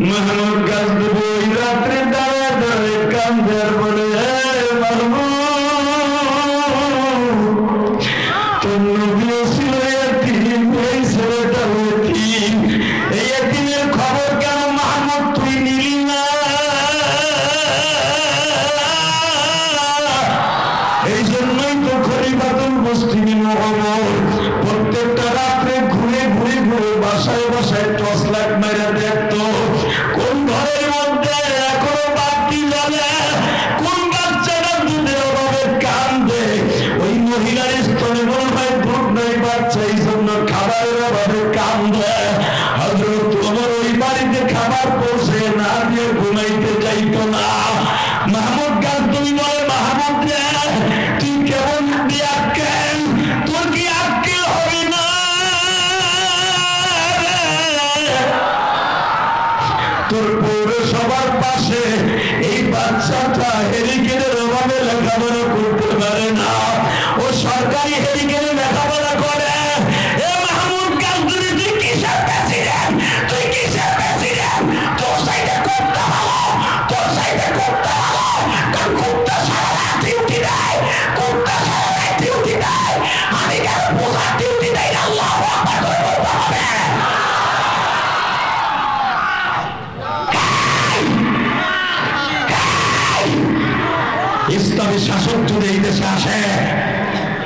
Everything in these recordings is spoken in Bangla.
মাহমুদ গাজনবী ওই রাত্রে দাঁড়ায় দাঁড়ায় কান্দে আর বলে, তোর নবী ছিল এতিম, এই ছেলেটা এতিম, এই এতিমের খবর কেন মাহমুদ তুই নিলি না? এই জন্যই তো খলিফাতুল মুসলিমিন ওমর প্রত্যেকটা রাত্রে ঘুরে ঘুরে ঘুরে বাসায় বাসায় টর্চ লাইট মেরে দেখতো কোন ঘরের মধ্যে এখনো বাতি জ্বলে, কোন বাচ্চাটা দুধের অভাবে কান্দে, ওই মহিলার স্তনে মনে হয় দুধ নাই বাচ্চা, এই জন্য খাবারের অভাবে কান্দে। হযরত ওমর ওই বাড়িতে খাবার পৌঁছে না দিয়ে ঘুমাইতে যাইতো না। মাহমুদ গাজনবী বলে, মাহমুদ রে তুই কেমন আক্কেল, তোর কি আক্কেল হবে না? তোর পৌরসভার পাশে এই বাচ্চাটা হেরিকেনের অভাবে লেখাপড়া করতে পারে না, ও সরকারি হেরিকেনে লেখাপড়া করে। এ মাহমুদ গাজনবী তুই কিসের প্রেসিডেন্ট, তুই কিসের প্রেসিডেন্ট? তোর সাইডে করতে ভালো, তোর সাইডে করতে ভালো, কারণ করতে সারা রাত ডিউটি দেয়, করতে সারা রাত ডিউটি দেয়, আমি কেন বোঝার ডিউটি দেয় না? আল্লাহু আকবার করে বলতে হবে। ইসলামী শাসক যদি এই দেশে আসে,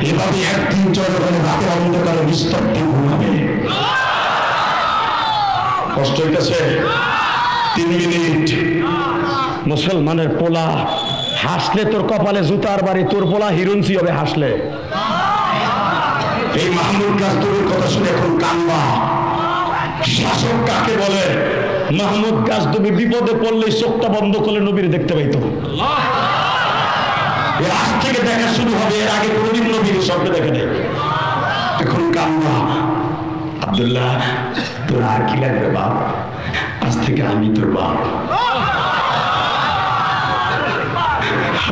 এভাবে একদিন জনগণের রাতে অন্ধকারে নিস্তব্ধ ঘুমাবে। কষ্ট হইতেছে? 3 মিনিট। মুসলমানের পোলা হাসলে তোর কপালে জুতার বাড়ি, তোর পোলা হিরুনসি হবে হাসলে। এই মাহমুদ গাজনবীর কথা শুনে এখন কান্না। শাসক কাকে বলে? মাহমুদ গাজনবী বিপদে পড়লে চোখটা বন্ধ করলে নবীর দেখতে পাইতো। এর আজ থেকে দেখা শুরু হবে, এর আগে কোনদিন নবীর স্বপ্নে দেখে নেই। এখন কান্না। আব্দুল্লাহ তোর আর কি লাগবে বাপ? আজ থেকে আমি তোর বাপ।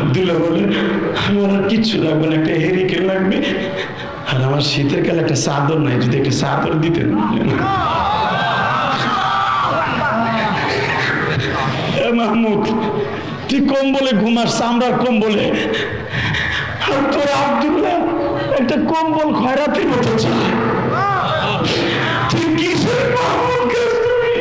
আব্দুল্লাহ বলে, আমার আর কিচ্ছু লাগবে না, একটা হেরিকেন লাগবে, আর আমার শীতের কালে একটা চাদর নাই, যদি একটা চাদর দিতেন। মাহমুদ তুই কম্বলে ঘুমাস, চামড়ার কম্বলে, আর তোর আব্দুল্লাহ একটা কম্বল খয়রাতির মতো চায়। তুই কিসের মাহমুদ গাজনবী?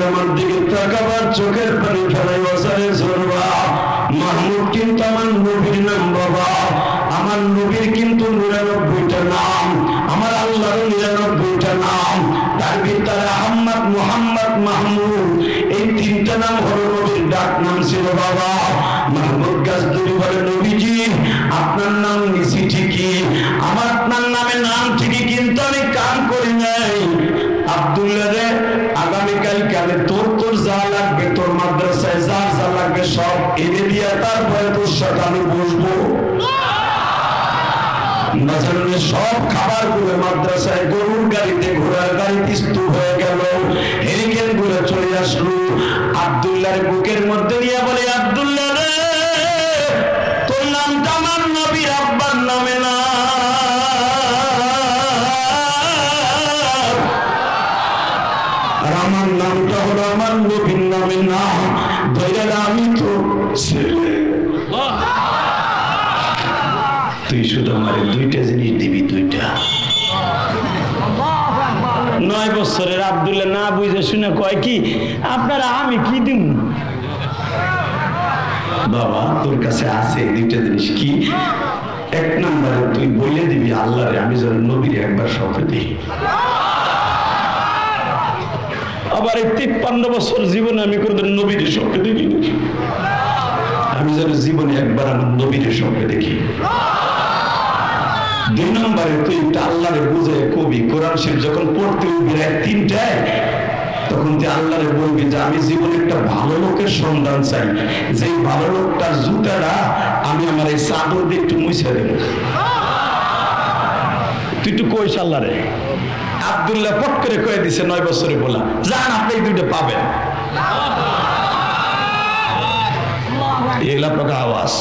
আমার দিকে তাকাবার, চোখের পানি ফেলাই ওসারে ঝরবা। মাহমুদ কিন্তু আমার নবীর নাম বাবা, আমার নবীর কিন্তু 99টা নাম, আমার আল্লাহর 99টা নাম, তার ভিতরে আহমদ, মুহাম্মদ, মাহমুদ এই 3টা নাম হলো নবীর ডাক নাম ছিল বাবা। মাহমুদ গাজনবী বলে, নবীজি আপনার নাম নিছি ঠিকই, আমার আপনার নামে নাম ঠিকই, কিন্তু আমি কাম করি নাই। আব্দুল্লাহ রে আগামীকালকে আমি তোর যা লাগবে, তোর মাদ্রাসায় যা যা লাগবে সব এনে দিয়ে তারপরে তোর সাথে আমি বসবো। সব খাবার গুলো মাদ্রাসায় গরুর গাড়িতে, ঘোড়ার গাড়িতে স্তূপ হয়ে গেল, হেরিকেন গুলো চলে আসলো। আব্দুল্লাহর বুকের মধ্যে নিয়ে বলে, আব্দুল্লাহ রে তোর নামটা আমার নবীর আব্বার নামে না, আর আমার নামটা হলো আমার নবীর নামে না। ধৈর্য আমি তো ছেলে, তুই শুধু আমার 2টা জিনিস দিবি, 2টা। 9 বছরের আব্দুল্লাহ না বুঝে শুনে কয় কি, আপনারা আমি কি দিব? বাবা তোর কাছে আছে 2টা জিনিস। কি? 1 নম্বরে তুই বলে দিবি আল্লাহরে আমি যেন নবীর একবার শপথ দিই। আবার এই 53 বছর জীবনে আমি কোনদিন নবীর শপথ দেখিনি, আমি যেন জীবনে একবার আমার নবীর শপথ দেখি। 2 নম্বরে তুই আল্লাহরে বুঝে কবি, কোরআন শরীফ যখন পড়তে উঠবি 3টায়, তখন তুই আল্লাহরে বলবি যে আমি জীবনে একটা ভালো লোকের সন্ধান চাই, যে ভালো লোকটার জুতাটা আমি আমার এই চাদর দিয়ে একটু মুছে দেব। তুই একটু কইস আল্লাহরে। আব্দুল্লাহ পট করে কয়ে দিছে 9 বছরে বলা, যান আপনি এই 2টা পাবেন। এগুলা প্রকার আওয়াজ।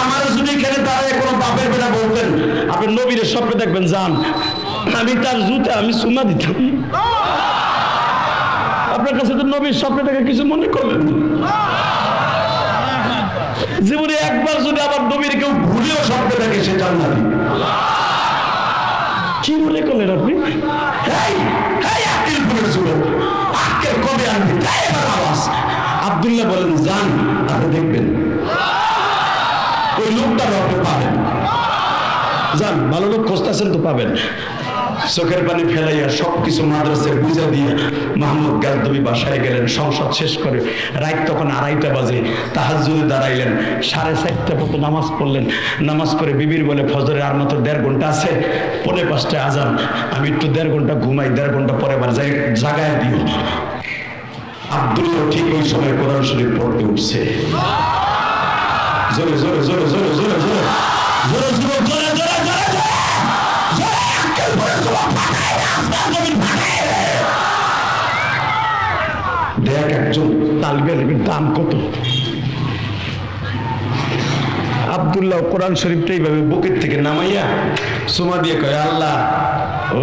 আমার যদি এখানে দাঁড়ায় কোনো বাপের বেটা বলতেন, আপনি আপনি নবীর স্বপ্নে দেখবেন যান, আমি তার জুতা আমি চুমা দিতাম। আপনার কাছে তো নবীর স্বপ্নে দেখে কিছু মনে করলেন জীবনে একবার যদি আবার নবীর কেউ ভুলেও স্বপ্নে দেখে সে জান্নাতি। কি মনে করলেন আপনি? কবে আনবি? আব্দুল্লাহ বলেন যান, আপনি দেখবেন ওই লোকটা আপনি পাবেন। যান, ভালো লোক খুঁজতেছেন তো পাবেন। চোখের পানি ফেলাইয়া সবকিছু মাদ্রাসায় বুঝা দিয়ে মাহমুদ গাজনবী বাসায় গেলেন। সংসদ শেষ করে রাত তখন 2:30 বাজে, তাহাজ্জুদে দাঁড়াইলেন। 4:30 মতো নামাজ পড়লেন। নামাজ পড়ে বিবির বলে ফজরে আর মাত্র 1.5 ঘন্টা আছে, 4:45 আজান, আমি একটু 1.5 ঘন্টা ঘুমাই, 1.5 ঘন্টা পরে আবার যাই জাগায় দিও। আব্দুল্লাহ ঠিক ওই সময় কোরআন শরীফ পড়তে উঠছে। জোরে জোরে জোরে জোরে জোরে জোরে জোরে জোরে জোরে জোরে জোরে দেখ একজন তালিবে আলিমের দাম কত। আব্দুল্লাহ কোরআন শরীফটা এইভাবে বুকের থেকে নামাইয়া সুমা দিয়ে কয়, আল্লাহ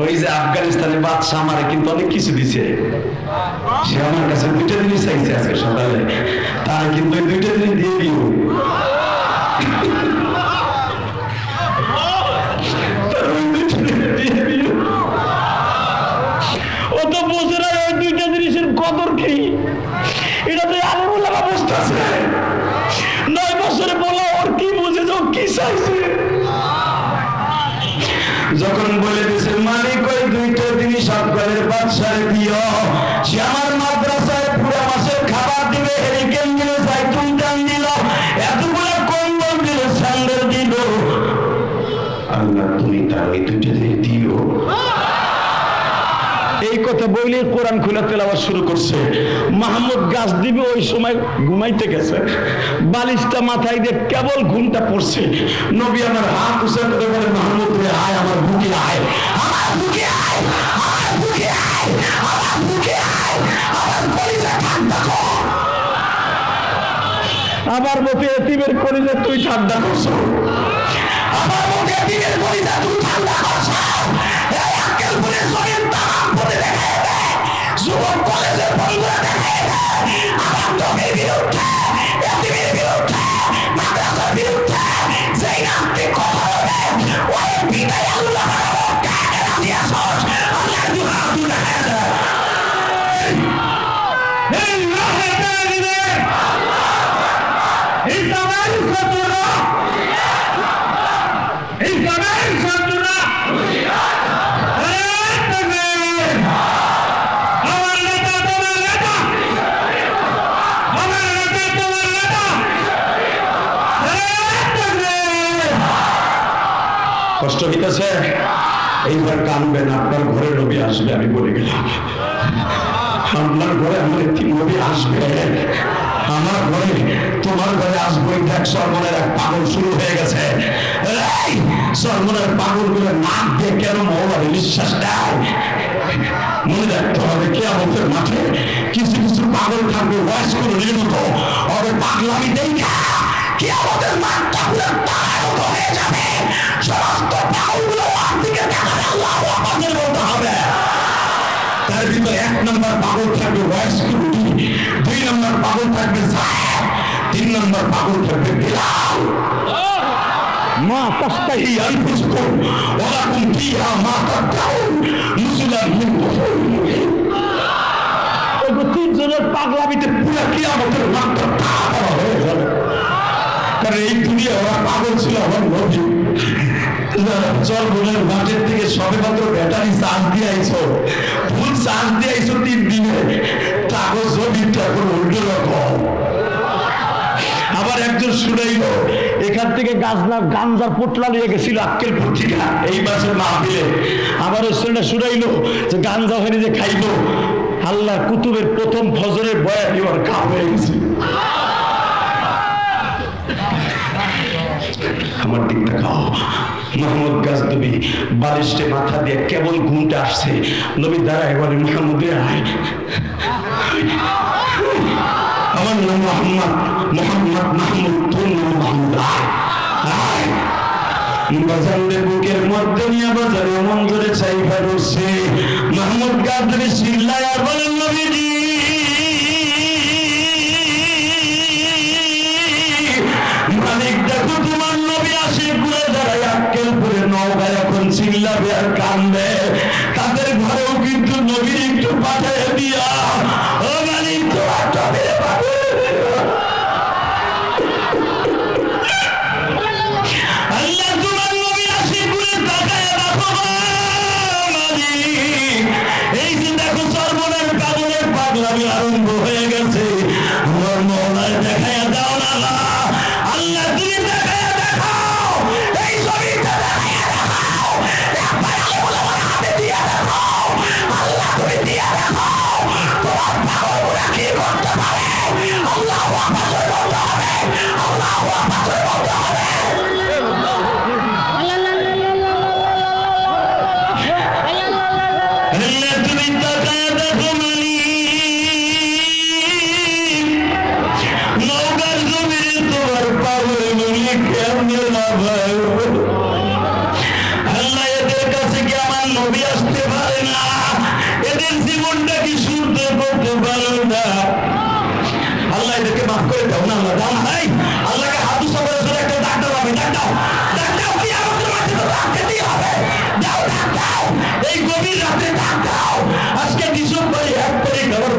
ওই যে আফগানিস্তানের বাদশা আমারে কিন্তু অনেক কিছু দিছে, সে আমার কাছে 2টা জিনিস চাইছে আজকে সকালে, তার কিন্তু ওই 2টা জিনিস দিয়ে দিও। ও তো বোঝে না ওই 2টা জিনিসের কদর কি। এটা তো আলিমুল্লাহ অবস্থা আছে, 9 বছরে বলা ওর কি বুঝে যে ও কি চাইছে। যখন বলে দিয়েছে মালিক ওই 2টা জিনিস আফগানের বাদশারে দিও, সে আমার মাদ্রাসায় পুরো মাসের খাবার দিবে, হেরিকেন দিল, জাইতুন তেল দিল, এতগুলো কম্বল দিল, স্যান্ডেল দিল। আল্লাহ তুমি তার ওই 2টা জিনিস দিও। এই কথা বলে কোরআন খুলে তেলাওয়াত শুরু করছে। মাহমুদ গাজনবী ওই সময় ঘুমাইতে গেছে, বালিশটা মাথায় দিয়ে কেবল ঘুমটা পড়ছে। নবী আমার হাত উঁচা করে বলে, মাহমুদ রে আয়, আমার বুকে আয়, আমার বুকে আয়, আমার বুকে আয়, আমার বুকে আয়, আমার কলিজা ঠান্ডা কর। আমার মুখে এতিমের কলিজা তুই ঠান্ডা করছ, আমার মুখে এতিমের কলিজা তুই ঠান্ডা করছ। এই আক্কেলপুরের জমিন তামাম করে দেখে দে, যুবক কলেজের বন্ধুরা দেখে দে, আমার নবীর বিরুদ্ধে, এতিমের বিরুদ্ধে, মাদ্রাসার বিরুদ্ধে যেই নামটি কথা বলে ওই বিদায় আল্লাহ কাকে রাজি আসছ, আল্লাহ দুহা তুই দেখে দে। এই রাহে তালিবে ইসলামের শত্রুরা, ইসলামের শত্রুরা কষ্ট হইতেছে। এইবার কানবেন, আপনার ঘরে নবী আসবে, আমি বলে গেলাম। আপনার ঘরে আমার একটি নবী আসবে, আমার ঘরে তোমার ঘরে আসবে। দেখ সরমনের এক পাগল শুরু হয়ে গেছে। সরমনের পাগল গুলো নাক দিয়ে কেন মহলারে বিশ্বাস দেয়। মনে রাখতে হবে কিয়ামতের মাঠে কিছু কিছু পাগল থাকবে, বয়স্ক নির্মিত হবে পাগলামি দেখা। কিয়ামতের মাঠটা পুরো তারার মতো হয়ে যাবে। সমস্ত পাগলগুলো দিকে দেখাবে, আল্লাহু আকবার বলতে হবে। তার ভিতরে 1 নম্বর পাগল থাকবে বয়স্ক রুগী, 2 নম্বর পাগল থাকবে সাহেব, 3 নম্বর পাগল থাকবে বিলাল। মা তাস্তাহি আনফুসুকুম ওয়া লাকুম ফিহা মা তাদাউন নুজুলান মিন গফুরির রহিম। ওই 3 জনের পাগলামিতে পুরো কিয়ামতের মাঠটা তারা হয়ে যাবে। কারণ এই দুনিয়া ওরা পাগল ছিল আমার নবী। চরমনের মাঠের থেকে সবে মাত্র ব্যাটারি চার্জ দিয়ে আইছো, ফুল চার্জ দিয়ে আইছো 3 দিনে, কাগজ জমিটা এখন উল্টো রকম। আবার একজন শুনাইল এখান থেকে গাঞ্জার পোটলা নিয়ে গেছিল আক্কেলপুর থেকে এই মাসের মাহফিলে। আবার ওই ছেলেটা শুনাইল যে গাঞ্জা হয়ে যে খাইল, আল্লাহ কুতুবের প্রথম ফজরের বয়ান এবার কাম হয়ে গেছে। আমার দিক তাকাও। মাহমুদ গাজনবী বালিশে মাথা দিয়ে কেবল ঘুমটা আসছে। নবী দাঁড়ায় বলে, মাহমুদ আয়, আমার নাম মোহাম্মদ, মোহাম্মদ মাহমুদ, তোর নাম মাহমুদ, আয়। বাজারে বুকের মধ্যে নিয়ে বাজারে মঞ্জুরে চাইফা করছে মাহমুদ গাজী চিল্লায় আর বলেন নবীজি মালিক দেখো তোমার নবী আসে ঘুরে দাঁড়ায় আক্কেল করে নৌকায় এখন চিল্লাবে আর কান্দবে তাদের ঘরেও কিন্তু নবীর একটু পাঠিয়ে দিয়া ও মালিক তোমার নবীরে পাঠিয়ে আল্লাহ তোমার নবী আসে ঘুরে তাকায় দেখো মালিক এই যে দেখো সর্বনের কাবুলের পাগলামি আরম্ভ হয়ে গেছে আমার মওলায় দেখায়া দাও না আল্লাহ তুমি দেখায়া দেখাও এই ছবিটা দেখায়া দেখাও একবার আল্লাহ বলে হাতে দিয়া দেখাও আল্লাহ তুমি দিয়া দেখাও তোমার পাগলরা কি করতে পারে আল্লাহু আকবার বলতে হবে আল্লাহু আকবার বলতে হবে আল্লাহ তুমি দেখায়া দেখো নৌকার জমিনে তোমার পাগল মিলে কেমনে লাভ আল্লাহ এদের কাছে কি আমার নবী আসতে পারে না এদের জীবনটা কি শুদ্ধ করতে পারে না আল্লাহ এদেরকে মাফ করে দাও না আল্লাহ দাও নাই আল্লাহকে হাত সবার জন্য একটা ডাক দাও আমি ডাক দাও কি আমাদের মাঝে তো ডাক দিতে হবে দাও ডাক দাও এই গভীর রাতে ডাক দাও আজকে ডিসেম্বর 1 তারিখ আমার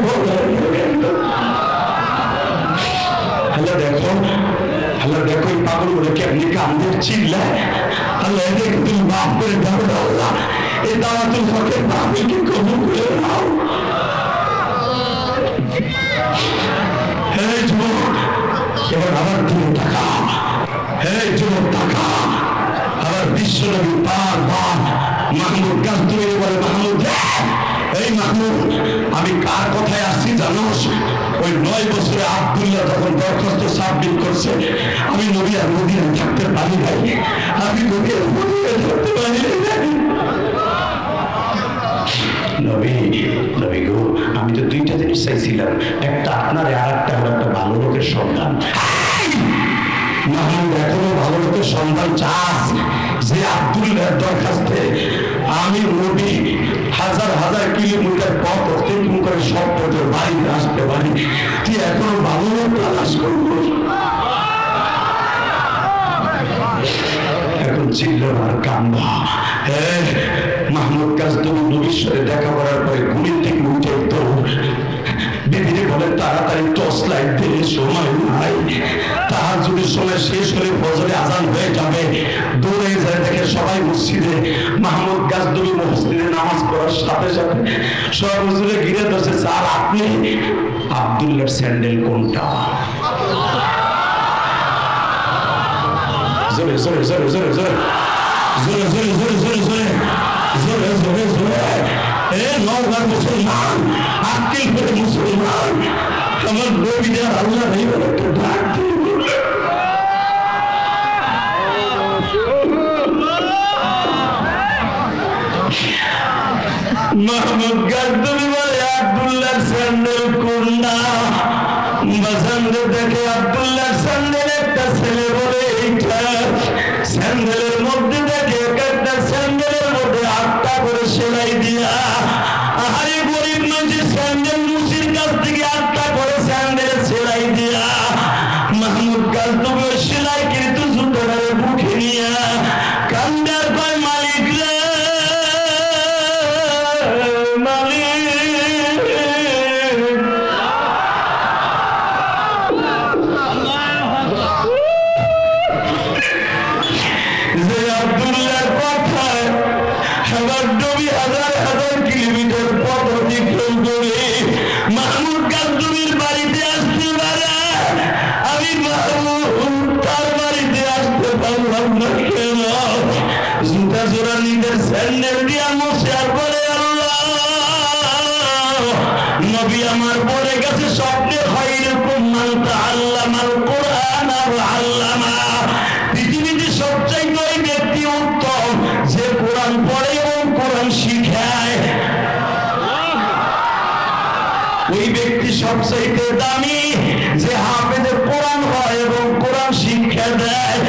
আল্লাহ দেখো এই পাগলগুলো কেমনি কান্দে চিল্লায় আল্লাহ এদেরকে তুমি মাফ করে দাও আল্লাহ এই দাওয়াতুল হকের মাহফিলকে কবুল করে নাও হে যুবক এবার আবার তুমি টাকা হে যুবক টাকা আবার বিশ্বনবী বারবার মাহমুদ গাজী বলে মাহমুদ এই মাহমুদ আমি কার কথায় আসছি জানোস ওই 9 বছরে আব্দুল্লাহ যখন দরখাস্ত সাবমিট করছে আমি নবী আর মদিনায় থাকতে পারি নাই আমি নবী আর মদিনায় থাকতে পারি নাই নবী গো আমি তো দুইটা জিনিস চাইছিলাম একটা আপনার আর একটা হলো একটা ভালো লোকের সন্ধান মাহমুদ এখনো ভালো লোকের সন্ধান চাস যে আব্দুল্লাহর দরখাস্তে আমি নবী হাজার হাজার কিলোমিটার পথ অতিক্রম করে সব পথের বাড়িতে আসতে পারি তুই এখনো ভালো লোক তালাশ করব এখন চিল্ল আর কান্দা মাহমুদ গাজী নবীর সাথে দেখা করার পরে ঘুমের থেকে উঠে দৌড় বিবিরে বলে তাড়াতাড়ি টর্চ লাইট দিলে সময় নাই তাহাজ্জুদের সময় শেষ হলে ফজরে আজান হয়ে যাবে দৌড়ে যায় দেখে সবাই মসজিদে মাহমুদ গাজী মসজিদে নামাজ পড়ার সাথে সাথে সব হুজুরে ঘিরে ধরছে স্যার আপনি আব্দুল্লাহর স্যান্ডেল কোনটা জোরে জোরে জোরে জোরে জোরে জোরে জোরে জোরে জোরে জোরে জোরে জোরে জোরে এ নওগাঁর মুসলমান আক্কেল করে মুসলমান আমার নবীদের আল্লাহ নেই বলে একটা ডাক মাহমুদ গাজী বলে আব্দুল্লাহর স্যান্ডেল কোনটা বাজারে দেখে আব্দুল্লাহর স্যান্ডেল একটা ছেলে বলে এইটা স্যান্ডেলের মধ্যে দেখে একটা স্যান্ডেলের মধ্যে 8টা করে সেলাই দিয়া আরে গরিব মানুষ স্যান্ডেল মুসির কাছ থেকে 8টা করে স্যান্ডেল সেলাই দিয়া মাহমুদ গাজী ওই সেলাই কিন্তু জুতোটারে বুকে নিয়ে কান্দার পায় মালিক রে আমার পড়ে গেছে স্বপ্নে খায়রুকুম মান তাআল্লামাল কুরআন ওয়া আল্লামা পৃথিবীতে সবচেয়ে ওই ব্যক্তি উত্তম যে কোরআন পড়ে এবং কোরআন শিখায় ওই ব্যক্তি সবচেয়ে দামি যে হাফেজে কোরআন হয় এবং কোরআন শিক্ষা দেয়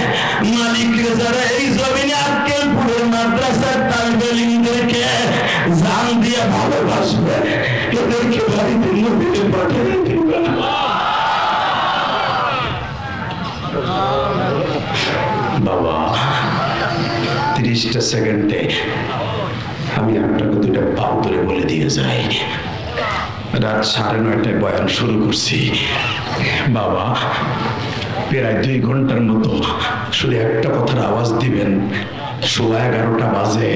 মালিক যারা এই জমিনে জান দিয়ে ভালোবাসবে, এদেরকে বাড়িতে নবীকে পাঠিয়ে দিবে। বাবা 30টা সেকেন্ডে আমি আপনাকে দুইটা পাও ধরে বলে দিয়ে যাই। রাত 9:30টায় বয়ান শুরু করছি। বাবা প্রায় 2 ঘন্টার মতো শুধু একটা কথার আওয়াজ দিবেন। 11:15 বাজে।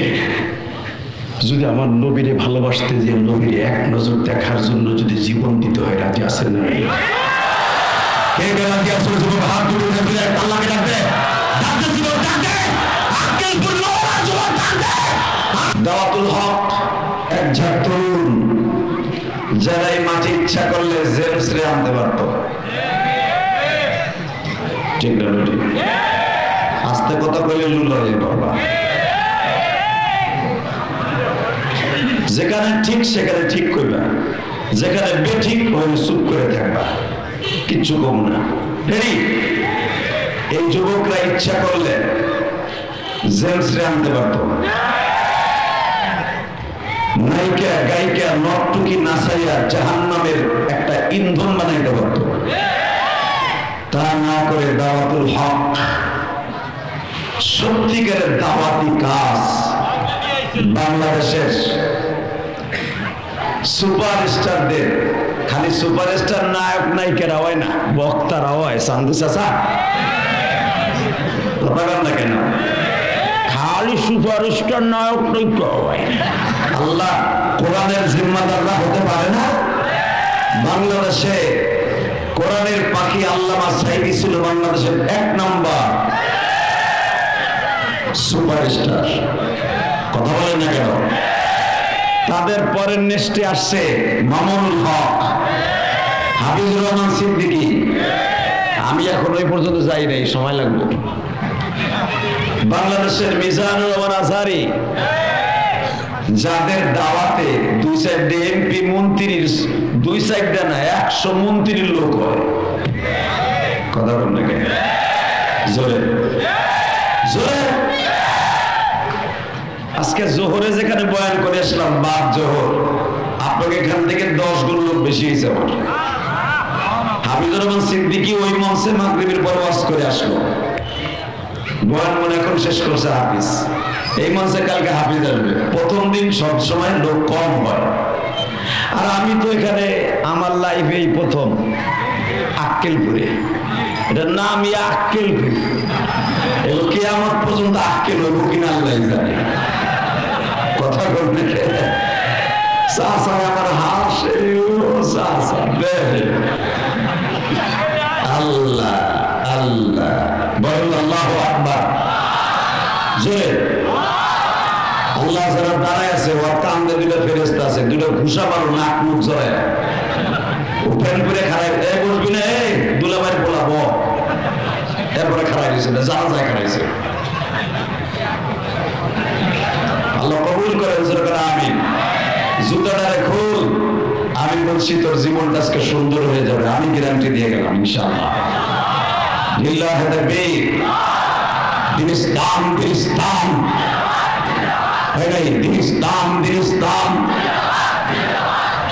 যদি আমার নবীরে ভালোবাসতে যে নবীর এক নজর দেখার জন্য যদি জীবন দিতে হয়, রাজি আছেন না? কে কে রাজি আছেন? যুবক হাত তুলে আল্লাহকে ডাকবে, ডাকতে যুবক ডাকবে, আক্কেলপুর নোরা যুবক ডাকবে। দাওয়াতুল হক এক ঝাঁক তরুণ যারা এই মাঠে ইচ্ছা করলে জেমস রে আনতে পারতো। ঠিক না? আস্তে কথা কইলে লুল হয়ে বাবা। যেখানে ঠিক সেখানে ঠিক কইবা, যেখানে বেঠিক ওখানে চুপ করে থাকবা, কিচ্ছু কম না। এই যুবকরা ইচ্ছা করলে জেমস রে আনতে পারতো। নায়িকা গায়িকা নর্তকী নাচাইয়া জাহান্নামের একটা ইন্ধন বানাইতে পারতো। তা না করে দাওয়াতুল হক সত্যিকারের দাওয়াতি কাজ বাংলাদেশের সুপারস্টারদের, খালি সুপারস্টার নায়ক নায়িকারা হয় না, বক্তারা হয়। চান্দু চাচা কথা বল না কেন? খালি সুপারস্টার নায়ক নায়িকা হয়। আল্লাহ কোরআনের জিম্মাদাররা হতে পারে না? বাংলাদেশে কোরআনের পাখি আল্লামা সাইদি ছিল বাংলাদেশের 1 নম্বর সুপারস্টার। কথা বলেন না কেন? তাদের পরের নেস্টে আসছে মামুনুল হক, হাফিজুর রহমান সিদ্দিকী। আমি এখন ওই পর্যন্ত যাই নাই, সময় লাগবে। বাংলাদেশের মিজানুর রহমান আজহারি, যাদের দাওয়াতে 2 সাইডে এমপি মন্ত্রীর 2 সাইডে না 100 মন্ত্রীর লোক হয়। কথা বলেন না কেন? জোরে জোরে। আজকে জোহরে যেখানে বয়ান করে আসলাম, বাদ জোহর, আপনাকে এখান থেকে 10 গুণ লোক বেশি হয়েছে আমার। হাফিজুর রহমান সিদ্দিকী ওই মঞ্চে মাগরিবের পর ওয়াজ করে আসলো। বয়ান মনে এখন শেষ করছে হাফিজ। এই মঞ্চে কালকে হাফিজ আসবে। প্রথম দিন সবসময় লোক কম হয়। আর আমি তো এখানে আমার লাইফে এই প্রথম আক্কেলপুরে, এটার নামই আক্কেলপুর। এগুলো কিয়ামত পর্যন্ত আক্কেল হইব কিনা আল্লাহ জানে। কথা বলবে চাচা আমার হাসে, আল্লাহ আল্লাহ বলেন আল্লাহু আকবার। জোরে আল্লাহ যারা দাঁড়ায় আছে, ওর কান্দে 2টা ফেরেশতা আছে, 2টা ঘুষা মারো নাক মুখ জড়ায়, ওপেন করে খারাই বসবি না, এই দুলাভাই বলাবো। এরপরে খারাই দিয়েছে, জানা যায় খারাইছে। আল্লাহ কবুল করেন, আমিন। জুতাটারে খুল, আমি বলছি তোর জীবনটা আজকে সুন্দর হয়ে যাবে, আমি গ্যারান্টি দিয়ে গেলাম ইনশাআল্লাহ। লিল্লাহি তাকবীর। দিন ইসলাম, দিন ইসলাম, দিন ইসলাম, দিন ইসলাম।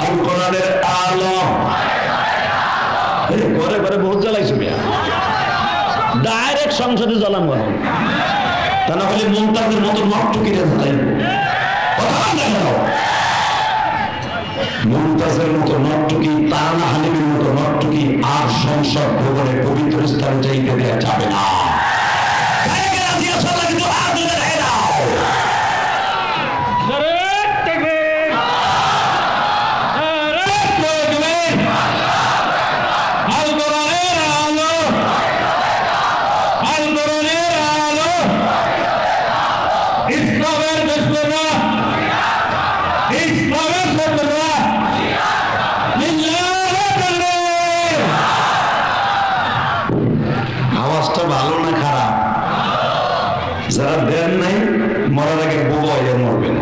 আল কোরআনের আলো ঘরে ঘরে বহুত জ্বালাইছো মিয়া, ডাইরেক্ট সংসদে জ্বালাম এখন। তা না হলে মুমতাজের মতো নটটুকিরে জ্বালাইব। মুমতাজের মতো নটটুকি, তারানা হালিমের মতো নটটুকি আর সংসদ ভবনে পবিত্র স্থানে যাইতে দেওয়া যাবে না। আওয়াজটা ভালো না খারাপ? যারা দেন নাই মরার আগে বোবা হয়ে মরবেন,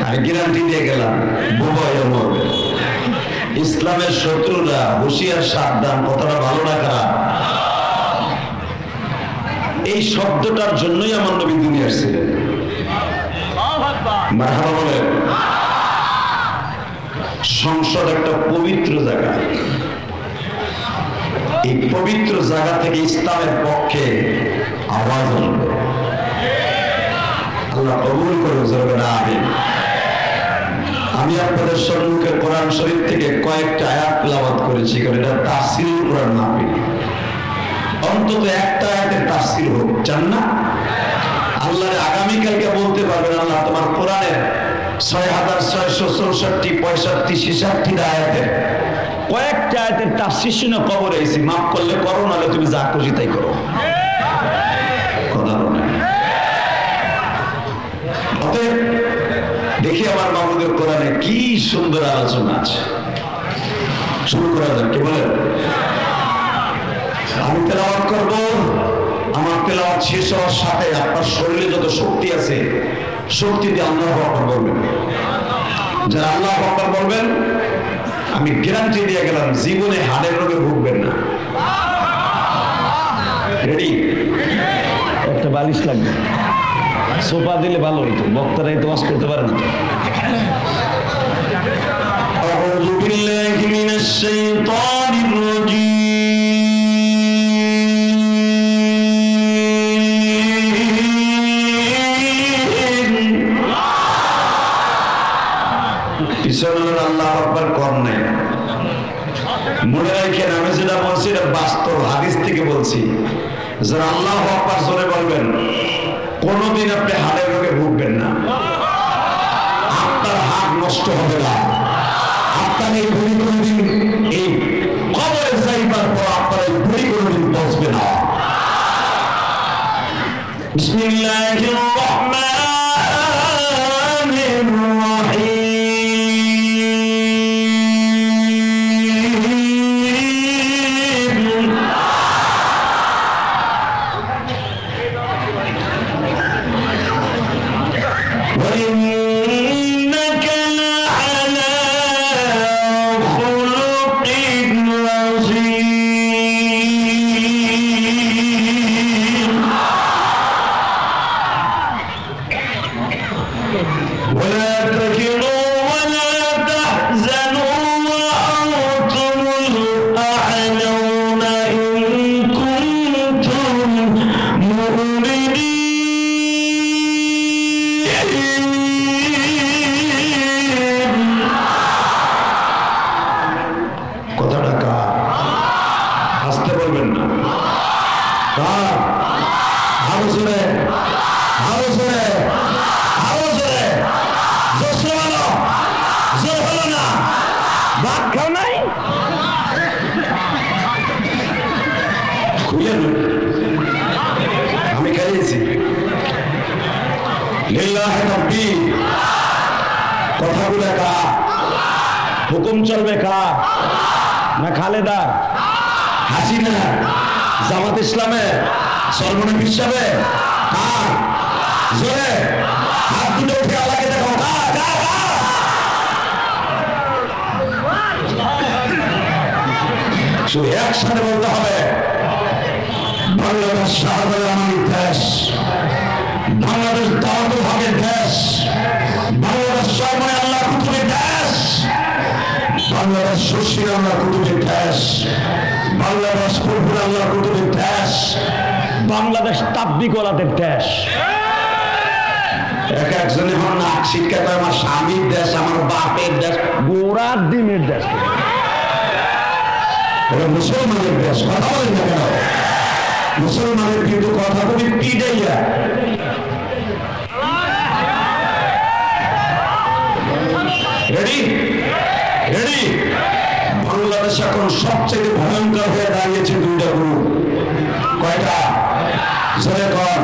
আমি গ্যারান্টি দিয়ে গেলাম, বোবা হয়ে মরবেন। ইসলামের শত্রুরা হুঁশিয়ার সাবধান, কথাটা ভালো না খারাপ? এই শব্দটার জন্যই আমার নবী দুনিয়ায় ছিলেন। মারহাবা বলেন। সংসদ একটা পবিত্র জায়গা, এই পবিত্র জায়গা থেকে ইসলামের পক্ষে আওয়াজ আসবে। আল্লাহ কবুল করুন, আমিন। আমি আপনাদের সম্মুখে কোরআন শরীফ থেকে কয়েকটা আয়াত তেলাওয়াত করেছি, কারণ এটা তাফসীরুল কোরআন মাহফিল। অন্তত একটা আয়াতের তাফসীর হোক, চান না? আল্লাহর আগামীকালকে বলতে পারবেন, আল্লাহ তোমার কোরআনের 6664 65 66 আয়াতের কয়েকটা আয়াতের তাফসীর শুনে কবরে এসেছি, মাফ করলে করো, নাহলে তুমি যা খুশি তাই করো। কথা বলে অতএব দেখি আমার মাহমুদের কোরআনে কি সুন্দর আলোচনা আছে। শুরু করা যাক, কি বলেন? আমি তেলাওয়াত করব, আমার তেলাওয়াত শেষ হওয়ার সাথে আপনার শরীরে যত শক্তি আছে শক্তি দিয়ে আল্লাহু আকবার বলবেন। যারা আল্লাহু আকবার বলবেন, আমি গ্যারান্টি দিয়ে গেলাম জীবনে হাড়ের রোগে ভুগবেন না। রেডি? একটা বালিশ লাগবে, সোফা দিলে ভালো হইতো, বক্তারা এই তো ওয়াজ করতে পারে না। আউযু বিল্লাহি মিনাশ শাইতানির রাজীম। পিছনের আল্লাহু আকবার কর নাই, মনে রাখেন আমি যেটা বলছি এটা বাস্তব হাদিস থেকে বলছি। যারা আল্লাহু আকবার জোরে বলবেন কোনদিন আপনি হাড়ের রোগে ভুগবেন না, আপনার হাড় নষ্ট হবে না, আপনার এই ভুঁড়ি কোনদিন এই কবরে যাইবার পর আপনার এই ভুঁড়ি কোনদিন বসবে না। বিসমিল্লাহির রাহমানির রাহিম। আমি খাইয়েছি কথাগুলো কা হুকুম চলবে কা না খালেদা হাসিনা জামাত ইসলামে সর্বনবী হিসাবে জোরে হাত দুটো উঠে আল্লাহকে দেখো, শুধু একসাথে বলতে হবে বাংলাদেশ শাহজালালের দেশ, বাংলাদেশ দাওয়াতুল হকের দেশ, বাংলাদেশ সরমনে আল্লাহ কুতুবের দেশ, বাংলাদেশ শশীর আল্লাহ কুতুবের দেশ, বাংলাদেশ ফুরফুর আল্লাহ কুতুবের দেশ, বাংলাদেশ তাবলিগওয়ালাদের দেশ। এক একজনে আমার নাক শিক্ষা করে আমার স্বামীর দেশ, আমার বাপের দেশ, গোড়ার ডিমের দেশ, এটা মুসলমানের দেশ। কথা বলেন না কেন? মুসলমানের কিন্তু কথা বলি পিটাইয়া। Ready ready? বাংলাদেশ এখন সবচেয়ে ভয়ঙ্কর হয়ে দাঁড়িয়েছে দুইটা গ্রুপ। কয়টা? জোরে কর,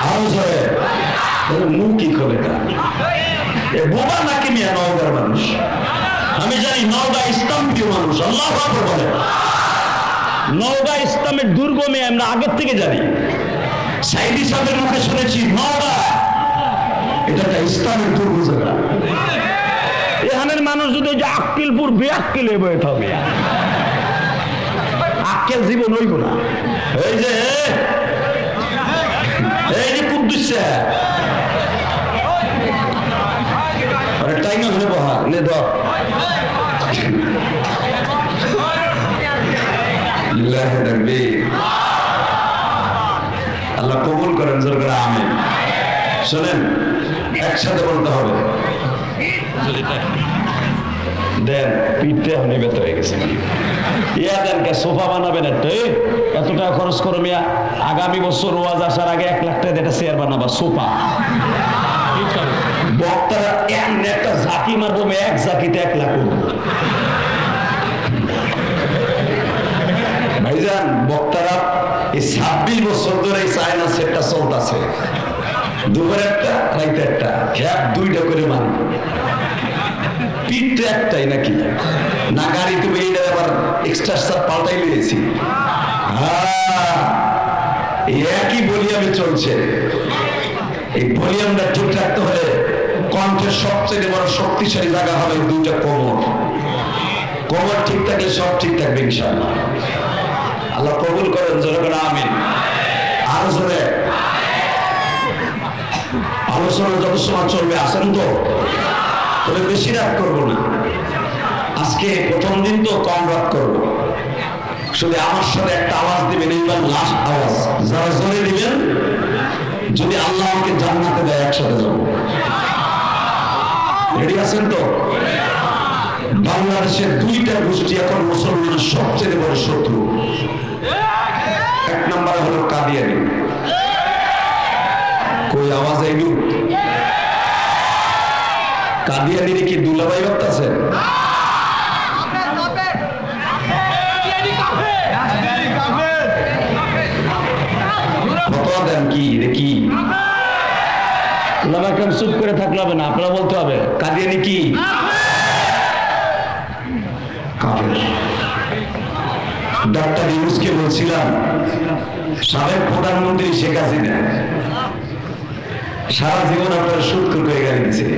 আরো জোরে। মুখ কি করে না? এ বোবা নাকি মিয়া নওগাঁর মানুষ? আমি জানি নওগাঁ ইসলাম প্রিয় মানুষ। আল্লাহু আকবার বলে। নওগাঁ ইসলামের দুর্গমে আমরা আগের থেকে জানি। সাইদি সাহেবের মুখে শুনেছি নওগাঁ এটা একটা ইসলামের দুর্গ জায়গা। এখানের মানুষ যদি আক্কেলপুর বেআক্কেল হয়ে থাকে, আক্কেল জীবন হইব না। এই যে কুদ্দুস আল্লাহ কবুল করেন, জোর করে আমিন। শোনেন, একসাথে বলতে হবে। দেন পিঠে এখনই ব্যথা হয়ে গেছে। ইয়া দেন কে সোফা বানাবেন একটা, এত টাকা খরচ করো মিয়া, আগামী বছর ওয়াজ আসার আগে 1 লাখ টাকা একটা চেয়ার বানাবা, সোফা। বক্তারা এমন একটা ঝাঁকি মারবো, এক ঝাঁকিতে 1 লাখ করবো। ভাইজান বক্তারা এই 26 বছর ধরে এই চায়না সেটটা চলতেছে, দুপুরে একটা রাইতে একটা, খ্যাপ 2টা করে মারি, পিঠটা একটাই নাকি না, গাড়ি তুমি এইটা আবার এক্সট্রা স্টার পাল্টাই নিয়েছি। একই ভলিউমে চলছে। এই ভলিউমটা ঠিক রাখতে হলে কণ্ঠের সবচেয়ে বড় শক্তিশালী জায়গা হবে 2টা কোমর। কোমর ঠিক থাকলে সব ঠিক থাকবে ইনশাআল্লাহ। আল্লাহ কবুল করেন, জোরে করে আমিন। আরো জোরে। আলোচনা যত সময় চলবে, আসেন তো, তবে বেশি রাত করবো না। আজকে প্রথম দিন তো কম রাত করবো। শুধু আমার সাথে একটা আওয়াজ দিবেন, এইবার লাস্ট আওয়াজ যারা জোরে দিবেন, যদি আল্লাহ আমাকে জান্নাতে দেয় একসাথে যাবো। রেডি আছেন তো? বাংলাদেশের 2টা গোষ্ঠী এখন মুসলমানের সবচেয়ে বড় শত্রু। 1 নম্বরে হলো কাদিয়ানি। কই আওয়াজ আইবি? কাদিয়ানির কি দুলাভাই বাপতাছে? ফতোয়া দেন কি দেখি। ওলামায়ে চুপ করে থাকলে হবে না, আপনারা বলতে হবে কাদিয়ানি কি? ডক্টর ইউনূসকে বলছিলাম, সাবেক প্রধানমন্ত্রী শেখ হাসিনা সারা জীবন আপনার সুদ করে গাড়ি দিচ্ছে,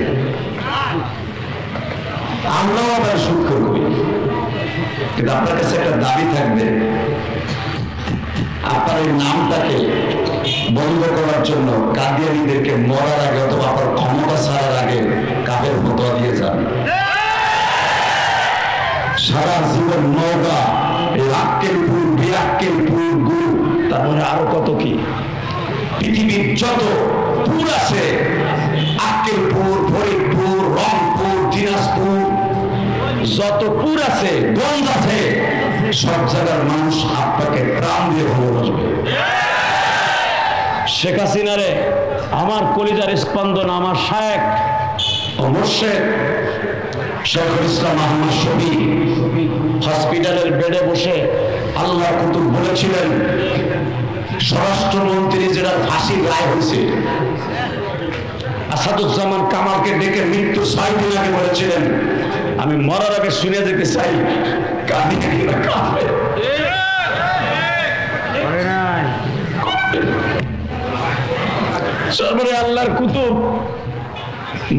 আমরাও আবার সুদ করি। কিন্তু আপনার কাছে একটা দাবি থাকবে, আপনার এই নামটাকে বন্ধ করার জন্য কাদিয়ানীদেরকে মরার আগে অথবা আপনার ক্ষমতা ছাড়ার আগে কাফের ফতোয়া দিয়ে যান। সারা জীবন নওগাঁ, আক্কেলপুর, বিরাক্কেলপুর, গুরু, তারপরে আরো কত কি পৃথিবীর যত পুর আছে, আক্কেলপুর, ফরিদপুর, রংপুর, দিনাজপুর, যত পুর আছে, গঞ্জ আছে, সব জায়গার মানুষ আপনাকে প্রাণ দিয়ে ভালোবাসবে। শেখ হাসিনারে আমার কলিজার স্পন্দন, আমার শায়েখ অবশ্যই শেখুল ইসলাম আহমদ শফী হসপিটালের বেডে বসে আল্লাহ কুতুব বলেছিলেন, স্বরাষ্ট্রমন্ত্রী যেটা ফাঁসির রায় হয়েছে, আসাদুজ্জামান কামালকে ডেকে মৃত্যু 6 দিন আগে বলেছিলেন, আমি মরার আগে শুনে যেতে চাই কাদিয়ানীরা কাফের। সর্বরে আল্লাহর কুতুব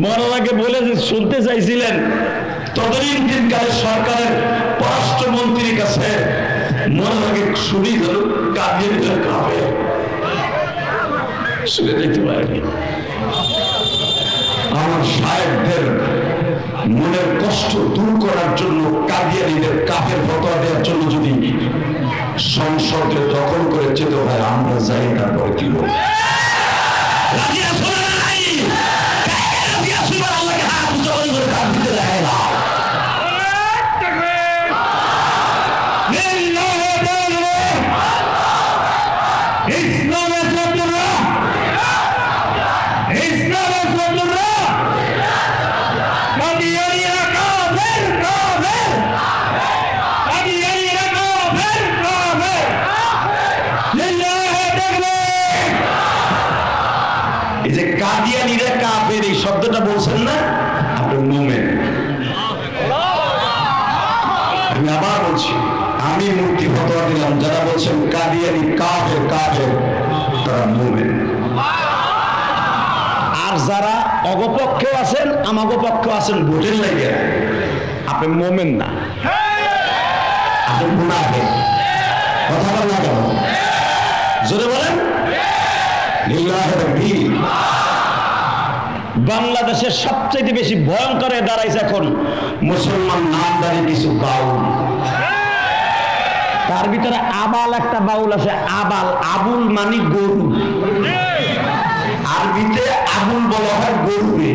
মরার আগে বলে যে শুনতে চাইছিলেন, তদানীন্তন কালে সরকারের পররাষ্ট্রমন্ত্রীর কাছে মরার আগে শুনি গেল কাদিয়ানীরা কাফের, শুনে যেতে পারেনি। আমার সাহেবদের মনের কষ্ট দূর করার জন্য, কাদিয়ানীদের কাফের ফতোয়া দেওয়ার জন্য যদি সংসদে দখল করে যেতে হয়, আমরা যাই, তারপরে কি বলবো? এই যে কাদিয়ানীরা কাফের এই শব্দটা বলছেন না, আপনি মুমিন। আমি আবার বলছি, আমি মুক্তি ফতোয়া দিলাম, যারা বলছেন কাদিয়ানী কাফের কাফের, তারা মুমিন। আর যারা অগপক্ষেও আছেন, আমাগো পক্ষেও আছেন, ভোটের লাগে আপনি মুমিন না, আপনি মুনাফিক। কথা বল না কেন? জোরে বলেন। বাংলাদেশের সবচেয়ে বেশি ভয়ঙ্কর হয়ে দাঁড়াইছে এখন মুসলমান নামদারি কিছু বাউল। তার ভিতরে আবাল একটা বাউল আছে, আবাল, আবুল মানে গরু, আরবিতে আবুল বলা হয় গরুকে,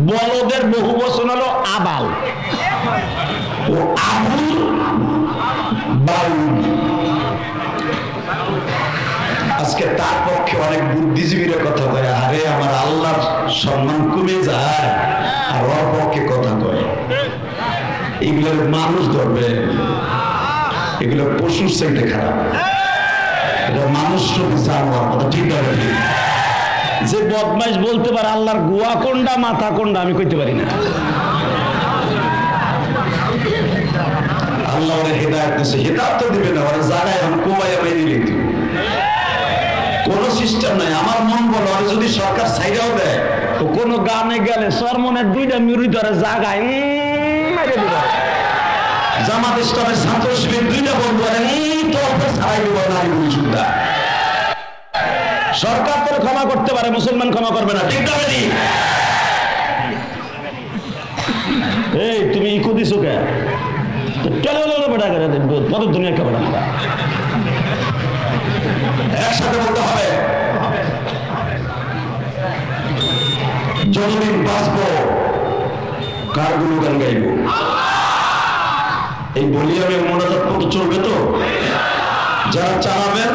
বলদের বহু বচন হলো আবাল, ও আবুল বাউল। আজকে তার পক্ষে অনেক বুদ্ধিজীবীরা কথা কয়, আরে আমার আল্লাহর সম্মান কমে যায় আর ওর পক্ষে কথা কয়। এগুলোর মানুষ ধরবে, এগুলো পশুর চাইতে খারাপ, এটা মানুষ জানোয়ার কথা। ঠিক আছে, যে বদমাইশ বলতে পারে আল্লাহর গুয়া কোনটা মাথা কোনটা আমি কইতে পারি না। আল্লাহ ওদের হেদায়েত দিয়েছে, হেদায়েত তো দিবে না, ওরা জায়গায় এখন কোবাইয়া বাইরে দিলে কোনো সিস্টেম নাই। আমার মন বলো, আর যদি সরকার সাইডাও দেয় তো কোনো গানে গেলে সরমনের দুইটা মিরুই ধরে জায়গায় মেরে দিবে। জামাত ইসলামের ছাত্র শিবির দুইটা বন্ধু ছাড়াই দেব নারী সুবিধা। সরকার তো ক্ষমা করতে পারে, মুসলমান ক্ষমা করবে না। ঠিক না? এই তুমি ইকো দিছো কে? একসাথে বলতে হবে, যতদিন বাঁচবো কার গুণগান গাইব, এই বলি আমি মোনাজাত মতো চলবে তো? যারা চালাবেন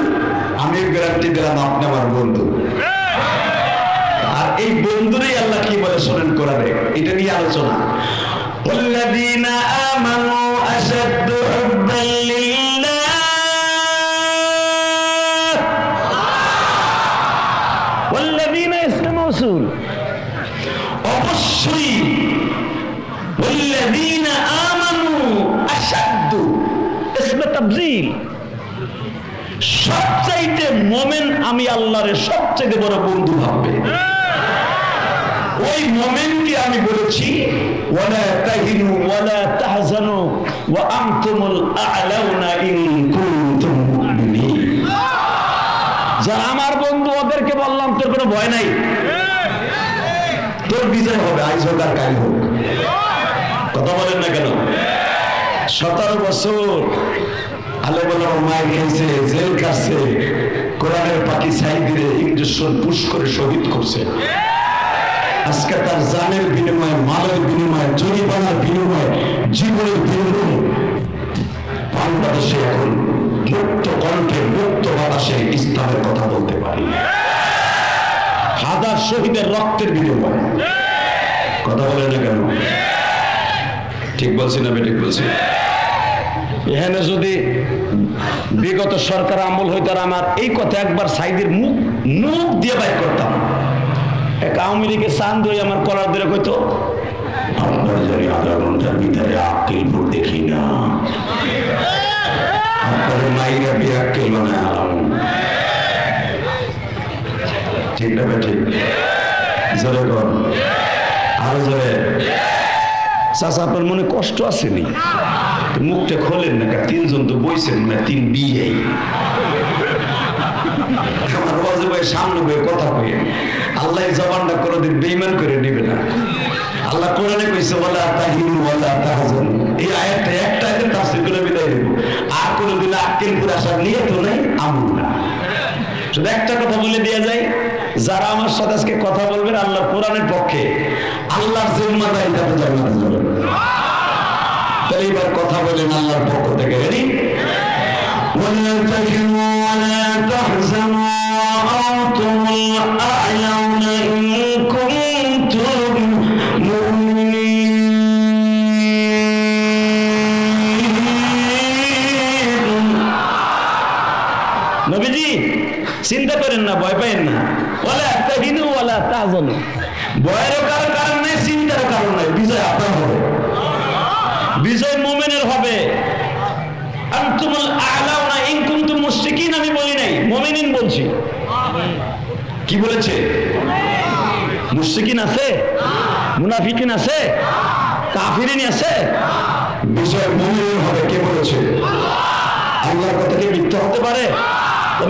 আমি গ্যারান্টি দিলাম আপনি আমার বন্ধু। আর এই বন্ধুরই আল্লাহ কি বলে শোনেন কোরআনে, এটা নিয়ে আলোচনা। والذين آمنوا أشد حبا لله والذين يسلمون অবশ্যই والذين آمنوا أشد اسم تبذيل, সবচাইতে মোমেন আমি আল্লাহরে সবচাইতে বড় বন্ধু ভাববে। ওই মোমেনকে আমি বলেছি ওয়ালা তাহিনু ওয়ালা তাহজানু ওয়া আনতুমুল আ'লাউনা ইন কুনতুম মুমিনিন। যারা আমার বন্ধু ওদেরকে বললাম তোর কোনো ভয় নাই, তোর বিজয় হবে, আজ হোক আর কাল হোক। কথা বলেন না কেন? 17 বছর আলেমুলামা মায়ের খেয়েছে, জেল কাটছে, কোরআনের পাখি সাইদিরে ইঞ্জেকশন পুশ করে শহীদ করছে। আজকে তার জানের বিনিময়ে, মালের বিনিময়ে, জরিমানার বিনিময়ে, জীবনের বিনিময়ে বাংলাদেশে এখন মুক্ত কণ্ঠে, মুক্ত বাতাসে ইসলামের কথা বলতে পারি। হাজার শহীদের রক্তের বিনিময়ে। কথা বলেন না কেন? ঠিক বলছি না বেঠিক বলছি? এখানে যদি বিগত সরকার আমল হইতো, আমার এই কথা একবার সাইদের মুখ দিয়ে বাইর করতাম, এক আওয়ামী লীগের চান্দ হয়ে আমার কলার ধরে কইতো, আপনার জানি আধা ঘন্টার ভিতরে আক্কেল ভোট দেখি না, আপনার মাইরা বি আক্কেল বানায় আলাম। ঠিক না ঠিক? জোরে কর, আরো জোরে। চাচা আপনার মনে কষ্ট আসেনি? মুখটা খোলেন না, 3 জন তো বইছেন না, 3 বিয়ে। আমার রোজে ভাই সামনে বই কথা কই, আল্লাহ জবানটা কোনোদিন বেঈমান করে দিবে না। আল্লাহ কোরআনে কইছে ওয়ালা তাহিনু ওয়ালা তাহজানু, এই আয়াতটা একটা আয়াতে তাফসীর করে বিদায় দেব। আর কোনোদিন আক্কেল পুরা আসার নিয়ত নাই, আমল না। শুধু একটা কথা বলে দেয়া যায়, যারা আমার সাথে আজকে কথা বলবেন আল্লাহ কোরআনের পক্ষে, আল্লাহর জিম্মাদারি তাতে জান্নাতে যাবেন। তাহলে এবার কথা বলেন আল্লাহর পক্ষ থেকে। রেডি? ওয়ালা তাহিনু ওয়ালা তাহজানু আনতুমুল আ'লাউনা ইন কুনতুম মুমিনিন। নবীজি চিন্তা করেন না, ভয় পাইেন না। ওয়ালা তাহিনু ওয়ালা তাহজানু, ভয়ের কারণ নাই, চিন্তার কারণ নাই, বিজয় আপনার হবে, বিজয় মুমিনের হবে। আনতুমুল আ'লাউনা ইন কুনতুম মুশরিকিন আমি বলি নাই, মুমিনিন বলছি। কি বলেছে? মুশরিকিন আছে, মুনাফিকিন আছে, কাফিরিন আছে, বিজয় মুমিনের হবে। কে বলেছে? আল্লাহর কথা কি মিথ্যা হতে পারে?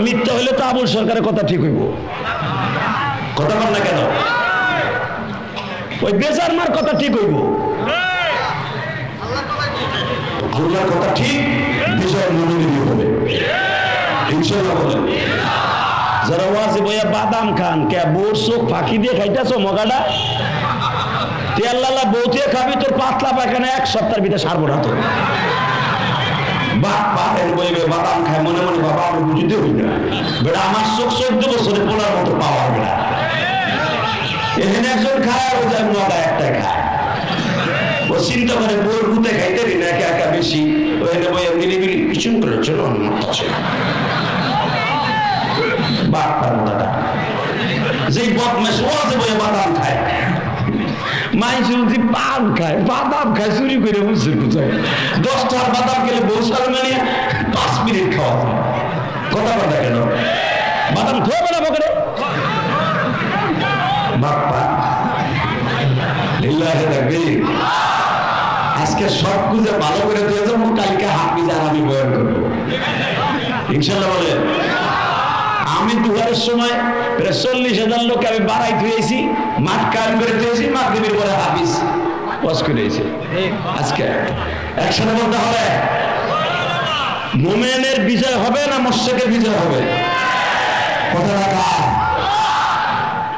মিথ্যা হইলে তো আবুল সরকারের কথা ঠিক হইব। কথা বল না কেন? ওই বেজার মার কথা ঠিক হইব, আল্লাহর কথা ঠিক, বিজয় মনে নিয়ে হবে ইনশাআল্লাহ বলেন। যারা ওয়াজে বইয়া বাদাম খান, কে বোর চোখ ফাঁকি দিয়ে খাইতেছ মগাটা, তেল্লালা বউতে খাবি, তোর পাতলা পায়খানা 1 সপ্তাহের ভিতরে সারবো না তো। বাদাম খায় মনে মনে, বাবা আমি বুঝতে হই না বেটা, আমার চোখ 14 বছরে পোলার মতো পাওয়া বেটা। এখানে একজন খায় আর ও যায় মগা একটা খায়, ও চিন্তা করে বউর রুতে খাইতে রি না একা একা বেশি, ওখানে বইয়া মিলিমিলি পিছন করে চলো বাপটার মতাটা যেই বদমাস ওয়াজে বইয়া বাদাম খায়, মাইসুলজি পান খায়, বাদাম খায় চুরি করে বুঝছে কোথায় 10টার বাদাম খেলে বউ সালমানি 5 মিনিট খাওয়া যায়। কথা বলা কেন বাদাম খাওয়া না বকরে বাপ্পা লিল্লাহি তাকবীর। আজকে সব কিছু ভালো করে দিয়ে যাবো, কালকে হাফিজ আর আমি বয়ান করবো ইনশাআল্লাহ বলে। আমি দুয়ারের সময় প্রায় 40,000 লোক আমি বাড়াই ধুয়েছি, মাঠ কায়েম করে দিয়েছি, মাগরিবের পরে হাফিজ ওয়াজ করেছি। আজকে একসাথে বলতে হবে, মুমিনের বিজয় হবে না মুশরিকের বিজয় হবে? কথা রাখা।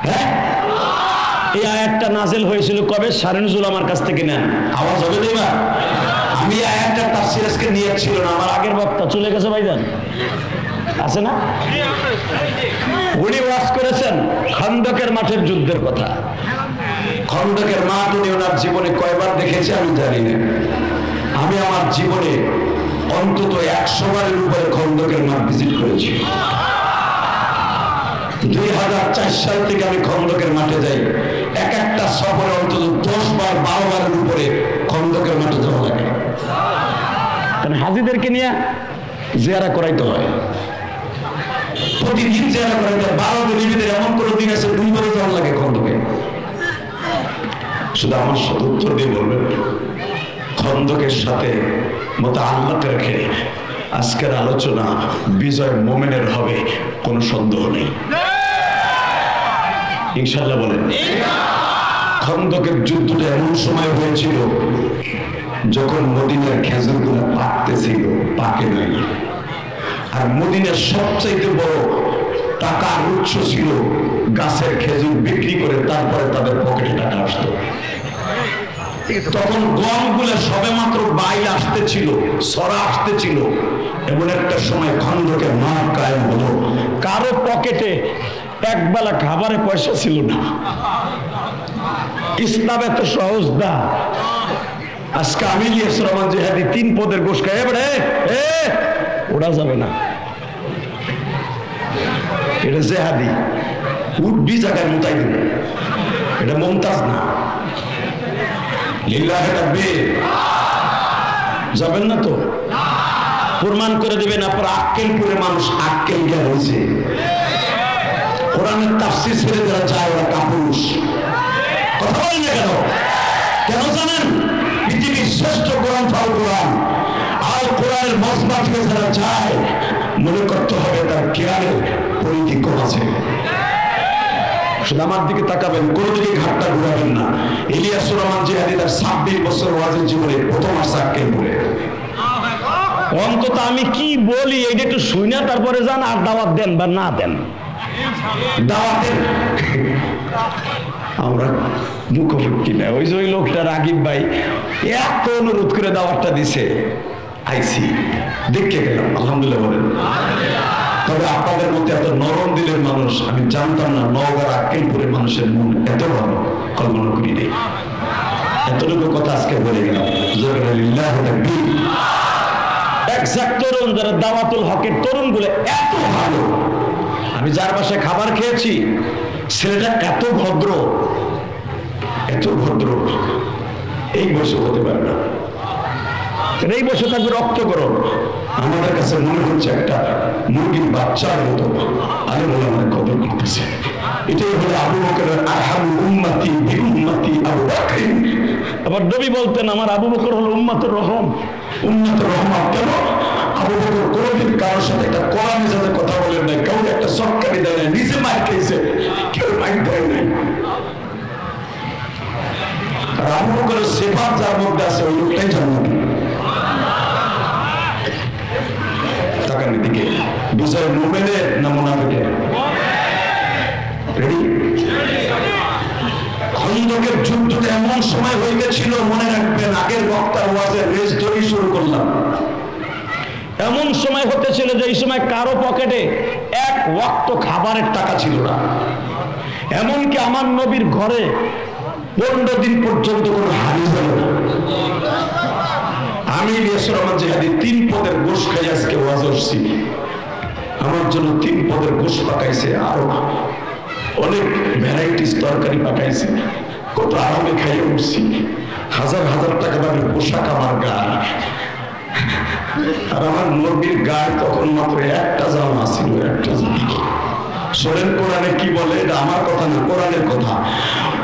হ্যাঁ, এই আয়াতটা নাযিল হয়েছিল কবে? শারিনুল আমার কাছ থেকে নেন, আওয়াজ হবে না? আমি আয়াতটা তাফসীর আজকে নিয়ে ছিল না, আমার আগের বক্তা চলে গেছে ভাইজান, আছে না? উনি ওয়াজ করেছেন খন্দকের মাঠের যুদ্ধের কথা। খন্দকের মাঠ উনি ওনার জীবনে কয়বার দেখেছে আমি জানি না, আমি আমার জীবনে অন্তত 100 বারের উপরে খন্দকের মাঠ ভিজিট করেছি। 2004 সাল থেকে আমি খন্দকের মাঠে যাই, এক একটা সফরে অন্তত 10 বার 12 বারের উপরে খন্দকের মাঠে যাওয়া লাগে, কারণ হাজিদেরকে নিয়ে জিয়ারা করাইতে হয়, প্রতিদিন জিয়ারা করাইতে হয়। 12 দিনের ভিতরে এমন কোনো দিন আছে 2 বারে যাওয়া লাগে খন্দকে। শুধু আমার সাথে উত্তর দিয়ে বলবেন, খন্দকের সাথে মুতাআল্লাক রেখে আজকের আলোচনা বিজয় মুমিনের হবে, কোনো সন্দেহ নেই ইনশাআল্লাহ বলেন। খন্দকের যুদ্ধটা এমন সময় হয়েছিল যখন মদিনার খেজুরগুলো পাকতেছিল, পাকে নাই, আর মদিনার সবচাইতে বড় টাকার উৎস ছিল গাছের খেজুর বিক্রি করে তারপরে তাদের পকেটে টাকা আসতো। তখন গমগুলো সবে মাত্র বাইল আসতেছিল, সরা আসতেছিল, এমন একটা সময় খন্দকের মাঠ কায়েম হলো। কারো পকেটে একবেলা খাবারে পয়সা ছিল না। ইসলাম এত সহজ না। আজকে আমি রহমান জিহাদি 3 পদের গোশ খাই, এবারে ওরা যাবে না, এটা জেহাদি উডবি জায়গায় মোতাই দেবে, এটা মমতাজ না। লিল্লাহি তাকবীর। যাবেন না তো? প্রমাণ করে দেবেন আপনার আক্কেলপুরে মানুষ আক্কেল জ্ঞান হয়েছে। কোরআনের তাফসীর ছেড়ে যারা চায় ওরা কাপুরুষ। কথা বলেন না কেন? কেন জানেন? পৃথিবীর শ্রেষ্ঠ কোরআন ফাল কোরআন, আর কোরআনের মজমা থেকে যারা চায় মনে করতে হবে তার জ্ঞানের পরিধি কম আছে। শুধু আমার দিকে তাকাবেন, কোনো দিকে ঘাটটা ঘুরাবেন না। ইলিয়াসুর রহমান জিহাদি তার 26 বছর ওয়াজের জীবনে প্রথম আসছে আক্কেলপুরে। অন্তত আমি কি বলি এইটা একটু শুনে তারপরে যান, আর দাওয়াত দেন বা না দেন। দাওয়াতের আমরা মুখোমুখি না। ওই যে ওই লোকটা রাগিব ভাই এত অনুরোধ করে দাওয়াতটা দিছে, আইসি দেখে গেলাম, আলহামদুলিল্লাহ বলেন। তবে আপনাদের মধ্যে এত নরম দিলের মানুষ আমি জানতাম না। নওগাঁর আক্কেলপুরের মানুষের মন এত ভালো, কল্পনা করি নেই। এতটুকু কথা আজকে বলে গেলাম। এক্সাক্ট তরুণ যারা দাওয়াতুল হকের তরুণ গুলো এত ভালো। আমি যার বাসায় খাবার খেয়েছি, ছেলেটা এত ভদ্র, এত ভদ্র, এই বয়সে হতে পারে না। এই বয়সে থাকবে রক্ত গরম। আমাদের কাছে মনে হচ্ছে একটা মুরগির বাচ্চার মতো আরে বলে আমাদের কদর করতেছে। এটাই হলো আবু বকরের আরহামুল উম্মতি বিউম্মতি আবু বকর। আবার নবী বলতেন আমার আবু বকর হলো উম্মতের রহম। উম্মতের রহমত কেন? আবু বকর কোনদিন কারোর সাথে একটা কড়া মেজাজে কথা বলেন নাই, কাউকে একটা সরকারি দেয় নাই, নিজে মার খেয়েছে, কেউ মাইক দেয় নাই। আর আবু বকরের সিফাত যার মধ্যে আছে ওই লোকটাই জান্নাতি। তাকান এদিকে, বিজয় মুমিনের না মুনাফিকের? রেডি? খন্দকের যুদ্ধটা এমন সময় হয়ে গেছিল, মনে রাখবেন, আগের বক্তার ওয়াজের রেস ধরেই শুরু করলাম। এমন সময় হতেছিল যে এই সময় কারো পকেটে এক ওয়াক্ত খাবারের টাকা ছিল না। এমনকি আমার নবীর ঘরে 15 দিন পর্যন্ত কোনো হানি ছিল না। আমি ইসলামের জিহাদি 3 পদের গোশ খাই আজকে ওয়াজ করছি। আমার জন্য 3 পদের গোশ পাকাইছে, আরো অনেক ভ্যারাইটিস তরকারি পাকাইছে, কত আরামে খাইয়ে উঠছি। হাজার হাজার টাকা দামের পোশাক আমার গায়ে, আর আমার নবীর গায়ে তখন মাত্র একটা জামা ছিল, একটা জামা। শোনেন কোরআনে কি বলে, এটা আমার কথা না, কোরআনের কথা।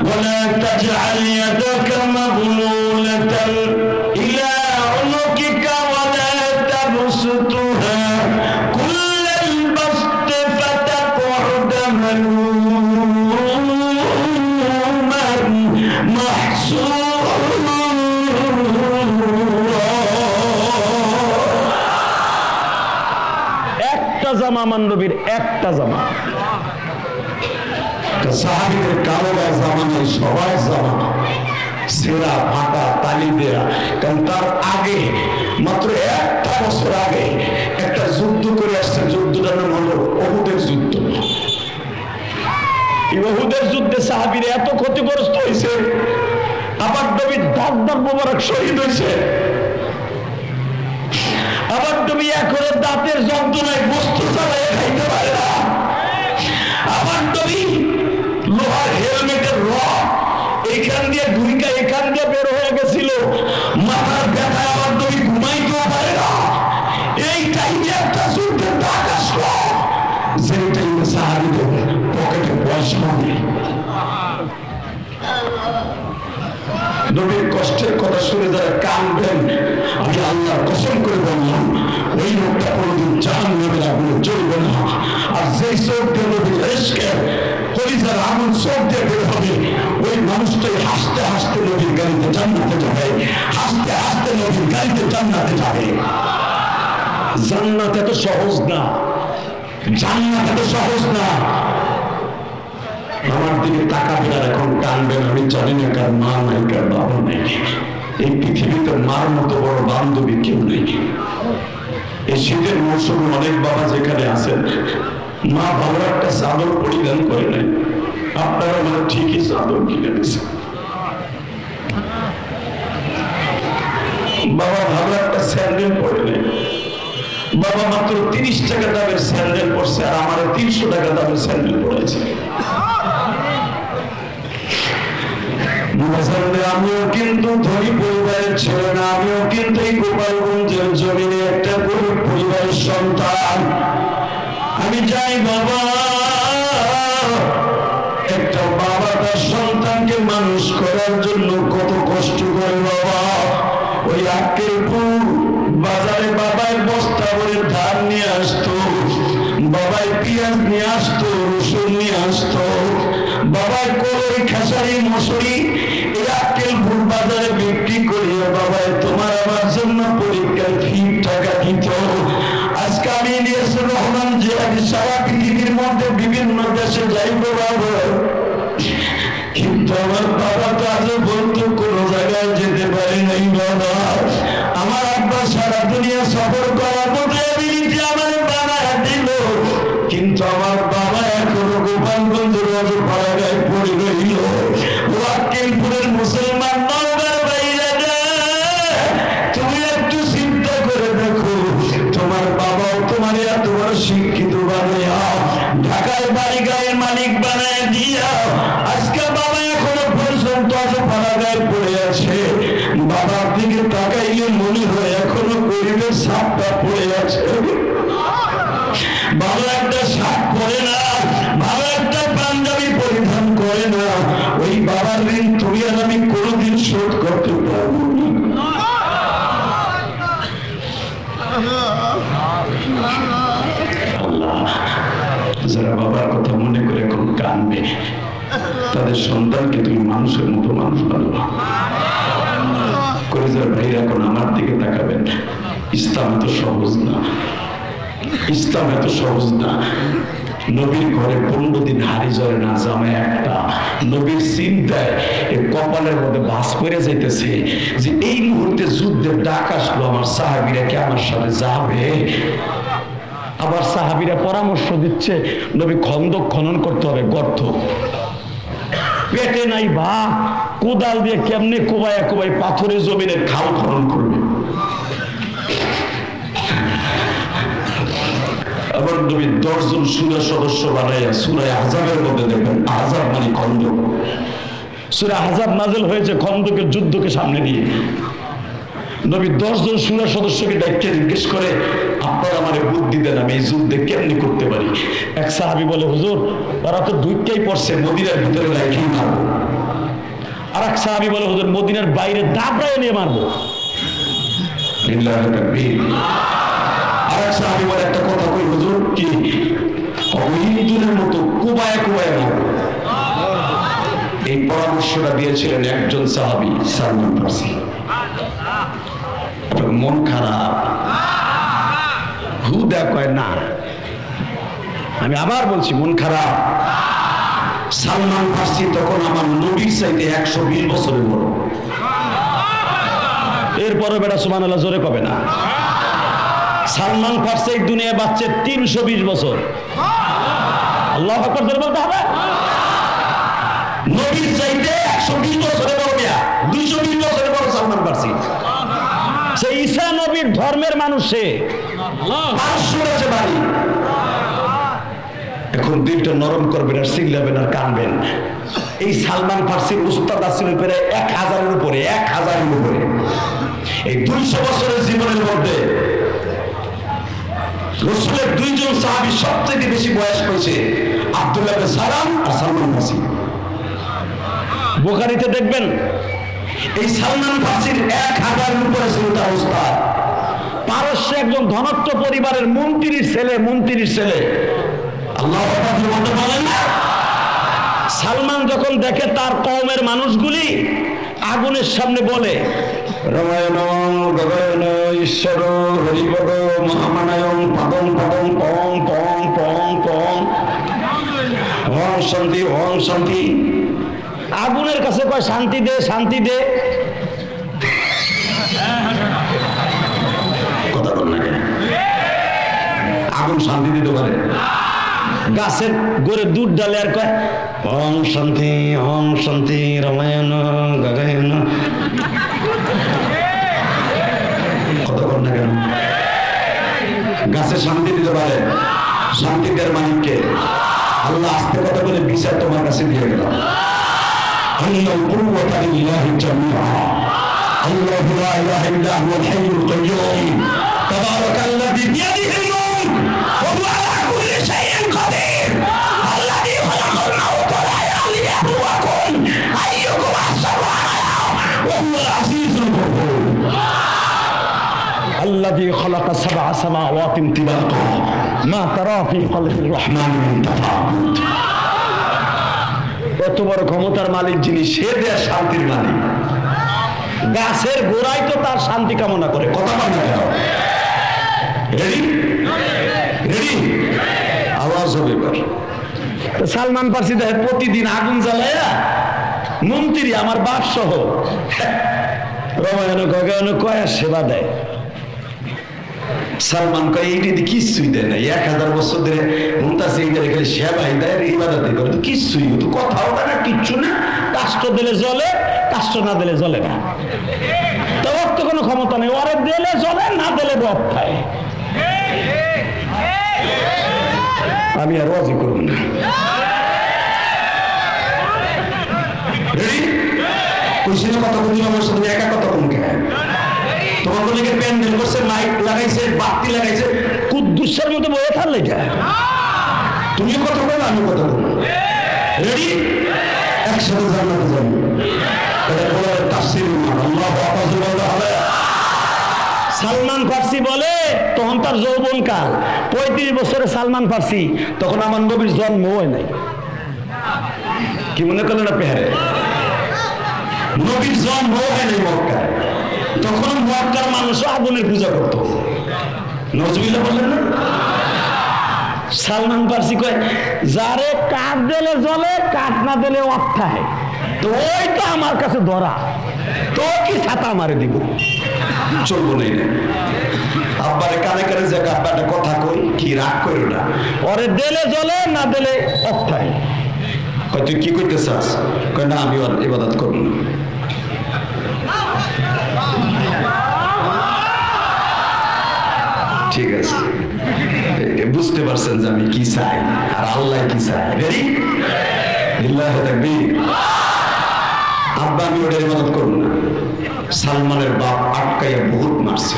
ওয়ালা তাজআল ইয়াদাকা মাগলুলাতান ইলা উনুকিকা ওয়ালা তাবসুতুহা কুল্লাল বাসতি ফাতাকুদা মালুমান মাহসুরা। একটা জামা, আমার নবীর একটা জামা। সাহাবীদের কারো জামা নেই, সবাই জামা সেরা ফাটা তালি দেয়া। কারণ তার আগে মাত্র একটা বছর আগে একটা যুদ্ধ করে আসছে, যুদ্ধটার নাম হলো উহুদের যুদ্ধ। এই উহুদের যুদ্ধে সাহাবীরা এত ক্ষতিগ্রস্ত হয়েছে, আবার নবীর দাঁত মোবারক শহীদ হয়েছে। আবার নবী এখনো দাঁতের যন্ত্রণায় বস্তু চালাইয়ে খাইতে পারে না। আবার নবী লোহার হেলমেটের রড এখান দিয়ে ঢুইকা এখান দিয়ে বের হয়ে গেছিল, মাথার ব্যথায় আবার নবী ঘুমাইতেও পারে না। এই টাইমে একটা যুদ্ধের ডাক আসলো, যে টাইমে সাহাবীদের পকেটে পয়সা নেই। নবীর কষ্টের কথা শুনে যারা কাঁদবেন, আমি আল্লাহর কসম করে বললাম ওই লোকটা কোনোদিন জাহান্নামের আগুনে জ্বলবে না। আর যেই চোখ দিয়ে নবীর ইশকের কলিজার আগুন চোখ দিয়ে বের হবে, ওই মানুষটাই হাসতে হাসতে নবীর গাড়িতে জান্নাতে যাবে, হাসতে হাসতে নবীর গাড়িতে জান্নাতে যাবে। জান্নাত এত সহজ না, জান্নাত এত সহজ না। আমার দিকে তাকাবেন আর এখন কানবেন, আমি জানি না কার মা নাই, কার বাবা নেই। এই পৃথিবীতে মার মতো বড় বান্ধবী কেউ নেই। এই শীতের মৌসুমে অনেক বাবা যেখানে আছেন, মা ভালো একটা চাদর পরিধান করে নাই, আপনারা মানে ঠিকই চাদর কিনে দিয়েছেন। বাবা ভালো একটা স্যান্ডেল পরে নেই, বাবা মাত্র 30 টাকা দামের স্যান্ডেল পরছে, আর আমার 300 টাকা দামের স্যান্ডেল পরেছে। আমিও কিন্তু ধনী পরিবারের ছেলে না, আমিও কিন্তু এই গোপালগঞ্জের জমিনে একটা গরিব পরিবারের সন্তান। আমি যাই বাবা, একটা বাবা তার সন্তানকে মানুষ করার জন্য কত কষ্ট করে বাবা। ওই আক্কেলপুর বাজারে বাবাই বস্তা ভরে ধান নিয়ে আসতো, বাবাই পেঁয়াজ নিয়ে আসতো, রসুন নিয়ে আসতো, বাবাই কলই খেসারি মশুরি এই আক্কেলপুর বাজারে বিক্রি করিয়ে বাবাই তোমার আমার জন্য পরীক্ষার ফি টাকা দিত। আজকে আমি ইলিয়াসুর রহমান জিহাদি সারা পৃথিবীর মধ্যে বিভিন্ন দেশে যাইব বাবা, কিন্তু আমার বাবা তো আজ বলতো কোনো জায়গায় যেতে পারে নাই বাবা। আমার আব্বা সারা দুনিয়া সফর করার মতো এবিলিটি আমার বাবা দিল, কিন্তু আমার বাবা এখনো গোপালগঞ্জের পাড়াগায় পড়ে রইল। ওয়াক্কিলপুরের মুসলমান নওগাঁর বাইরে তুমি একটু চিন্তা করে দেখো, তোমার বাবাও তোমার এত বড় শিক্ষিত বানাইয়া ঢাকায় বাড়ি গায়ের মালিক বানায় দিয়া, আজকে বাবা এখনো পর্যন্ত পাড়াগায় পড়ে আছে। বাবার দিকে তাকাইলে মনে হয় এখনো গরিবের সাপটা পড়ে আছে। ভালো একটা শাক পরে না, ভালো একটা পাঞ্জাবি পরিধান করে না, ওই বাবার ঋণ তুমি আর আমি কোনোদিন শোধ করতে পারবো না। আল্লাহ, যারা বাবার কথা মনে করে এখন কানবে, তাদের সন্তানকে তুমি মানুষের মতো মানুষ সুবহানাল্লাহ। কলেজের ভাইরা এখন আমার দিকে তাকাবেন। ইসলাম এত সহজ না, ইসলাম এত সহজ না। নবীর ঘরে 15 দিন হাড়ি জ্বলে না, জামাই একটা। নবীর চিন্তায় এই কপালের মধ্যে বাস করে যাইতেছে যে এই মুহূর্তে যুদ্ধের ডাক আসলো, আমার সাহাবীরা কি আমার সাথে যাবে? আবার সাহাবীরা পরামর্শ দিচ্ছে নবী খন্দক খনন করতে হবে, গর্ত। পেটে নাই বা কোদাল দিয়ে কেমনে কোবায় কোবায় পাথরের জমিনের খাল খনন করবে। আবার নবী 10 জন সূরা সদস্য বানাইয়া সূরা আহজাবের মধ্যে দেখবেন, আহজাব মানে খন্দক। সূরা আহজাব নাযিল হয়েছে খন্দকের যুদ্ধকে সামনে নিয়ে। নবী 10 জন সূরা সদস্যকে ডাইকে জিজ্ঞেস করে, আপনারা আমারে বুদ্ধি দেন, আমি এই যুদ্ধে কেমনি করতে পারি। এক সাহাবী বলে, হুজুর ওরা তো দুইটাই পড়ছে, মদিনার ভিতরে রাখেই মারবো। আর এক সাহাবী বলে, হুজুর মদিনার বাইরে দাবড়ায় নিয়ে মারবো। লিল্লাহি তাকবীর। আর এক সাহাবী বলে, একটা কথা কই হুজুর, কি অহিন্দুদের মতো কুবায় কুবায় মারবো। এই পরামর্শটা দিয়েছিলেন একজন সাহাবী, সালমান ফারসি। মন খারাপ, হুদা কয় না, আমি আবার বলছি মন খারাপ। সালমান ফারসি তখন আমার নবীর চাইতে 120 বছরের বড়। এরপরে বেটা সুবহানাল্লাহ জোরে কবে না। সালমান ফারসি এই দুনিয়ায় বাঁচছে 320 বছর। আল্লাহু আকবার জোরে বলতে হবে। নবীর চাইতে 120 বছরের বড়, 220 বছরের বড় সালমান ফারসি। সে ঈসা নবীর ধর্মের মানুষ, সে বাড়ি। এখন দিলটা নরম করবেন আর চিল্লাবেন আর কানবেন। এই সালমান ফারসির উস্তাদ আসলে প্রায় 1000-এর উপরে, 1000-এর উপরে। এই 200 বছরের জীবনের মধ্যে রাসূলের 2 জন সাহাবী সবচেয়ে বেশি বয়স হয়েছে, আব্দুল্লাহ ইবনে সালাম আর সালমান ফারসি। বুখারীতে দেখবেন এই সালমান ফারসির 1000-এর উপরে ছিল তার উস্তাদ। পারস্যে একজন ধনত্ব পরিবারের মন্ত্রীর ছেলে। আল্লাহু আকবার বলতে পারেন না। সালমান যখন দেখে তার কওমের মানুষগুলি আগুনের সামনে বলে, রামায়ণ গগন ঈশ্বর হরিপদ মহামানায়ং পাদং পাদং পং পং পং পং ওং শান্তি ওং শান্তি। আগুনের কাছে কয় শান্তি দে, শান্তি দে। কথা বল না, আগুন শান্তি দিতে পারে? গাছের গোড়ে দুধ ডালে আর কয় ওং শান্তি রামায়ণ গগন। কথা বল না কেন? গাছে শান্তি দিতে পারে? শান্তি দেওয়ার মালিককে আল্লাহ। আস্তে কথা বলে বিচার তোমার কাছে দিয়ে গেলাম। আল্লাহু কুওয়াতা লিল্লাহি জামিআ। আল্লাহু লা ইলাহা ইল্লা হুয়াল হাইয়ুল কাইয়্যুম। তাবারাকাল্লাযী বিয়াদিহিল মুলক ওয়া হুয়া আলা কুল্লি শাইইন কাদির। আল্লাযী খালাকাল মাউতা ওয়াল হায়াতা লিয়াবলুয়াকুম আইয়ুকুম আহসানু আমালা ওয়া হুয়াল আজিজুল গফুর। আল্লাযী খালাকা সাবআ সামাওয়াতিন তিবাকা মা তারা ফি খালকির রহমানি মিন তাফাউত। এত বড় ক্ষমতার মালিক যিনি, সে দেয় শান্তির মালিক। গাছের গোড়ায় তো তার শান্তি কামনা করে। কথা বলে রেডি রেডি আওয়াজ হবে এবার। সালমান ফারসি দেখে প্রতিদিন আগুন জ্বালায়া মন্ত্রী আমার বাপ সহ রামায়ণ গগন কয় সেবা দেয়। সালমান কয় এইটি কিছুই দেয় না, 1000 বছর ধরে মুমতাজির খালি সেবাই দেয়, ইবাদত করে, তো কিছুই তো কথাও না, কিচ্ছু না। কাষ্ট দিলে জ্বলে, কাষ্ট না দিলে জ্বলে না। তো ওর তো কোনো ক্ষমতা নেই, ওরে দিলে জ্বলে, না দিলে বপ খায়। আমি আর ওয়াজি করব না। রেডি? কইছিল কথা বলি, আমার সাথে একা কথা কোন কে? তোমার কোনকে প্যান্ডেল করছে, মাইক লাগাইছে, বাতি লাগাইছে, কুদ্দুসের মতো বয়ে থাকলে কে? তুমি কথা বলো, আমি কথা বলবো। রেডি? একসাথে জান্নাতে যাবো। এটা বলে তাফসীর আল্লাহু আকবার বলতে হবে। সালমান ফারসি বলে তখন তার যৌবন কাল, 35 বছরে সালমান ফারসি, তখন আমার নবীর জন্ম হয় নাই। কি মনে করলেন আপনি? হারে নবীর জন্ম হয় নাই মক্কায়, তখন মক্কার মানুষ আগুনের পূজা করত। নজরুল্লাহ বললেন না? সালমান ফার্সি কয় যারে কাঠ দিলে জ্বলে, কাঠ না দিলে অর্থায়, তো ওইটা আমার কাছে ধরা, তো কি ছাতা মারে দিব, চলবো নেই না। আব্বারে কানে কানে যে আব্বা একটা কথা কই, কি রাগ করি না, ওরে দিলে জ্বলে, না দিলে অর্থায়। কয় তুই কি করতে চাস? কয় না আমি ইবাদত করব না। ঠিক আছে, বুঝতে পারছেন যে আমি কি চাই আর আল্লাহ কি চাই। রেডি? লিল্লাহি তাকবীর। আব্বা আমি ওটা ইবাদত করব না। সালমানের বাপ আটকাইয়া বহুত মারছে,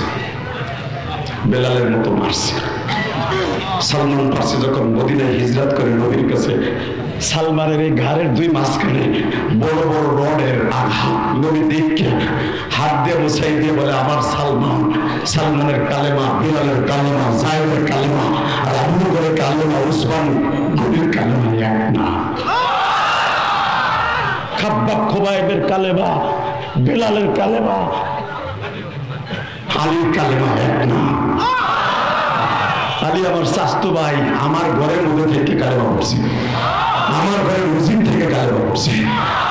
বেলালের মতো মারছে। সালমান ফার্সি যখন মদিনায় হিজরত করে নবীর কাছে, সালমানের এই ঘাড়ের দুই মাঝখানে বড় বড় রডের আঘাত নবী দেখে হাত দিয়ে মুছাই দিয়ে বলে আমার সালমান, সালমানের কালেমা, বেলালের কালেমা, জায়েদের কালেমা আর আবু বকরের কালেমা, উসমান গনির কালেমা এক না। খাব্বাব খোবাইবের কালেমা, বেলালের কালেমা, আলীর কালেমা এক না। আলী আমার স্বাস্থ্য ভাই, আমার ঘরের মধ্যে থেকে কালেমা পড়ছি, আমার ঘরের মসজিদ থেকে কালেমা পড়ছি।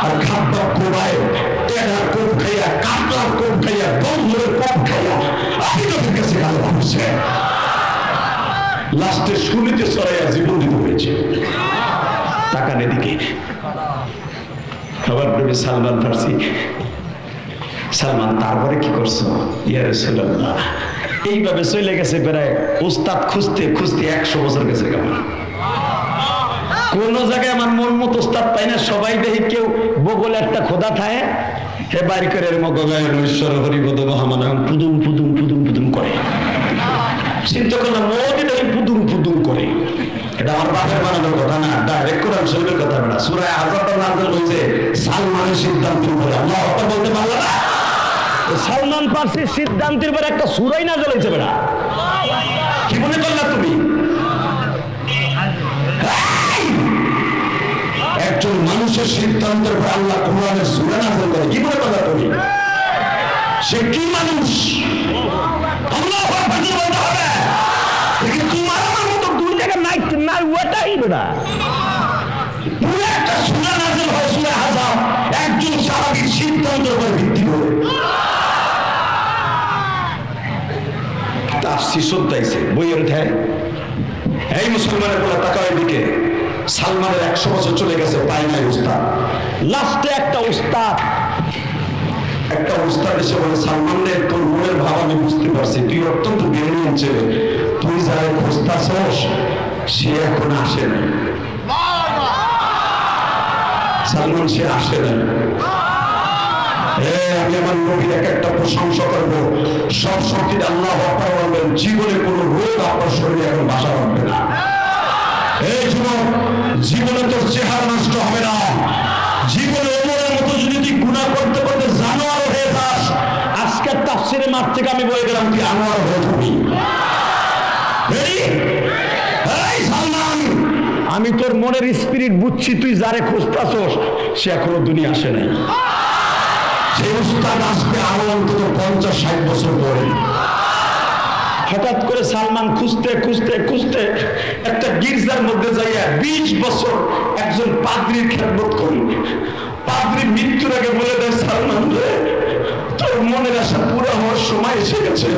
আর খাব্বাব খোবাইব টেডার কোপ খাইয়া, কাটলার কোপ খাইয়া, বন্ধুরের কোপ খাইয়া আমি তোদের কাছে কালেমা পড়ছে। লাস্টে শুনিতে সরাইয়া জীবন দিতে হয়েছে। তাকান এদিকে। আবার নবী সালমান ফার্সি, সালমান তারপরে কি করছো? ইয়া রাসূলুল্লাহ, এইভাবে চলে গেছে প্রায় উস্তাদ খুঁজতে খুঁজতে 100 বছর গেছে। কেমন কোন জায়গায় আমার মন মতো উস্তাদ পাই না। সবাই দেখি কেউ বগলে একটা খোদা থাকে, হে বাড়ি করে ঈশ্বর হরিপদ মহামান পুদুম পুদুম পুদুম পুদুম করে। চিন্তা করলাম মোদি দেখি পুদুম পুদুম করে। এটা আমার বাপের বানানোর কথা না, ডাইরেক্ট কোরআন শরীফের কথা। বেটা সূরা আযাব নাযিল হয়েছে সালমানের সিদ্ধান্তের উপরে। আল্লাহু আকবার বলতে পারলো না? সালমান ফার্সির সিদ্ধান্তের উপরে একটা সূরাই নাযিল হয়েছে। বেটা কি মনে করলা তুমি? একজন মানুষের সিদ্ধান্তের উপরে আল্লাহ কোরআনের সূরা নাযিল করে, কি মনে করলা তুমি? সে কি মানুষ? আল্লাহু আকবার বলতে হবে। কিন্তু তোমার আমার মতো দুই জায়গা নাই না, ওটাই বেটা পুরো একটা সূরা নাযিল হয়, সূরা আযাব, একজন সাহাবীর সিদ্ধান্তের উপর ভিত্তি করে। তাফসীর শুনতাইছে বইয়ের ঠায়। এই মুসলমানের বলে তাকাও দিকে। সালমানের 100 বছর চলে গেছে, পায় নাই উস্তাদ। লাস্টে একটা উস্তাদ এসে বলে সালমান রে, তোর মনের ভাব আমি বুঝতে পারছি, তুই অত্যন্ত জ্ঞানী ছেলে, তুই যারা খুঁজতাছস সে এখন আসে নাই। সালমান সে আসে নাই। আমি আমার নবীর একটা প্রশংসা করবো, সব শক্তির আল্লাহু আকবার বলবেন, জীবনে কোনো রোগ আপনার শরীরে এখন বাসা বাঁধবে না। এই যুবক, জীবনে তোর চেহারা নষ্ট হবে না। জীবনে ওমরের মতো যদি তুই গুনাহ করতে করতে জানোয়ার হয়ে যাস, আজকের তাফসীরের মাঠ থেকে আমি বলে গেলাম তুই আনোয়ার হয়ে যাবি। এই সালমান, আমি তোর মনের স্পিরিট বুঝছি, তুই যারে খুঁজতাছস সে এখনো দুনিয়া আসে নাই। সে উস্তাদ আসবে আরো অন্তত 50-60 বছর পরে। হঠাৎ করে সালমান খুঁজতে খুঁজতে খুঁজতে একটা গির্জার মধ্যে যাইয়া 20 বছর একজন পাদ্রীর খেদমত করি। পাদ্রী মৃত্যুর আগে বলে দেয়, সালমান রে, তোর মনের আশা পুরো হওয়ার সময় এসে গেছে।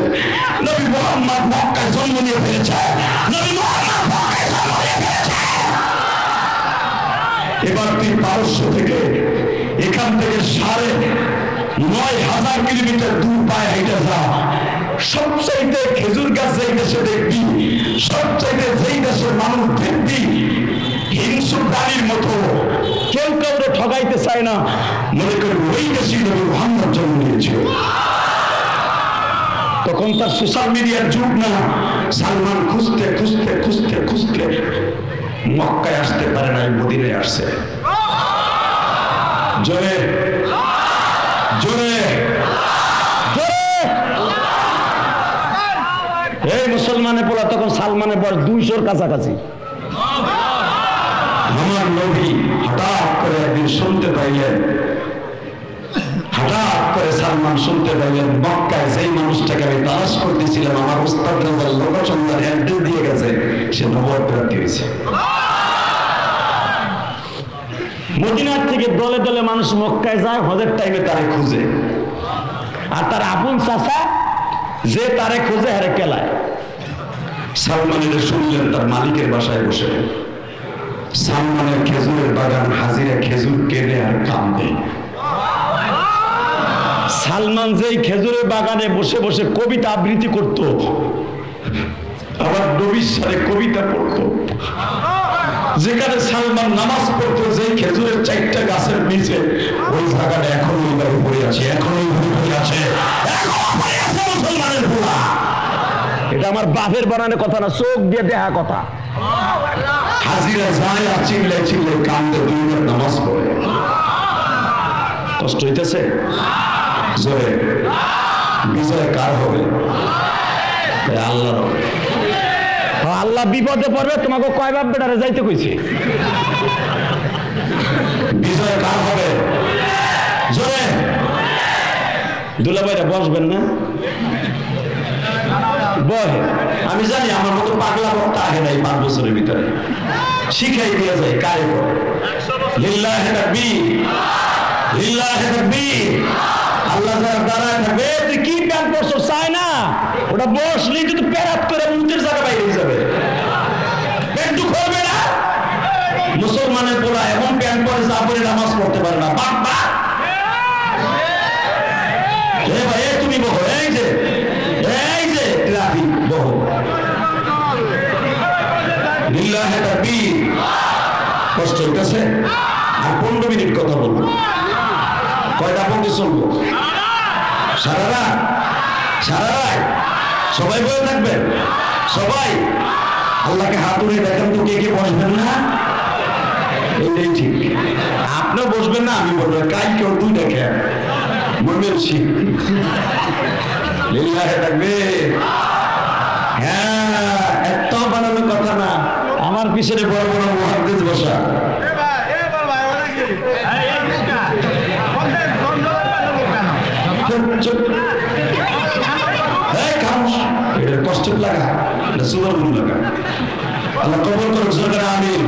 নবী মুহাম্মদ মক্কায় জন্ম নিয়ে ফেলেছে, নবী মুহাম্মদ মক্কায় জন্ম নিয়ে ফেলেছে। এবার তুই পারস্য থেকে, এখান থেকে 9,500 কিলোমিটার দূর পায়ে হেঁটে যা। সবচাইতে খেজুর গাছ যেই দেশে দেখবি, সবচাইতে যেই দেশের মানুষ দেখবি হিংস্র প্রাণীর মতো, কেউ কাউকে ঠগাইতে চায় না, মনে করি ওই দেশই নবী মুহাম্মদ জন্ম নিয়েছিল। তখন তার সোশ্যাল মিডিয়ার যুগ না। সালমান খুঁজতে খুঁজতে খুঁজতে খুঁজতে মক্কায় আসতে পারে নাই, মদিনায় আসছে। জোরে জোরে জোরে। এই মুসলমানের পড়া তখন সালমানের বয়স 200-র কাছাকাছি। আমার নবী হঠাৎ করে একদিন শুনতে পাইলেন হঠাৎ করে সালমান শুনতে পাইলেন মক্কায় যেই মানুষটাকে আমি তালাশ করতেছিলাম আমার উস্তাদ রাজার লোকচন্দ্র অ্যাড্রেস দিয়ে গেছে, সে নবুয়ত প্রাপ্তি হয়েছে। মদিনার থেকে দলে দলে মানুষ মক্কায় যায়, হজের টাইমে তারে খুঁজে, আর তার আপন চাচা যে তারে খোঁজে হারে কেলায়। সালমানের শুনলেন তার মালিকের বাসায় বসে সালমানের খেজুরের বাগান হাজিরা খেজুর কেনে আর কান্দে। সালমান যেই খেজুরের বাগানে বসে বসে কবিতা আবৃত্তি করত, আবার নবীর সাথে কবিতা পড়তো, যেখানে সালমান নামাজ পড়তো যেই খেজুরের 4টা গাছের নিচে, ওই জায়গাটা এখনো এইভাবে পড়ে আছে, এখনো এইভাবে পড়ে আছে, মুসলমানের পোলা। এটা আমার বাপের বানানো কথা না, চোখ দিয়ে দেখা কথা। হাজিরা যায় আর চিল্লাই চিল্লাই কান্দে, 2 রাত নামাজ পড়ে। কষ্ট হইতেছে জোরে। বিজয় কার হবে? আল্লাহর হবে। আল্লাহ বিপদে পড়বে, তোমাকে কয় বাপ বেটারে যাইতে কইছে। বিজয় কার হবে? জোরে। দুলাভাইরা বসবেন না? বহে। আমি জানি আমার মতো পাগলা বক্তা আগে নাই 5 বছরের ভিতরে, শিখাই দিয়ে যায় কারে পড়ে। লিল্লাহি তাকবীর, লিল্লাহি তাকবীর। আল্লাহ যারা দাঁড়ায় থাকবে, তুই কি প্যান্ট পরছ চাই না, ওটা বসলি তুই প্যারাত করে মুখের জায়গা বাইরে যাবে, প্যান্ট খুলবে না। মুসলমানের পোলা এমন প্যান্ট পরে যা পরে নামাজ পড়তে পারে না। বাবা ভাই তুমি বহো, এই যে ট্রাফিক বহো। লিল্লাহি তাকবীর। কষ্ট হইতেছে? আর 15 মিনিট কথা বলবো। কয়টা পর্যন্ত চলবো? সারা রাত? সারা রাত সবাই বলে থাকবেন? সবাই আল্লাহকে হাত উঠিয়ে দেখেন তো কে কে বসবেন না। এটাই ঠিক। আপনিও বসবেন না, আমি বলবো কাজ কেউ 2 দেখে বলবেন শিখ। লিল্লাহি তাকবীর। হ্যাঁ, এত বানানোর কথা না। আমার পিছনে বড় বড় মুহাদ্দিস বসা। কষ্ট লাগা, সুবর লাগা। আল্লাহ কবুল করুন, সরকার আমিন।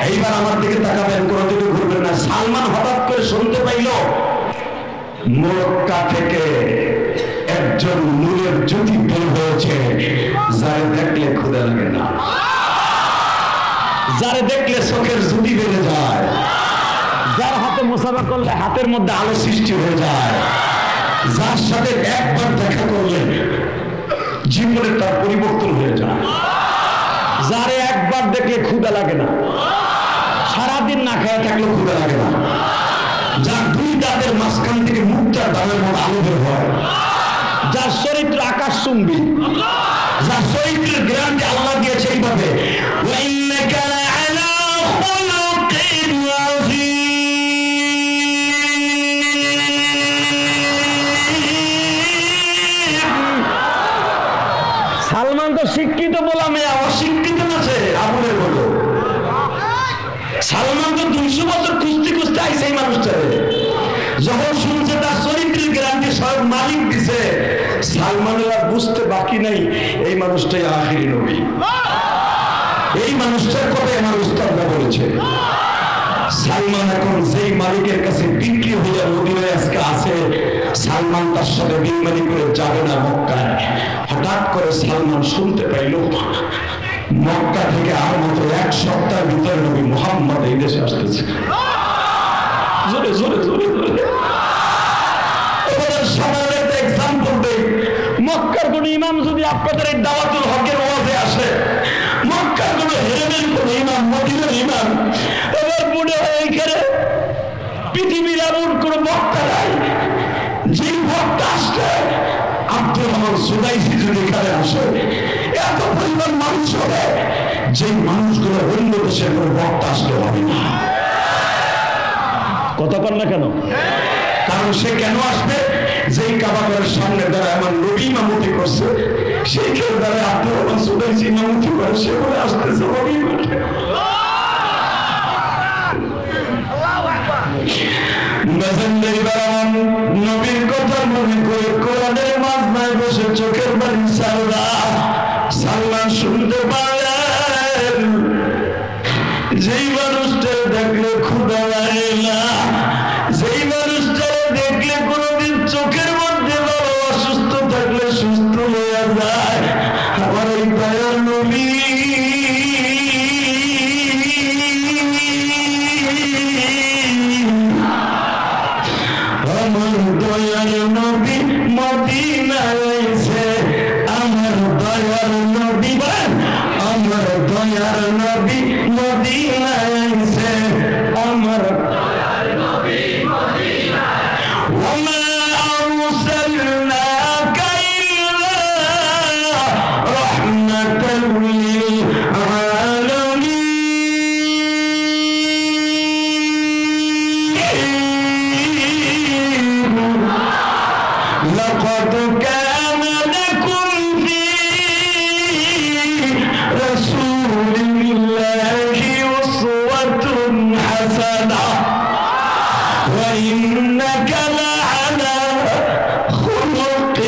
এইবার আমার দিকে তাকাবেন, কোনো দিকে ঘুরবেন না। সালমান হঠাৎ করে শুনতে পাইল মক্কা থেকে একজন নূরের জ্যোতি বের হয়েছে, যারে দেখলে ক্ষুধা লাগে না, যারে দেখলে চোখের জ্যোতি বেড়ে যায়, যার হাতে মুসাফা করলে হাতের মধ্যে আলো সৃষ্টি হয়ে যায়, যার সাথে একবার দেখা করলে জীবনে তার পরিবর্তন হয়ে যায়, যারে একবার দেখলে ক্ষুধা লাগে না, সারাদিন না খেয়ে থাকলেও ক্ষুধা লাগে না, যার 2 দাঁতের মাঝখান থেকে মুখটা দামের মতো আলো বের হয়, যার চরিত্র আকাশচুম্বী, যার চরিত্রের গ্রান্টি আল্লাহ দিয়েছে এইভাবে, সালমান তো শিক্ষিত বলা মেয়ে, অশিক্ষিত আছে আপনাদের বলো। সালমান তো 200 বছর খুঁজতে খুঁজতে আইছে এই মানুষটারে। যখন শুনছে তার চরিত্রের গ্যারান্টি সব মালিক দিছে, সালমানের আর বুঝতে বাকি নাই এই মানুষটাই আখিরি নবী। এই মানুষটার কথাই আমার উস্তাদরা বলেছে। সালমান এখন যেই মালিকের কাছে বিক্রি হয়ে মদিনায় আজকে আছে, সালমান তার সাথে বিমানি করে যাবে না মক্কায়। হঠাৎ করে সালমান শুনতে পাইল মক্কা থেকে আর মাত্র 1 সপ্তাহের ভিতরে নবী মুহাম্মদ এই দেশে আসতেছে। জোরে জোরে জোরে জোরে। সাধারণ একটা এক্সাম্পল দেই, মক্কার কোন ইমাম যদি আপনাদের এই দাওয়াতুল হকের ওয়াজে আসে, মক্কার কোন হেরেমের কোন ইমাম, মদিনার ইমাম, এবার মনে হয় এইখানে পৃথিবীর এমন কোন বক্তা নাই যে বক্তা আসলে আব্দুর রহমান সুদাইসি যদি এখানে আসে, এত পরিমাণ মানুষ হবে যে মানুষগুলো অন্য দেশের কোন বক্তা আসলে হবে না। কথা কর না কেন? কারণ সে কেন আসবে? যেই কাবাগরের সামনে দ্বারা আমার নবী ইমামতি করছে, সেই কেউ দ্বারা আব্দুর রহমান সুদাইসি ইমামতি করে, সে বলে আসতেছে নবী নবীর কথা মনে করে কোরআনের মাঝখানে বসে চোখের পানি সালমান শুনতে পারলেন যেই মানুষটা দেখলে ক্ষুধা লাগে না, যেই মানুষটা দেখলে কোনোদিন চোখের মধ্যে বড় অসুস্থ থাকলে সুস্থ হয়ে যায়, আমার এই দয়ার নবী মদিনায় আইছে, আমার দয়ার নবী, আমার দয়ার নবী মদিনায় আইছে, আমার দয়ার নবী মদিনায়। ওমা আরসালনাকা ইল্লা রাহমাতাল লিল আলামিন। لقد كان لكم في رسول الله أسوة حسنة وإنك لعلى خلق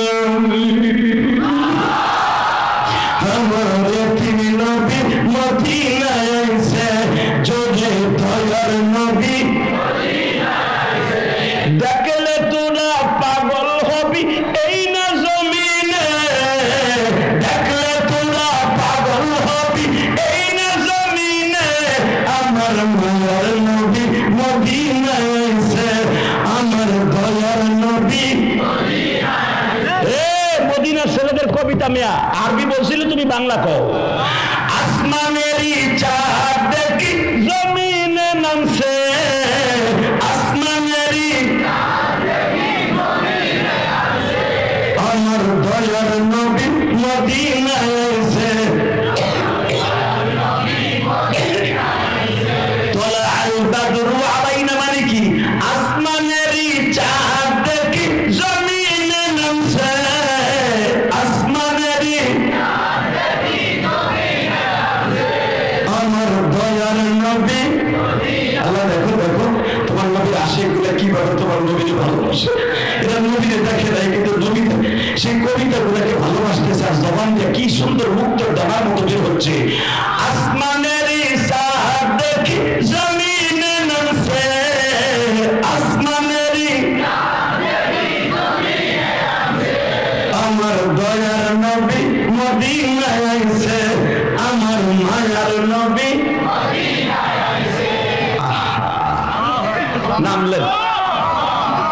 عظيم। हमारे नबी मदीना से जो दयार नबी देखले তোরা পাগল হবি এই না জমিনে, দেখলে তোরা পাগল হবি এই না জমিনে, আমার মায়ার নবী মদিনায় আইছে, আমার দয়ার নবী মদিনার ছেলেদের কবিতা মিয়া আরবি বলছিলে তুমি বাংলা কও। আসমানেরই চাঁদ দেখি জমিনে নামছে, আসমানেরই আমার দয়ার নবী মদিনায় আইছে, তোলাল বাদরু আলাইনা মানে কি আসমানেরই চাঁদ দেখি জমিনে নামছে, আসমানেরই আমার দয়ার নবী। আল্লাহ দেখো দেখো তোমার নবীর আশিকগুলো কিভাবে তোমার নবীকে ভালোবাসে, এটা নবীকে দেখে দেয় কিন্তু নবী সেই কবিতাগুলোকে ভালোবাসতেছে আর জবান দিয়ে কি সুন্দর মুক্ত ডানার মতো বের হচ্ছে। আসমানের চাঁদ দেখি জমিনে নামছে, আসমানের আমার দয়ার নবী মদিনায় আইছে, আমার মায়ার নবী নামলেন।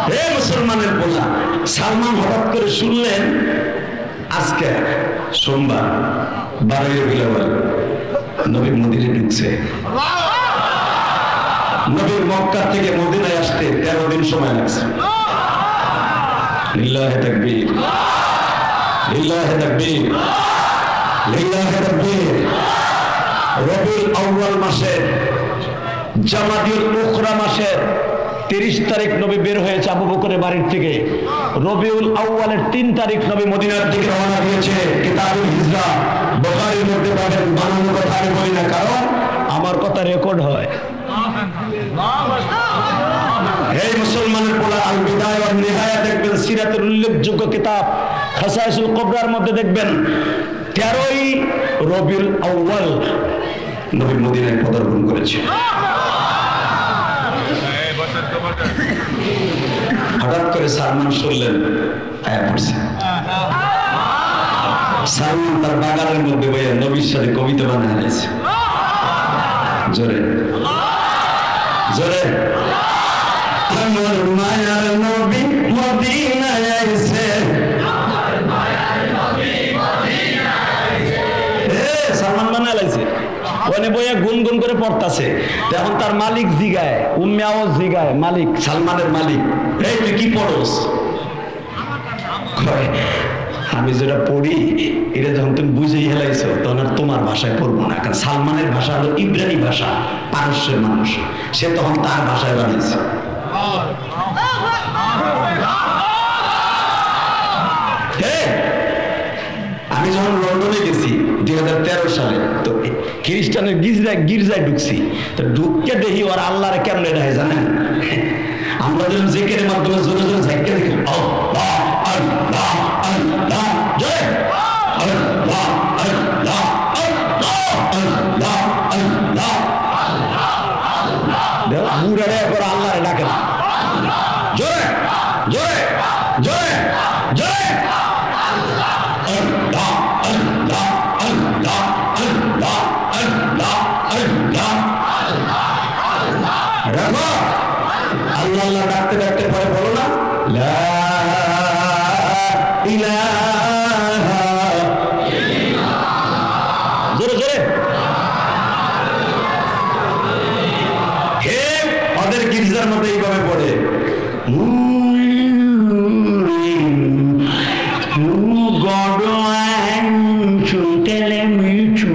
হে মুসলমানের বলা সালমান হঠাৎ করে শুনলেন আজকে সোমবার 12 রবিউল নবী মদিনায় ঢুকছে। নবীর মক্কা থেকে মদিনায় আসতে 13 দিন সময় লাগছে। লিল্লাহি তাকবীর, লিল্লাহি তাকবীর, লিল্লাহি তাকবীর। রবিউল আউয়াল মাসের জামাদিউল উখরা মাসের 30 তারিখ নবী বের হয়েছে আবু বকরের বাড়ির থেকে। রবিউল আউয়ালের 3 তারিখ নবী মদিনার দিকে রওনা দিয়েছে। কিতাবুল হিজরা বুখারীর মধ্যে পাবেন, বানানো কথা আমি বলি না, কারণ আমার কথা রেকর্ড হয়। এই মুসলমানের পোলা আল বিদায়া ওয়ান নিহায়া দেখবেন, সিরাতের উল্লেখযোগ্য কিতাব খাসাইসুল কুবরার মধ্যে দেখবেন 13ই রবিউল আউয়াল নবী মদিনায় পদার্পণ করেছে। হঠাৎ করে সালমান শুনলেন আয়া পড়ছে। সালমান তার বাগানের মধ্যে বইয়া নবীর সাথে কবিতা বানায় নিয়েছে। জোরে জোরে আমার মায়ার নবী মদিনায় আইছে, আমার মায়ার নবী মদিনায় আইছে। সালমান বানায় লাইছে, ওখানে বইয়া গুনগুন করে পড়তাছে। এখন তার মালিক জিগায়, উম্মিয়াও জিগায়, মালিক সালমানের মালিক, এই তুই কি পড়োস? আমি যেটা পড়ি এটা যখন তুমি বুঝেই হেলাইছো তখন আর তোমার ভাষায় পড়বো না, কারণ সালমানের ভাষা হলো ইব্রানি ভাষা, পারস্যের মানুষ, সে তখন তার ভাষায় বানিয়েছে। আমি যখন লন্ডনে গেছি 2013 সালে, তো খ্রিস্টানের গির্জায় ঢুকছি, তো ঢুককে দেখি ওরা আল্লাহরে কেমনে ডাকে জানেন? আমরা যেন জিকিরের মাধ্যমে জোরে জোরে ঝাইকে দেখি আল্লাহ আল্লাহ আল্লাহ জয় আল্লাহ আল্লাহ আল্লাহ আল্লাহ আল্লাহ বুড়ারে পর আল্লাহরে ডাকেন জোরে জোরে জোরে জোরে আল্লাহ আল্লাহ আল্লাহ আল্লাহ আল্লাহ আল্লাহ রাখো আল্লাহ আল্লাহ ডাকতে ডাকতে পরে বলো না লা ইলাহা ইল্লাল্লাহ জোরে জোরে হে ওদের গির্জার মধ্যে এইভাবে পড়ে God should tell me to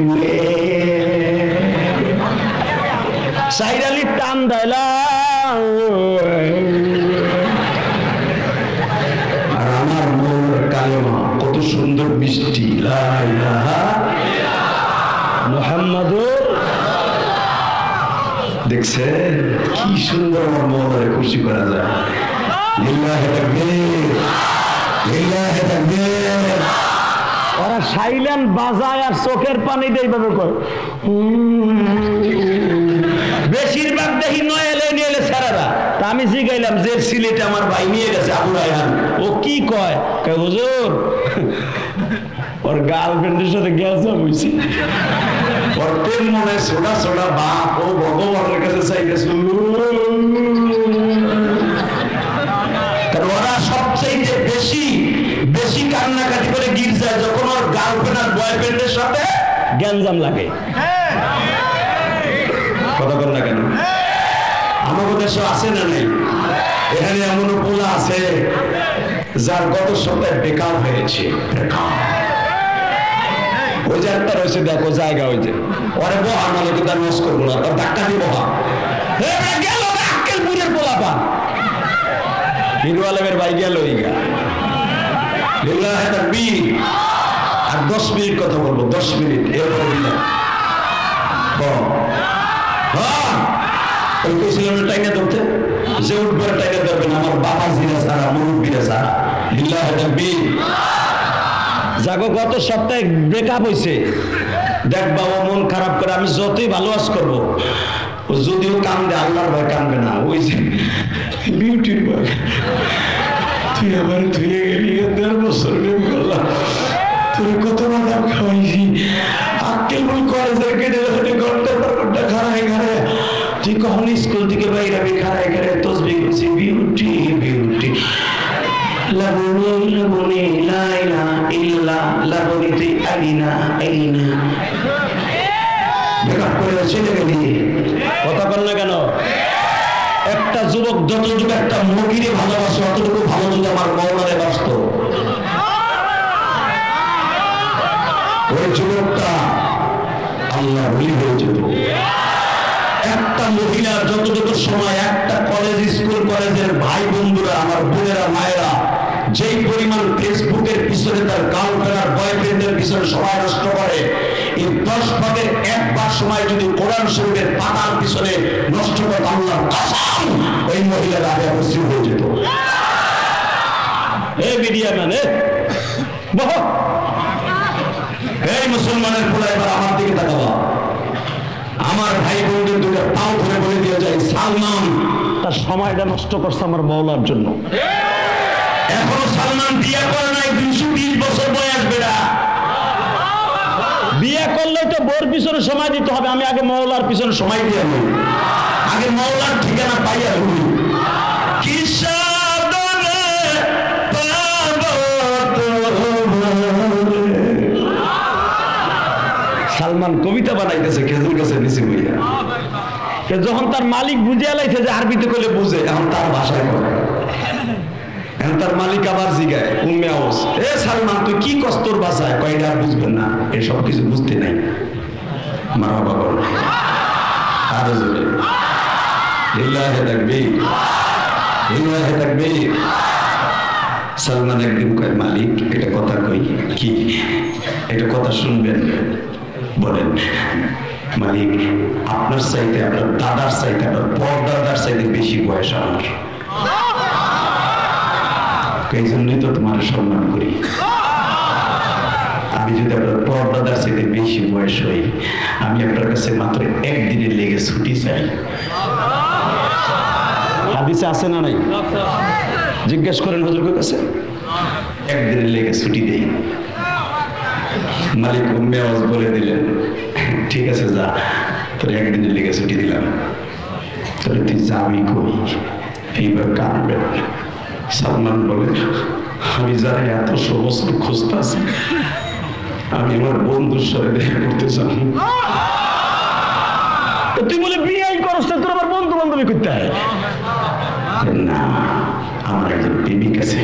সাইরালি টান দেলা আর আমার মনের কালেমা কত সুন্দর মিষ্টি লা ইলাহা মুহাম্মাদুর দেখছেন কি সুন্দর আমার মনে খুশি করা যায় লিল্লাহি তাকবীর লিল্লাহি তাকবীর ওরা সাইলেন্ট বাজায় আর চোখের পানি দিয়ে এইভাবে করে বেশিরভাগ দেখি নয় এলে নিয়ে এলে সারারা তা আমি জিগাইলাম যে সিলেটে আমার ভাই নিয়ে গেছে আবু রায়হান ও কি কয় হুজুর ওর গার্লফ্রেন্ডের সাথে গেছে বুঝছি ওর প্রেম মনে ছোটা ছোটা বাপ ও ভগবানের কাছে চাইতেছে কারণ ওরা সবচেয়ে বেশি বেশি কান্নাকাটি করে গির্জায় যখন ওর গার্লফ্রেন্ড আর বয়ফ্রেন্ডের সাথে গ্যাঞ্জাম লাগে কথা বল না কেন আমাদের দেশে আছে না নেই এখানে এমন পোলা আছে যার গত সপ্তাহে বেকার হয়েছে ওই যে একটা রয়েছে দেখো জায়গা ওই যে ওরে বহা নাহলে কিন্তু আমি নষ্ট করবো না তার ধাক্কা দিয়ে বহা গেল আক্কেলপুরের পোলা পা হিরু আলমের ভাই গেল ইগা লিল্লাহি তাকবীর আর 10 মিনিট কথা বলবো 10 মিনিট এরপর দিলাম ওই কইছিলাম টাইনা ধরতে যে উঠবে টাইনা ধরবে না আমার বাবা জিরা সারা মুরব্বীরা সারা লিল্লাহি তাকবীর জাগো গত সপ্তাহে ব্রেকআপ হয়েছে দেখ বাবা মন খারাপ করে আমি যতই ভালো আজ করবো ও যদিও কান্দে আল্লাহর ভয় কান্দবে না ওই যে বিউটির ভয় তুই আমার ধুয়ে গেলি 1.5 বছর প্রেম করলাম তুই কত বাদাম খাওয়াইছি আক্কেল বল কলেজের কেটে ওখানে ঘন্টার পর ঘন্টা খাড়ায় খাড়ায় তুই কখন স্কুল থেকে বাইরে আমি খাড়ায় খাড়ায় তসবি করছি বিউটি বিউটি লাবনি লাবনি লা ইলাহা ইল্লা লাবনি তুই আলিনা আলিনা বেকার করে চলে গেলি কথা বল না কেন একটা যুবক যতটুকু একটা মুরগিরে ভালোবাসে অতটুকু ভালো যদি আমার মৌলারে বাসত ওই যুবকটা আল্লাহ বলি হয়ে যেত একটা মহিলার যতটুকু সময় একটা কলেজ স্কুল কলেজের ভাই বন্ধুরা আমার বোনেরা মায়েরা যেই পরিমাণ ফেসবুকের পিছনে তার গার্লফ্রেন্ড আর বয়ফ্রেন্ডের পিছনে সময় নষ্ট করে এই 10 ভাগের 1 ভাগ সময় যদি কোরআন শরীফের পাতার পিছনে নষ্ট করে আল্লাহর কসম ওই মহিলার আগে মুসলিম হয়ে যেত এই মিডিয়া মানে বহ এই মুসলমানের পোলা এবার আমার দিকে তাকাবা আমার ভাই বোনদের দুটো পাও ধরে বলে দিয়ে যায় সালমান তার সময়টা নষ্ট করছে আমার মাওলার জন্য এখনো সালমান বিয়ে করে নাই 220 বছর বয়স বেড়া বিয়ে করলে তো বোর পিছনে সময় দিতে হবে আমি আগে মাওলার পিছনে সময় দিয়ে নেব আগে মাওলার ঠিকানা পাইয়া হই কি সাধনে পাবো সালমান কবিতা বানাইতেছে খেজুর গাছের নিচে বইয়া যখন তার মালিক বুঝিয়া লাইছে যে আরবিতে করলে বুঝে এখন তার ভাষায় করে এখন তার মালিক আবার জিগায় উম্মে আওস এ সালমান তুই কি কষ্টর ভাষায় কয়টা বুঝবেন না এসব কিছু বুঝতে নাই মারহাবা বল আরো জোরে লিল্লাহি তাকবীর লিল্লাহি তাকবীর সালমান একদিন কয় মালিক এটা কথা কই কি এটা কথা শুনবেন বলেন মালিক আপনার চাইতে আপনার দাদার চাইতে আপনার পরদাদার চাইতে বেশি বয়স আমার এই জন্যই তো তোমার সম্মান করি। আমি যদি আপনার পর্দাদার সাথে বেশি বয়স হই, আমি আপনার কাছে মাত্র একদিনের লেগে ছুটি চাই। হাদিসে আছে না নাই? জিজ্ঞেস করেন হুজুরের কাছে, একদিনের লেগে ছুটি দেই। মালিক উম্মে আওয়াজ বলে দিলেন, ঠিক আছে যা, তোর একদিনের লেগে ছুটি দিলাম, তোর তুই যাবি কই? এইবার কাঁদবেন। সালমান বলে, আমি যারা এত সমস্ত খুঁজতেছি, আমি আমার বন্ধুর সাথে দেখা করতে চাই। তুই বলে বিয়ে করস না, তোর আবার বন্ধু বান্ধবী করতে হয় না? আমার একজন প্রেমিক আছে,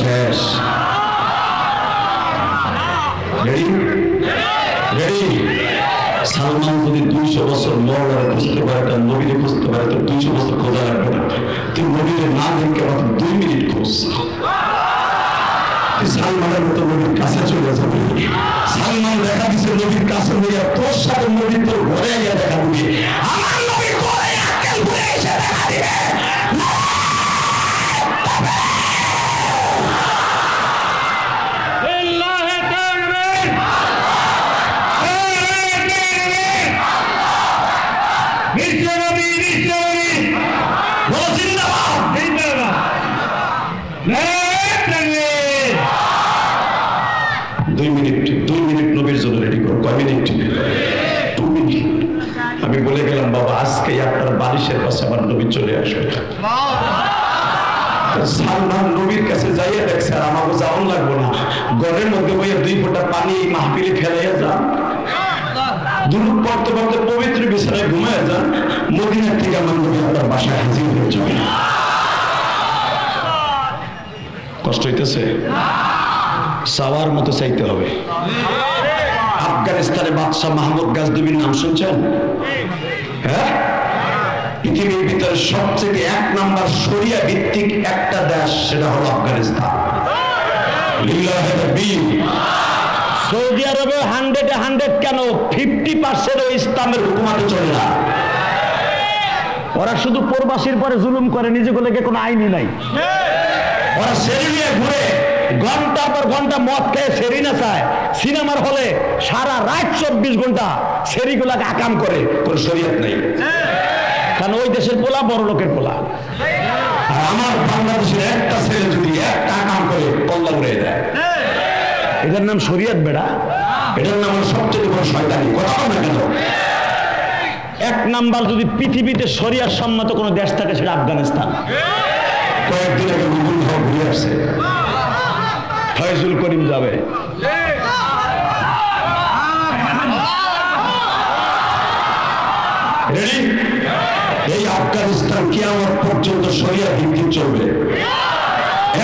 শেষ। সালমান যদি 200 বছর মৌলারে খুঁজতে পারে, তার নবীরে খুঁজতে পারে, তো 200 বছর খোঁজা লাগবে না। তুই নবীরে না দেখে মাত্র 2 মিনিট খোঁজ, তুই সালমানের মতো নবীর কাছে চলে যাবে। সালমান দেখা দিচ্ছে নবীর কাছে হইয়া তোর সাথে নবী তোর ঘরে গিয়ে দেখা দিবে। আমার নবী ঘরে আক্কেল ঘুরে এসে দেখা দিবে। আমি বলে গেলাম, বাবা আজকে আপনার বালিশের পাশে আমার নবী চলে আসবে। সালমান নবীর কাছে যাইয়া দেখছে, আর আমাকে যাওয়ান লাগবো না, ঘরের মধ্যে বইয়া 2 ফোঁটা পানি মাহফিলে ফেলাইয়া যান, দুরূদ পড়তে পড়তে পবিত্র বিছানায় ঘুমাইয়া যান, মদিনা থেকে আমার নবী আপনার বাসায় হাজির হয়ে যাবে। কষ্ট হইতেছে? চাওয়ার মতো চাইতে হবে। আফগানিস্তানের বাদশাহ মাহমুদ গাজনবীর নাম শুনছেন? হ্যাঁ, পৃথিবীর ভিতরে সবচেয়ে 1 নাম্বার শরিয়া ভিত্তিক একটা দেশ, সেটা হলো আফগানিস্তান। সৌদি আরবে 100 কেন 50% ইসলামের হুকুমাতে চলে না। ওরা শুধু প্রবাসীর পরে জুলুম করে, নিজেগুলোকে কোনো আইনই নাই। ওরা সেরি নিয়ে ঘুরে, ঘন্টার পর ঘন্টা মদ খেয়ে সেরি না চায়, সিনেমার হলে সারা রাত 24 ঘন্টা সেরিগুলাকে আকাম করে, কোন শরীয়ত নেই। কারণ ওই দেশের পোলা বড় লোকের পোলা। আর আমার বাংলাদেশের একটা ছেলে যদি একটা আকাম করে কল্লা উড়ে দেয়, এটার নাম শরীয়ত বেড়া? এটার নাম সবচেয়ে বড় শয়তানি। কথা না কেন? 1 নাম্বার যদি পৃথিবীতে শরিয়াত সম্মত কোনো দেশ থাকে, সেটা আফগানিস্তান। কয়েকদিন আগে গুগল ভাব ঘুরে আসছে, ফয়জুল করিম যাবে। এই আফগানিস্তান কিয়ামত পর্যন্ত শরিয়া ভিত্তিক চলবে।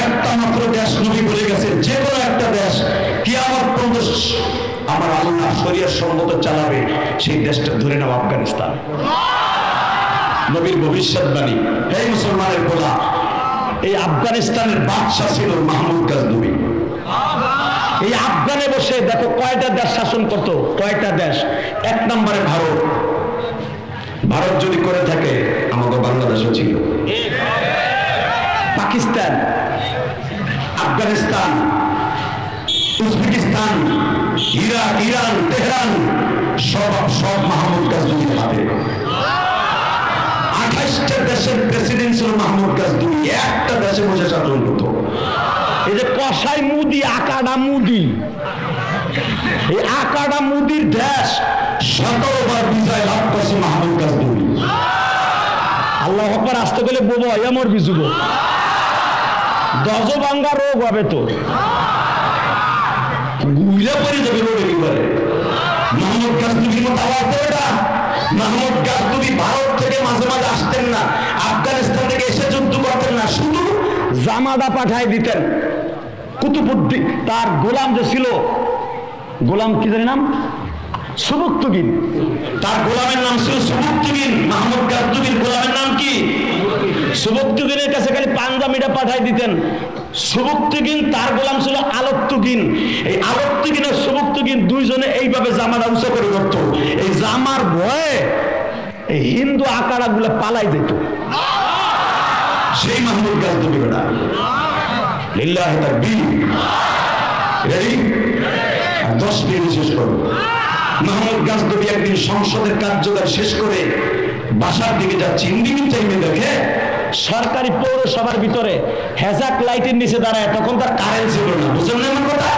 একটা মাত্র দেশ নবী বলে গেছে, যে কোনো একটা দেশ কিয়ামত পর্যন্ত আমার আল্লাহ শরিয়া সম্মত চালাবে, সেই দেশটা ধরে নাও আফগানিস্তান। নবীর ভবিষ্যৎবাণী। এই মুসলমানের বলা, এই আফগানিস্তানের বাদশা ছিল মাহমুদ গাজনবী। এই আফগানে বসে দেখো কয়টা দেশ শাসন করত, কয়টা দেশ। 1 নম্বরে ভারত। ভারত যদি করে থাকে, আমাদের বাংলাদেশও ছিল। Pakistan, Afghanistan, Uzbekistan, Iraq, Iran, Tehran, সব মাহমুদ গাজনবীর হাতে। 28টা দেশের প্রেসিডেন্ট ছিল মাহমুদ গাজনবী। একটা দেশে বসে শাসন করত। এই যে কসাই মুদি, আকাডা মুদি, এই আকাডা মুদির দেশ 17 বার বিজয় লাভ করছে মাহমুদ গাজনবী। আল্লাহ আকবার আসতে গেলে বোবো এমর বিজুব দজবাঙ্গা রোগ হবে, তো গুইলা পড়ে যাবে রোগ একেবারে। মাহমুদ গাজনবীর মতো আওয়াজ দেবে না। মাহমুদ গাজনবী ভারত থেকে মাঝে মাঝে আসতেন না, আফগানিস্তান থেকে এসে যুদ্ধ করতেন না, শুধু জামাদা পাঠায় দিতেন। কুতুবুদ্দিন তার গোলাম যে ছিল, গোলাম কি জানি নাম, সুবুক্তগিন। তার গোলামের নাম ছিল সুবুক্তগিন। মাহমুদ গাজনবীর গোলামের নাম কি? সুবুক্তগিনের কাছে খালি পাঞ্জাবিটা পাঠাই দিতেন। সুবুক্তগিন তার গোলাম ছিল আলোক্তগিন। এই আলোক্তগিন আর সুবুক্তগিন দুইজনে এইভাবে জামাটা উঁচা করে করতো। এই জামার ভয়ে এই হিন্দু আকারা গুলা পালাই যেত। সেই মাহমুদ গাজনবী বেটা লিল্লাহি তাকবীর। রেডি? 10 মিনিট শেষ করব। মাহমুদ গাজনবী একদিন সংসদের কার্যক্রম শেষ করে বাসার দিকে যাচ্ছে, ইন্ডিমিন টাইমে দেখে সরকারি পৌরসভার ভিতরে হেজাক লাইটের নিচে দাঁড়ায়। তখন তার কারেন্ট ছিল না, বুঝলেন না আমার কথা?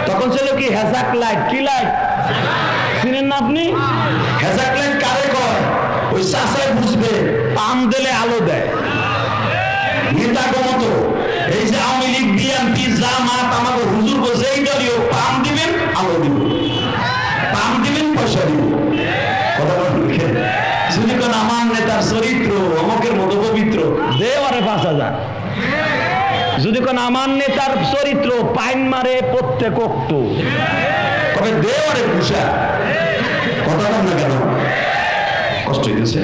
তখন ছিল কি হেজাক লাইট। কি লাইট চিনেন না আপনি? হেজাক লাইট কারে কয়? ওই চাষায় বুঝবে, পাম দিলে আলো দেয়। নেতাগো মতো এই যে আওয়ামী লীগ, বিএনপি, জামাত, আমাদের হুজুর বসে এই দলীয় পাম দিবেন আলো দিব, পাম দিবেন পয়সা দিব। কথা বলেন, যদি কোন আমার নেতার চরিত্র অমকের মতো পবিত্র দেওয়ারে 5000। যদি কোন আমার নেতার চরিত্র পাইন মারে প্রত্যেক অক্ত তবে দেওয়ারে পুষা। কথা বল না কেন? কষ্ট হইতেছে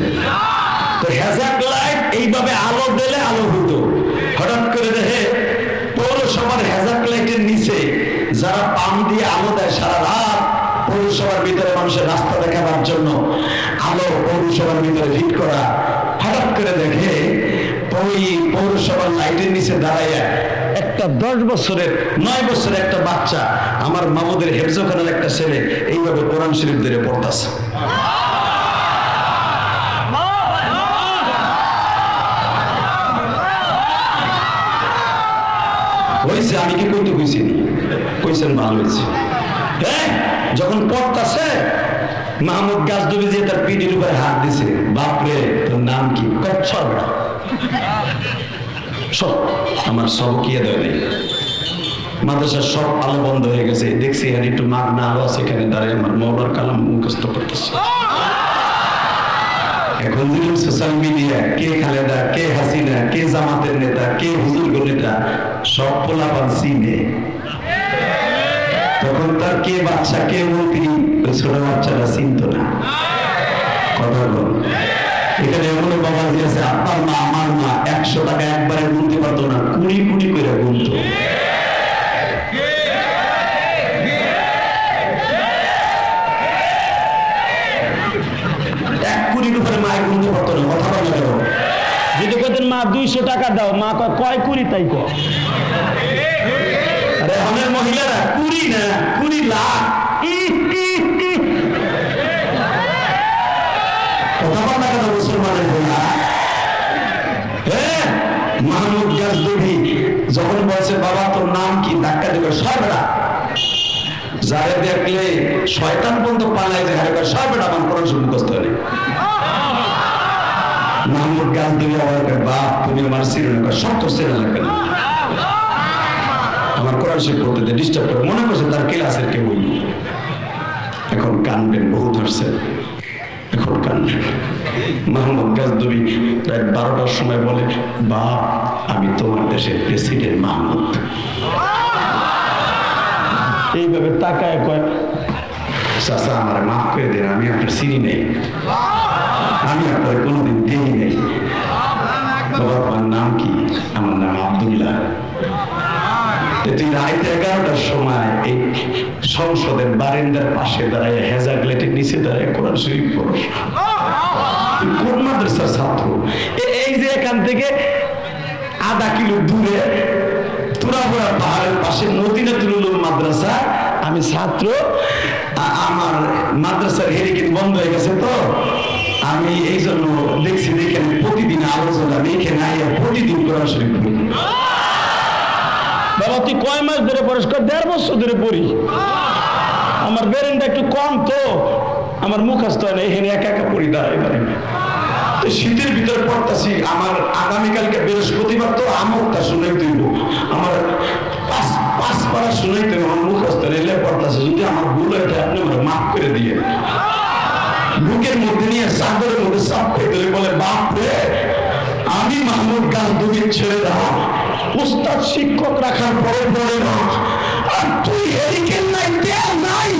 তো। হেজাক লাইট এইভাবে আলো দিলে আলো হতো। হঠাৎ করে দেখে পৌরসভার হেজাক লাইটের নিচে যারা পাম দিয়ে আলো দেয় সারা রাত পৌরসভার ভিতরে মানুষের রাস্তা দেখাবার জন্য আলো পৌরসভার ভিতরে ফিট করা। হঠাৎ করে দেখে ওই পৌরসভার লাইটের নিচে দাঁড়াইয়া একটা 10 বছরের 9 বছরের একটা বাচ্চা, আমার মামুদের হেফজখানার একটা ছেলে এইভাবে কোরআন শরীফ ধরে পড়তাছে। হয়েছে, আমি কি কইতে কইছি? কইছেন ভালো হয়েছে। হ্যাঁ, যখন পড়তাছে মাহমুদ গাজনবী যে তার পিঠের উপরে হাত দিছে। বাপরে, তোর নাম কি? সব আমার সব কি দেয় নেই। মাদ্রাসার সব আলো বন্ধ হয়ে গেছে। দেখছি এখানে একটু মাগনা আলো আছে, এখানে দাঁড়িয়ে আমার মৌলার কালাম মুখস্থ করতেছে। এখন দেখুন সোশ্যাল মিডিয়া, কে খালেদা, কে হাসিনা, কে জামাতের নেতা, কে হুজুর নেতা, সব পোলাপান চিনে। তখন তার কে বাচ্চা, কে মন্ত্রী, ছোট বাচ্চারা চিনত না। কথা বল, এখানে এমন বাবাজি আছে, আপনার মা আমার মা 100 টাকা একবারে গুনতে পারতো না, 20 করে গুনতো। যদি কতেন মা 200 টাকা দাও, মা কয় 20 তাই কয়। আরে আমাদের মহিলারা 20 না 20 লাখ। কথা বল না কেন মুসলমানের বলা? হ্যাঁ, মাহমুদ গাজনবী যখন বলছে বাবা তোর নাম কি, ধাক্কা দেবে সরবেড়া। যারে দেখলে শয়তান পর্যন্ত পালায় যে হারে সরবেড়া, আমার কোরআন শরীফ মুখস্থ হয়নি। মাহমুদ গাজনবী আমার বাপ, তুমি আমার সিরিয়াল সত্য সিরিয়াল লাগবে না, আমার কোরআন শরীফ পড়তে ডিস্টার্ব করে। মনে করছে তার ক্লাসের কেউ হইল। এখন কানবেন, বহুত হাসছে, এখন কানবেন। মাহমুদ গাজনবী প্রায় 12টার সময় বলে, বাপ আমি তোমার দেশের প্রেসিডেন্ট মাহমুদ। এইভাবে তাকায় কয়, চাচা আমার মাফ করে দেন, আমি আপনার চিনি নেই, আমি আপনার কোনোদিন দেখি নেই। তোমার নাম কি? আমার নাম আব্দুল্লাহ। রাত 11টার সময় এই সংসদের বারান্দার পাশে দাঁড়ায়, হেজাক লাইটের নিচে দাঁড়ায় কোরআন শরীফ পড়স। কোন মাদ্রাসার ছাত্র? এই যে এখান থেকে আধা কিলো দূরে তুরাপুরা পাহাড়ের পাশে মদিনাতুল উলুম মাদ্রাসা, আমি ছাত্র। আমার মাদ্রাসার হেরিকেন বন্ধ হয়ে গেছে, তো আমি এই জন্য দেখছি দেখেন প্রতিদিন আলোচনা, আমি এখানে আইয়া প্রতিদিন কোরআন শরীফ পড়ি। বাবা তুই কয় মাস ধরে পড়িস? 1.5 বছর ধরে পড়ি। আমার বেরেনটা একটু কম, তো আমার মুখস্থ হয় না, এখানে একা একা পড়ি দাঁড়াই দাঁড়াই। শীতের ভিতরে পড়তাছি। আমার আগামীকালকে বৃহস্পতিবার, তো আমরটা শুনে দিব, আমার 5 পারা শুনে দিব, আমার মুখস্থ এলে পড়তাছে। যদি আমার ভুল হয় আপনি আমার মাফ করে দিয়ে। বুকের মধ্যে নিয়ে চাদরের মধ্যে চাপ খেয়ে দিলে বলে, বাপ রে আমি মাহমুদ গাজনবীর ছেলেরা উস্তাদ শিক্ষক রাখার পরে পড়ে না, আর তুই হেরিকেন নাই, দেয়াল নাই,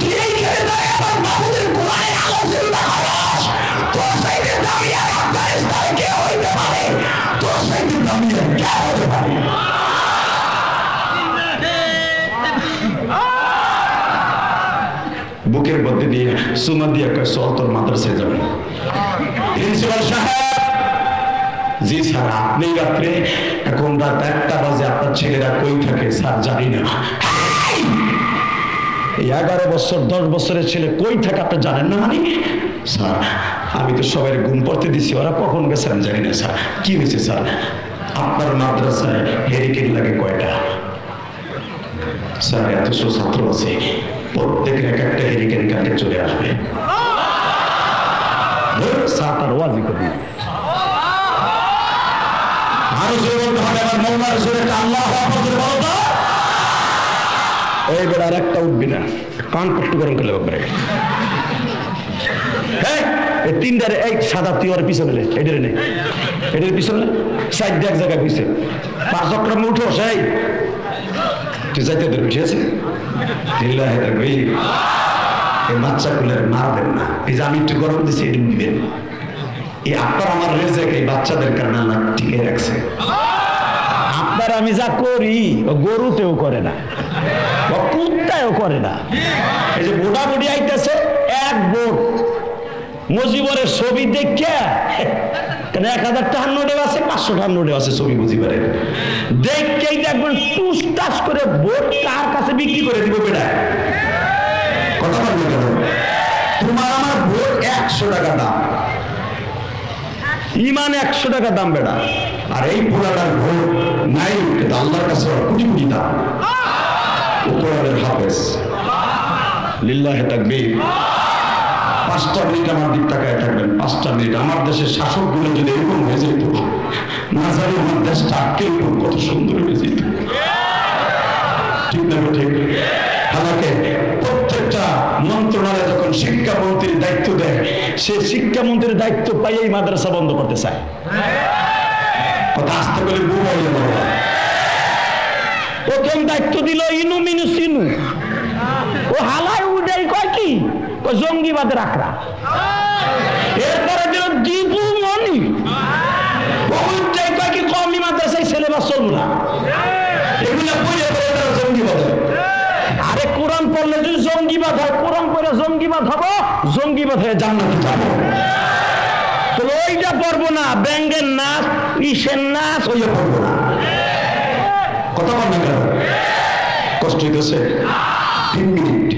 তুই এইখানে বুকের মধ্যে নিয়ে সুমা দিয়ে কয় চল তোর মাদ্রাসায় যাবেন। প্রিন্সিপাল সাহেব, জি স্যার আপনি রাত্রে এখন রাত 1টা বাজে আপনার ছেলেরা কই থাকে স্যার জানি না। 11 বছর 10 বছরের ছেলে কই থাকে আপনি জানেন না? মানে স্যার আমি তো সবাই ঘুম পড়তে দিছি, ওরা কখন গেছে আমি জানি না স্যার। কি হয়েছে স্যার? আপনার মাদ্রাসায় হেরিকেন লাগে কয়টা? স্যার 100 ছাত্র আছে, প্রত্যেকের এক একটা হেরিকেন কাটে চলে আসবে। স্যার তার ওয়াজি করবে আরো জোরে বলতে হবে, আমার মৌলার জোরে আল্লাহু আকবার বলো তো। এই বেড়ার একটা উঠবি না, কান পট্টু গরম করলে ব্যাপারে। হ্যাঁ এই 3টারে এই সাদা তুই ওর পিছনে রে, এটারে নেই, এটার পিছনে সাইড দিয়ে এক জায়গায় বুঝছে 5 অক্রমে উঠো সেই তুই যাইতে দেবে, ঠিক আছে? এই বাচ্চা গুলো মারবেন না, এই যে আমি একটু গরম দিচ্ছি এটা দিবেন। এই আপনার আমার রেজেক এই বাচ্চাদের কারণে আল্লাহ টিকে রাখছে। আপনার আমি যা করি ও গরুতেও করে না, ও কুত্তায়ও করে না। এই যে বুড়া বুড়ি আইতেছে এক বোট মুজিবরের ছবি দেখে, কেন 1000 টাকার নোটে আছে 500 টাকার নোটে আছে ছবি মুজিবরের, দেখেই দেখবেন টুস টাস করে বোট কার কাছে বিক্রি করে দিব। বেটা কথা বলবে কেন? তোমার আমার বোট 100 টাকা দাম, ইমান 100 টাকা দাম বেটা। আর এই পোড়াটার ভোট নাই, আল্লাহর কাছে কোটি কোটি দাম। উপরের হাফেজ লিল্লাহে তাকবীর। 5টা মিনিট আমার দিক তাকায় থাকবেন, 5টা মিনিট। আমার দেশের শাসকগুলো যদি এরকম হয়ে যেত, না জানি আমার দেশটা কিরকম কত সুন্দর হয়ে যেত। ঠিক না ঠিক? আমাকে প্রত্যেকটা মন্ত্রণালয় যখন শিক্ষামন্ত্রীর দায়িত্ব দেয়, সে শিক্ষামন্ত্রীর দায়িত্ব পাইয়েই মাদ্রাসা বন্ধ করতে চায়। কথা আসতে বলে প্রথম দায়িত্ব দিল ইনু মিনু সিনু, ও হালায় উঠাই কয় কি জঙ্গিবাদের আখড়া। এরপরে দিল দীপু মনি, ওইটাই কয় কি কওমি মাদ্রাসায় সিলেবাস চলবে না, এগুলা পড়ে পড়ে জঙ্গিবাদ। আরে কোরআন পড়লে যদি জঙ্গিবাদ হয়, কোরআন পড়ে জঙ্গিবাদ হবো, জঙ্গিবাদ হয়ে জান্নাতে যাবো। তো ওইটা পড়বো না, ব্যাঙ্গের নাচ ইসের নাচ ওইটা পড়বো না। কথা বল না কেন? কষ্ট হইতেছে? 3 মিনিট।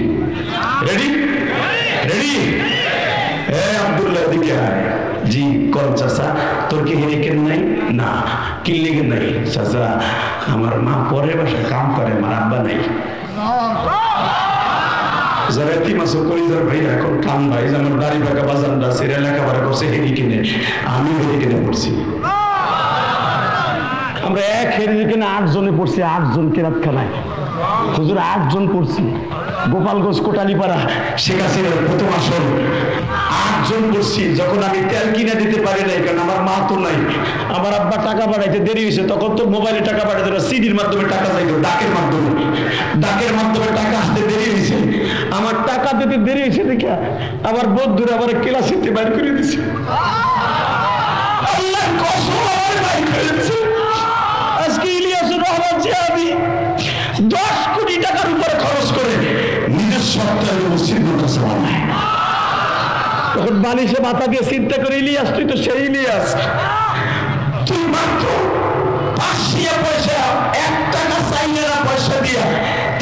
Ready ready? আব্দুল্লাহ দিকে আয়। জি কল চাচা, তোর কি হেরিকেন নাই? না। কি লেগে নাই? চাচা আমার মা পরের বাসায় কাম করে, আমার আব্বা নাই। যারা তিমাসো কলিজার ভাই এখন কাম ভাই, আমার দাড়ি বাঁকা বাজানটা সেরা লেখাপড়া করছে হেরিকেনে, আমি হেরিকেনে পড়ছি। আমরা এক হেরিকেনে 8 জনে পড়ছি, 8 জন কেরাতখানায় হুজুর 8 জন পড়ছি। গোপালগঞ্জ কোটালীপাড়া শেখ হাসিনার প্রথম আসর 8 জন পড়ছি। যখন আমি তেল কিনে দিতে পারি নাই, কারণ আমার মা তো নাই, আমার আব্বা টাকা পাঠাইতে দেরি হয়েছে, তখন তো মোবাইলে টাকা পাঠাইতে না, সিডির মাধ্যমে টাকা যাইতো, ডাকের মাধ্যমে টাকা আসতে দেরি হয়েছে। আমার টাকা দিতে দেরি হয়েছে দেখে আমার বন্ধুরা আমার ক্লাসে বাইর করে দিছে। আল্লাহর কসম আমার বাইর করে দিছে। আজকে ইলিয়াসুর রহমান জিয়াদি 10 কোটি টাকার উপরে খরচ করে নিজের সপ্তাহে মসজিদ মাদ্রাসা বানায়। তখন বালিশে মাথা দিয়ে চিন্তা করে, ইলিয়াস তুই তো সেই ইলিয়াস, তুই মাত্র 500 পয়সা 1 টাকা চাইলে না, পয়সা দিয়া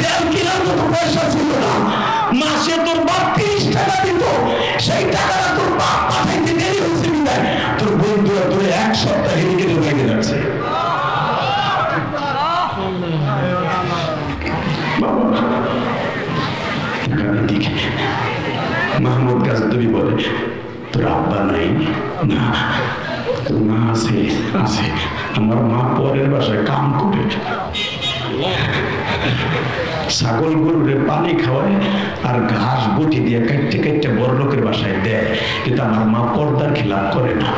তেল কেনার মতো পয়সা ছিল না, মাসে তোর বাপ 30 টাকা দিত, সেই টাকাটা তোর বাপ পাঠাইতে দেরি হয়েছে বিদায় তোর বন্ধুরা তোর 1 সপ্তাহ হেরিকেনে লেগে যাচ্ছে। মাহমুদ গাজনবী বলে, তোর আব্বা নাই? না। তোর মা আছে? আছে। আমার মা পরের বাসায় কাম করে, ছাগল গরুরে পানি খাওয়ায় আর ঘাস বটি দিয়ে কাটতে কাটতে বড় লোকের বাসায় দেয়, কিন্তু আমার মা পর্দার খিলাফ করে না।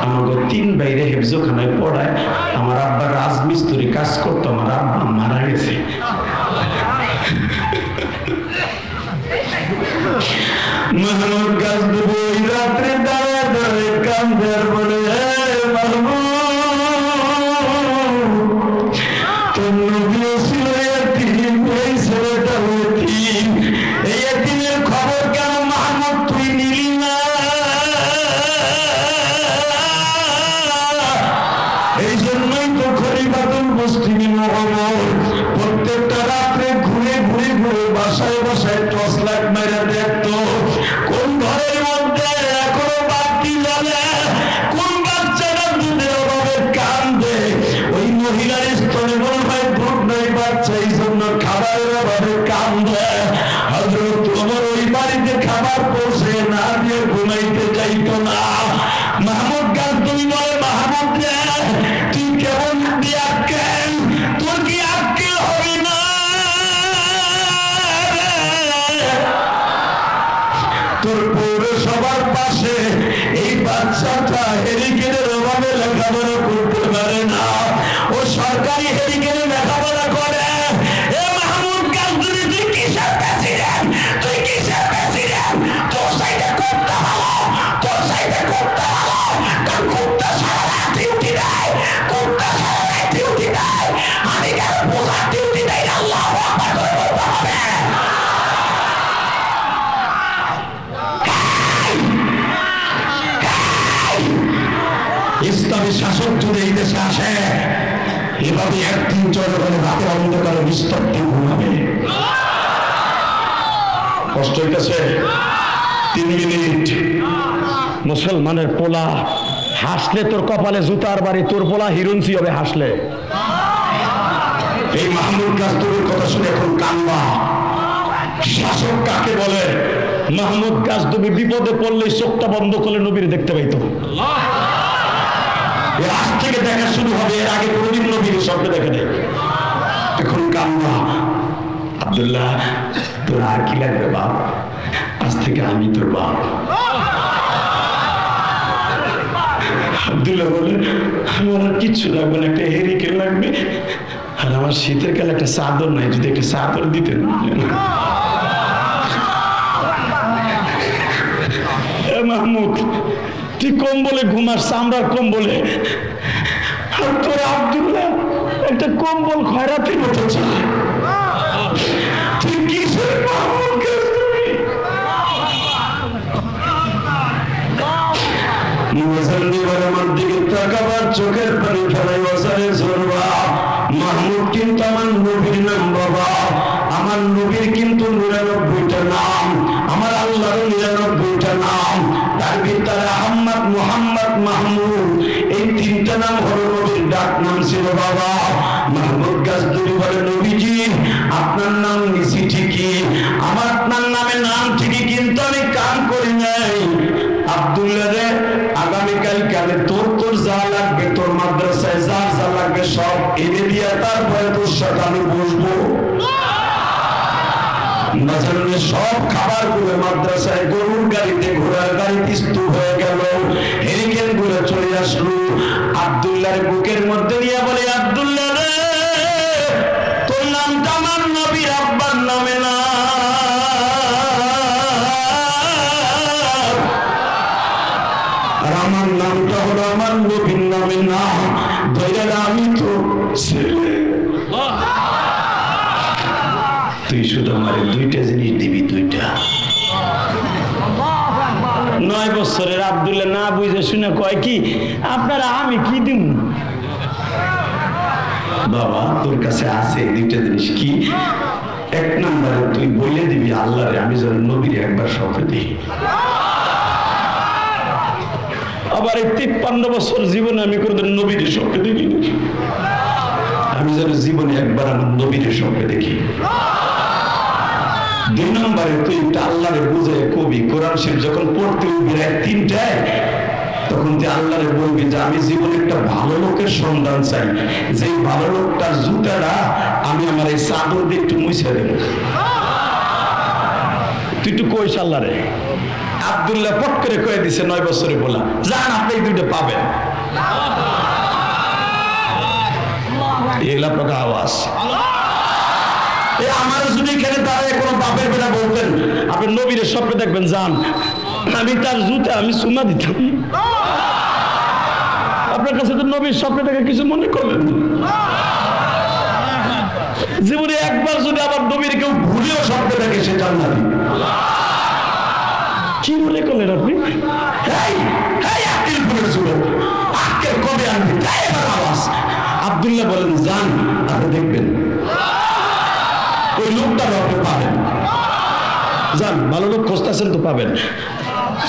আমাকে 3 বাইরে হেফজোখানায় পড়ায়। আমার আব্বা রাজমিস্ত্রি কাজ করতো, আমার আব্বা মারা গেছে। মাহমুদ গাজনবী রাত্রে দাঁড়ায় দাঁড়ায় কান্দের বলে, তোর নবী ছিল এতিম, এই ছেলেটা এতিম, বাসায় বসায় টর্চ লাইট মেরে দেখতো কোন ঘরের মধ্যে এখনো বাতি জ্বলে, কোন বাচ্চাটা দুধের অভাবে কান্দে, ওই মহিলার স্তনে মনে হয় দুধ নাই, বাচ্চা এই জন্য খাবারের অভাবে কান্দে। হযরত ওমর ওই বাড়িতে খাবার পৌঁছে না দিয়ে ঘুমাইতে যাইতো না। মাহমুদ গাজনবী বলে, মাহমুদ রে তুই কেমন আক্কেল, তোর কি আক্কেল হবে না? তোর পৌরসভার পাশে এই বাচ্চাটা হেরিকেনের অভাবে লেখাপড়া করতে পারে না, ও সরকারি হেরিকেনে লেখাপড়া করে। এ মাহমুদ গাজনবী তুই কিসের প্রেসিডেন্ট, তুই কিসের প্রেসিডেন্ট? তোর সাইডে করতে ভালো, তোর সাইডে করতে ভালো, কারণ কুত্তা সারা রাত ডিউটি দেয়, কুত্তা সারা রাত ডিউটি দেয়, আমি কেন বোঝার ডিউটি দেয় না? আল্লাহু আকবার করে বলতে হবে। ইসলামী শাসক যদি এই দেশে আসে, এভাবে একদিন জনগণের রাতে অন্ধকারে নিস্তব্ধ ঘুমাবে। কষ্ট হইতেছে? 3 মিনিট। মুসলমানের পোলা হাসলে তোর কপালে জুতার বাড়ি, তোর পোলা হিরুনসি হবে হাসলে। এই মাহমুদ গাজনবীর কথা শুনে এখন কান্না। শাসক কাকে বলে? মাহমুদ গাজনবী বিপদে পড়লে চোখটা বন্ধ করলে নবীর দেখতে পাইতো। আজ থেকে দেখা শুরু হবে, এর আগে কোনদিন নবীর স্বপ্নে দেখে নেই। এখন কান্না। আব্দুল্লাহ তোর আর কি লাগবে বাপ? আজ থেকে আমি তোর বাপ। আব্দুল্লাহ বলে, আমার আর কিচ্ছু লাগবে না, একটা হেরিকেন লাগবে, আর আমার শীতের কালে একটা চাদর নাই, যদি একটা চাদর দিতেন। মাহমুদ তুই কম্বলে ঘুমাস, চামড়ার কম্বলে, আর তোর আব্দুল্লাহ একটা কম্বল খয়রাতির মতো চায়। তুই কিসের মাহমুদ গাজনবী? মুজাল্লিবার আমার দিকে তাকাবার চোখের পানি ফেলাই ওসারে ঝরবা। মাহমুদ কিন্তু আমার নবীর নাম বাবা, আমার নবীর কিন্তু 99টা নাম, আমার আল্লাহর 99টা নাম। তার ভিতরে আহমদ, মুহাম্মদ, মাহমুদ এই 3টা নাম হলো নবীর ডাক নাম ছিল বাবা। মাহমুদ গাজনবী বলে, নবীজি আপনার নাম নিছি ঠিকই, আমার আপনার নামে নাম ঠিকই, কিন্তু আমি কাম করি নাই। আব্দুল্লাহ রে আগামীকাল কালে তোর যা লাগবে, তোর মাদ্রাসায় যা যা লাগবে সব এনে দিয়ে তারপরে তোর সাথে আমি বসবো। সব খাবার গুলো মাদ্রাসায় গরুর গাড়িতে, ঘোড়ার গাড়িতে স্তূপ হয়ে গেল, হেরিকেন গুলো চলে আসলো। আব্দুল্লাহর বুকের মধ্যে নিয়ে বলে, আব্দুল্লাহ রে তোর নামটা আমার নবীর আব্বার নামে না, আর আমার নামটা হলো আমার নবীর নামে না। ধৈর্য আমি তো ছেলে, তুই শুধু আমার 2টা জিনিস দিবি, 2টা। 9 বছরের আব্দুল্লাহ না বুঝে শুনে কয় কি, আপনারা আমি কি দিব? বাবা তোর কাছে আছে 2টা জিনিস। কি? 1 নম্বরে তুই বলে দিবি আল্লাহরে আমি যেন নবীর একবার স্বপ্নে দেখি। আবার এই 53 বছর জীবনে আমি কোনদিন নবীর স্বপ্নে দেখিনি, আমি যেন জীবনে একবার আমার নবীর স্বপ্নে দেখি। 2 নম্বরে তুই আল্লাহরে বুঝে কবি, কোরআন শরীফ যখন পড়তে উঠবি 3টায়, তখন তুই আল্লাহরে বলবি যে আমি জীবনে একটা ভালো লোকের সন্ধান চাই, যে ভালো লোকটার জুতাটা আমি আমার এই চাদর দিয়ে একটু মুছে দেব। তুই একটু কইস আল্লাহরে। আব্দুল্লাহ পট করে কয়ে দিছে 9 বছরে বলা, যান আপনি এই 2টা পাবেন। এগুলা প্রকার আওয়াজ। আমার যদি এখানে দাঁড়ায় কোনো বাপের বেটা বলতেন আপনি নবীর স্বপ্নে দেখবেন, যান, আমি তার জুতা আমি চুমা দিতাম। আপনার কাছে তো নবীর স্বপ্নে দেখে কিছু মনে করলেন? জীবনে একবার যদি আবার নবীর কেউ ভুলেও স্বপ্নে দেখে, সে জান্নাতি। কি মনে করলেন আপনি? কবে আনবি? আওয়াজ। আব্দুল্লাহ বলেন, যান, আপনি দেখবেন ওই লোকটা আপনি পাবেন। চাচ্ছেন তো পাবেন।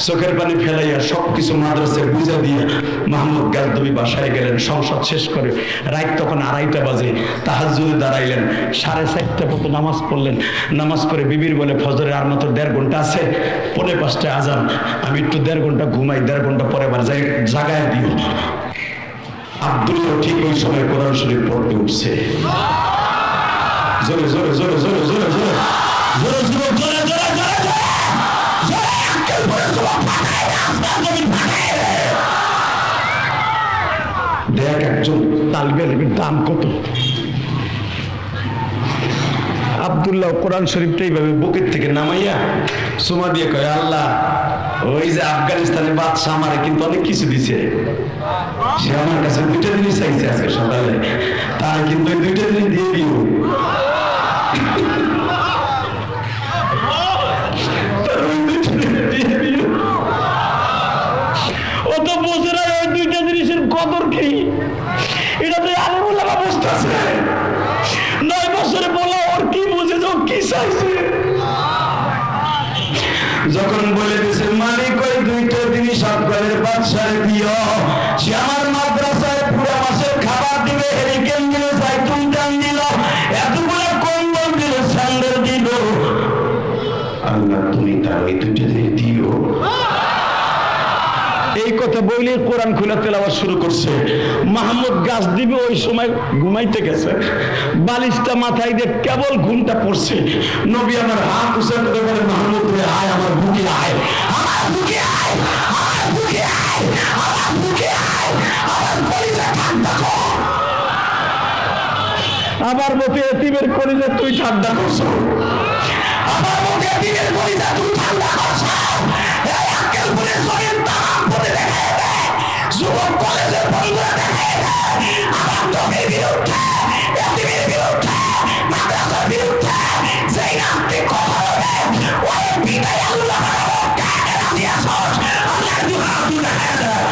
চোখের পানি ফেলাইয়া সবকিছু মাদ্রাসায় বুঝা দিয়ে মাহমুদ গাজনবী বাসায় গেলেন। সংসদ শেষ করে রাত তখন 2:30 বাজে, তাহাজ্জুদে দাঁড়াইলেন। 4:30 মতো নামাজ পড়লেন। নামাজ পড়ে বিবির বলে ফজরের আর মাত্র 1.5 ঘন্টা আছে, 4:45 আজান, আমি একটু 1.5 ঘন্টা ঘুমাই, 1.5 ঘন্টা পরে আবার জাগায় দিও। আব্দুল্লাহ ঠিক ওই সময় কোরআন শরীফ পড়তে উঠছে। জোরে জোরে জোরে জোরে জোরে জোরে জোরে জোরে জোরে জোরে জোরে দেখ একজন তালিবে আলিমের দাম কত। আব্দুল্লাহ কোরআন শরীফটা এইভাবে বুকের থেকে নামাইয়া সুমা দিয়ে কয়, আল্লাহ ওই যে আফগানিস্তানের বাদশা আমারে কিন্তু অনেক কিছু দিছে, সে আমার কাছে 2টা জিনিস চাইছে আজকে সকালে, তার কিন্তু ওই 2টা জিনিস দিয়ে দিও। ও তো বোঝে না ওই 2টা জিনিসের কদর কি। এটা তো আলিমুল্লাহ অবস্থা আছে, 9 বছরে বলা ওর কি বুঝে যে ও কি চাইছে। যখন বলে দিয়েছে মালিক ওই 2টা জিনিস আফগানের বাদশারে দিও, সে আমার মাদ্রাসায় পুরো মাসের খাবার দিবে, হেরিকেন দিল, জাইতুন তেল দিল, এতগুলো কম্বল দিল, স্যান্ডেল দিল। আল্লাহ তুমি তার ওই 2টা জিনিস দিও। এই কথা বলে কোরআন খুলে তেলাওয়াত শুরু করছে। মাহমুদ গাজনবী ওই সময় ঘুমাইতে গেছে, বালিশটা মাথায় দিয়ে কেবল ঘুমটা পড়ছে। নবী আমার হাত উঁচা করে বলে, মাহমুদ রে আয়, আমার বুকে আয়, আমার বুকে আয়, আমার বুকে আয়, আমার বুকে আয়, আমার কলিজা ঠান্ডা কর। আমার বুকে এতিমের কলিজা তুই ঠান্ডা করছ, আমার বুকে এতিমের কলিজা তুই ঠান্ডা করছ। এই আক্কেলপুরের জমিন তামাম করে দেখায় দেয়, যুবক কলেজের বন্ধুরা দেখায় দেয় আমার নবীর বিরুদ্ধে, এতিমের বিরুদ্ধে, মাদ্রাসার বিরুদ্ধে যেই নামটি কথা বলে ওই বিদায় আল্লাহ কাকে রাজি আসছ, আল্লাহ দুহা তুই দেখায় দেয়।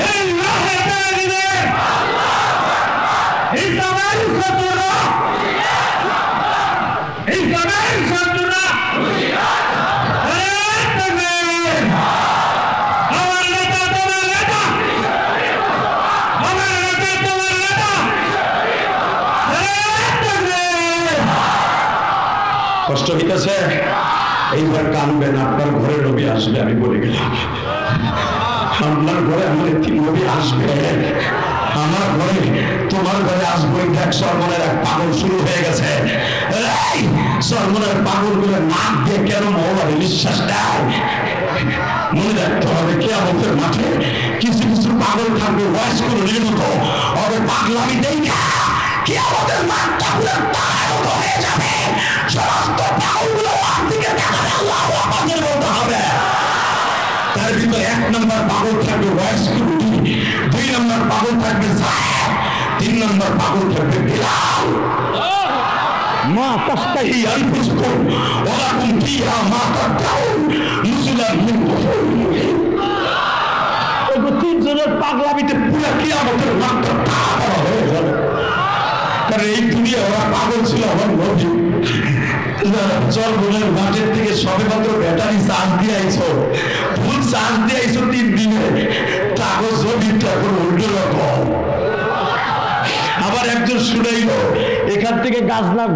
এই রাহে তালিবে ইসলামের শত্রুরা, ইসলামের শত্রুরা কষ্ট হইতেছে। এইবার কানবেন, আপনার ঘরে নবী আসবে, আমি বলে গেলাম। আপনার ঘরে আমার একটি নবী আসবে, আমার ঘরে তোমার ঘরে আসবে। দেখ সরমনের এক পাগল শুরু হয়ে গেছে। সরমনের পাগল গুলো নাক দিয়ে কেন মহলারে নিঃশ্বাস দেয়। মনে রাখতে হবে কিয়ামতের মাঠে কিছু কিছু পাগল থাকবে বয়স্ক নির্মিত হবে, পাগলামি দেখা কিয়ামতের মাঠটা পুরো তারার মতো হয়ে যাবে। সমস্ত পাগলগুলো দিকে দেখাবে, আল্লাহু আকবার বলতে হবে। তার ভিতরে 1 নম্বর পাগল থাকবে বয়স্ক, 2 নম্বর পাগল থাকবে সাহেব, 3 নম্বর পাগল থাকবে বিলাল। মা তাস্তাহি আনফুসুকুম ওয়া লাকুম ফিহা মা তাদাউন নুজুলান মিন গফুরির রহিম। ওই 3 জনের পাগলামিতে পুরো কিয়ামতের মাঠটা তারা হয়ে যাবে। কারণ এই দুনিয়া ওরা পাগল ছিল আমার নবী। চল বোনের মাঠের থেকে সবে মাত্র ব্যাটারি চার্জ দিয়ে আইছো, ফুল চার্জ দিয়ে আইছো 3 দিনে, কাগজ জমিটা এখন উল্টো রকম। আবার একজন শুনাইল এখান থেকে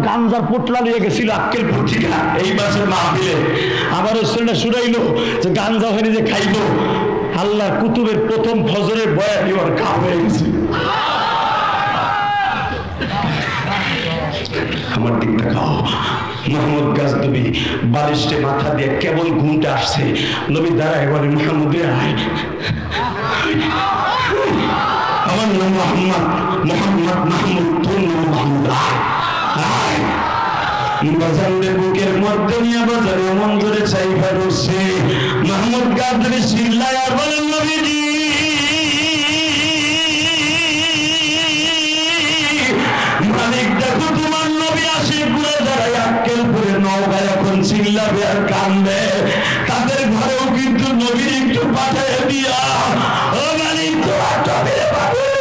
গাঞ্জার পোটলা নিয়ে গেছিল আক্কেলপুর থেকে এই মাসের মাহফিলে। আবার ওই ছেলেটা শুনাইল যে গাঞ্জা হয়ে যে খাইল, আল্লাহ কুতুবের প্রথম ফজরের বয়ান এবার কাম হয়ে গেছে। আমার দিক তাকাও। মাহমুদ গাজনবী বালিশে মাথা দিয়ে কেবল ঘুমটা আসছে, নবী দাঁড়ায় বলে, মুহাম্মদ আয়, আমার নাম মোহাম্মদ, মোহাম্মদ মাহমুদ, তোর নাম মোহাম্মদ, আয়। বাজারের বুকের মধ্যে নিয়ে বাজারে মন ধরে চাইবা রয়েছে। মাহমুদ গাজনবী চিল্লায় আর বলেন, নবীজি মালিক দেখো তোমার নবী আসে ঘুরে দাঁড়ায় আক্কেলপুরে নওগাঁ, এখন চিল্লাবে আর কান্দবে। তাদের ঘরেও কিন্তু নবীর একটু পাঠিয়ে দিয়া, ও মালিক তোমার নবীরে পাঠিয়ে